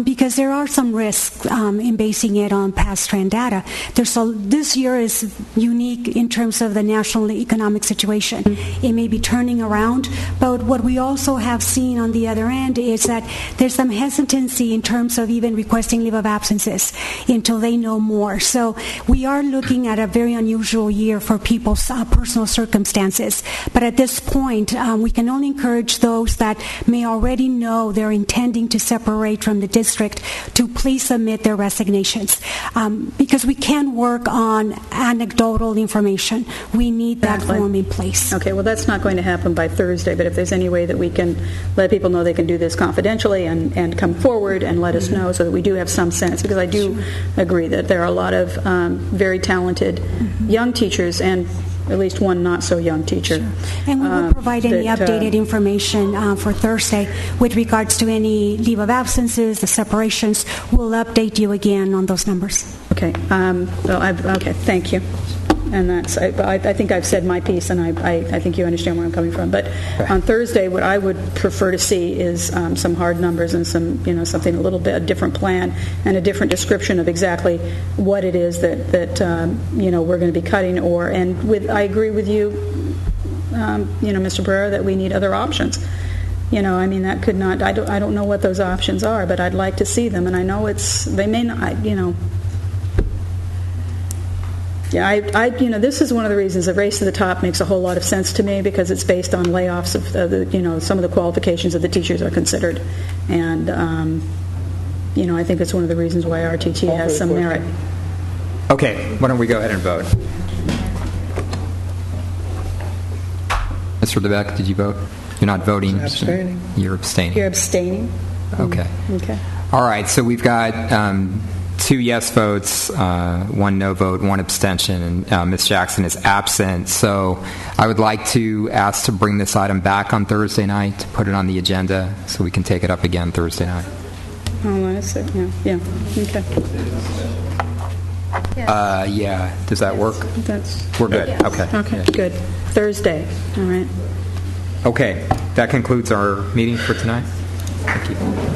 because there are some risks in basing it on past trend data. This year is unique in terms of the national economic situation. It may be turning around, but what we also have seen on the other end is that there's some hesitancy in terms of even requesting leave of absences until they know more. So we are looking at a very unusual year for people's personal circumstances. But at this point, we can only encourage those that may already know they're intending to separate from the district to please submit their resignations, because we can work on anecdotal information. We need that form in place. Okay, well, that's not going to happen by Thursday, but if there's any way that we can let people know they can do this confidentially and come forward and let us know, so that we do have some sense, because I do agree that there are a lot of very talented young teachers and at least one not-so-young teacher. And we will provide any updated information for Thursday with regards to any leave of absences, the separations. We'll update you again on those numbers. Okay. Okay, thank you. And that's, I think I've said my piece, and I think you understand where I'm coming from. But on Thursday, what I would prefer to see is some hard numbers and some, something a little bit, a different plan and a different description of exactly what it is that we're going to be cutting. I agree with you, Mr. Barrera, that we need other options. That could not, I don't know what those options are, but I'd like to see them. And I know they may not, Yeah, this is one of the reasons that Race to the Top makes a whole lot of sense to me, because it's based on layoffs of some of the qualifications that the teachers are considered, and I think it's one of the reasons why RTT has some merit. Okay, why don't we go ahead and vote? Mr. Lebec, did you vote? You're not voting. Abstaining. You're abstaining. You're abstaining. Okay. Okay. All right. So we've got 2 yes votes, 1 no vote, 1 abstention, and Ms. Jackson is absent. So I would like to ask to bring this item back on Thursday night, to put it on the agenda so we can take it up again Thursday night. Hold on a second. Yeah. Okay. Yeah. Does that work? We're good. Yes. Okay. Okay. Good. Thursday. All right. Okay. That concludes our meeting for tonight. Thank you.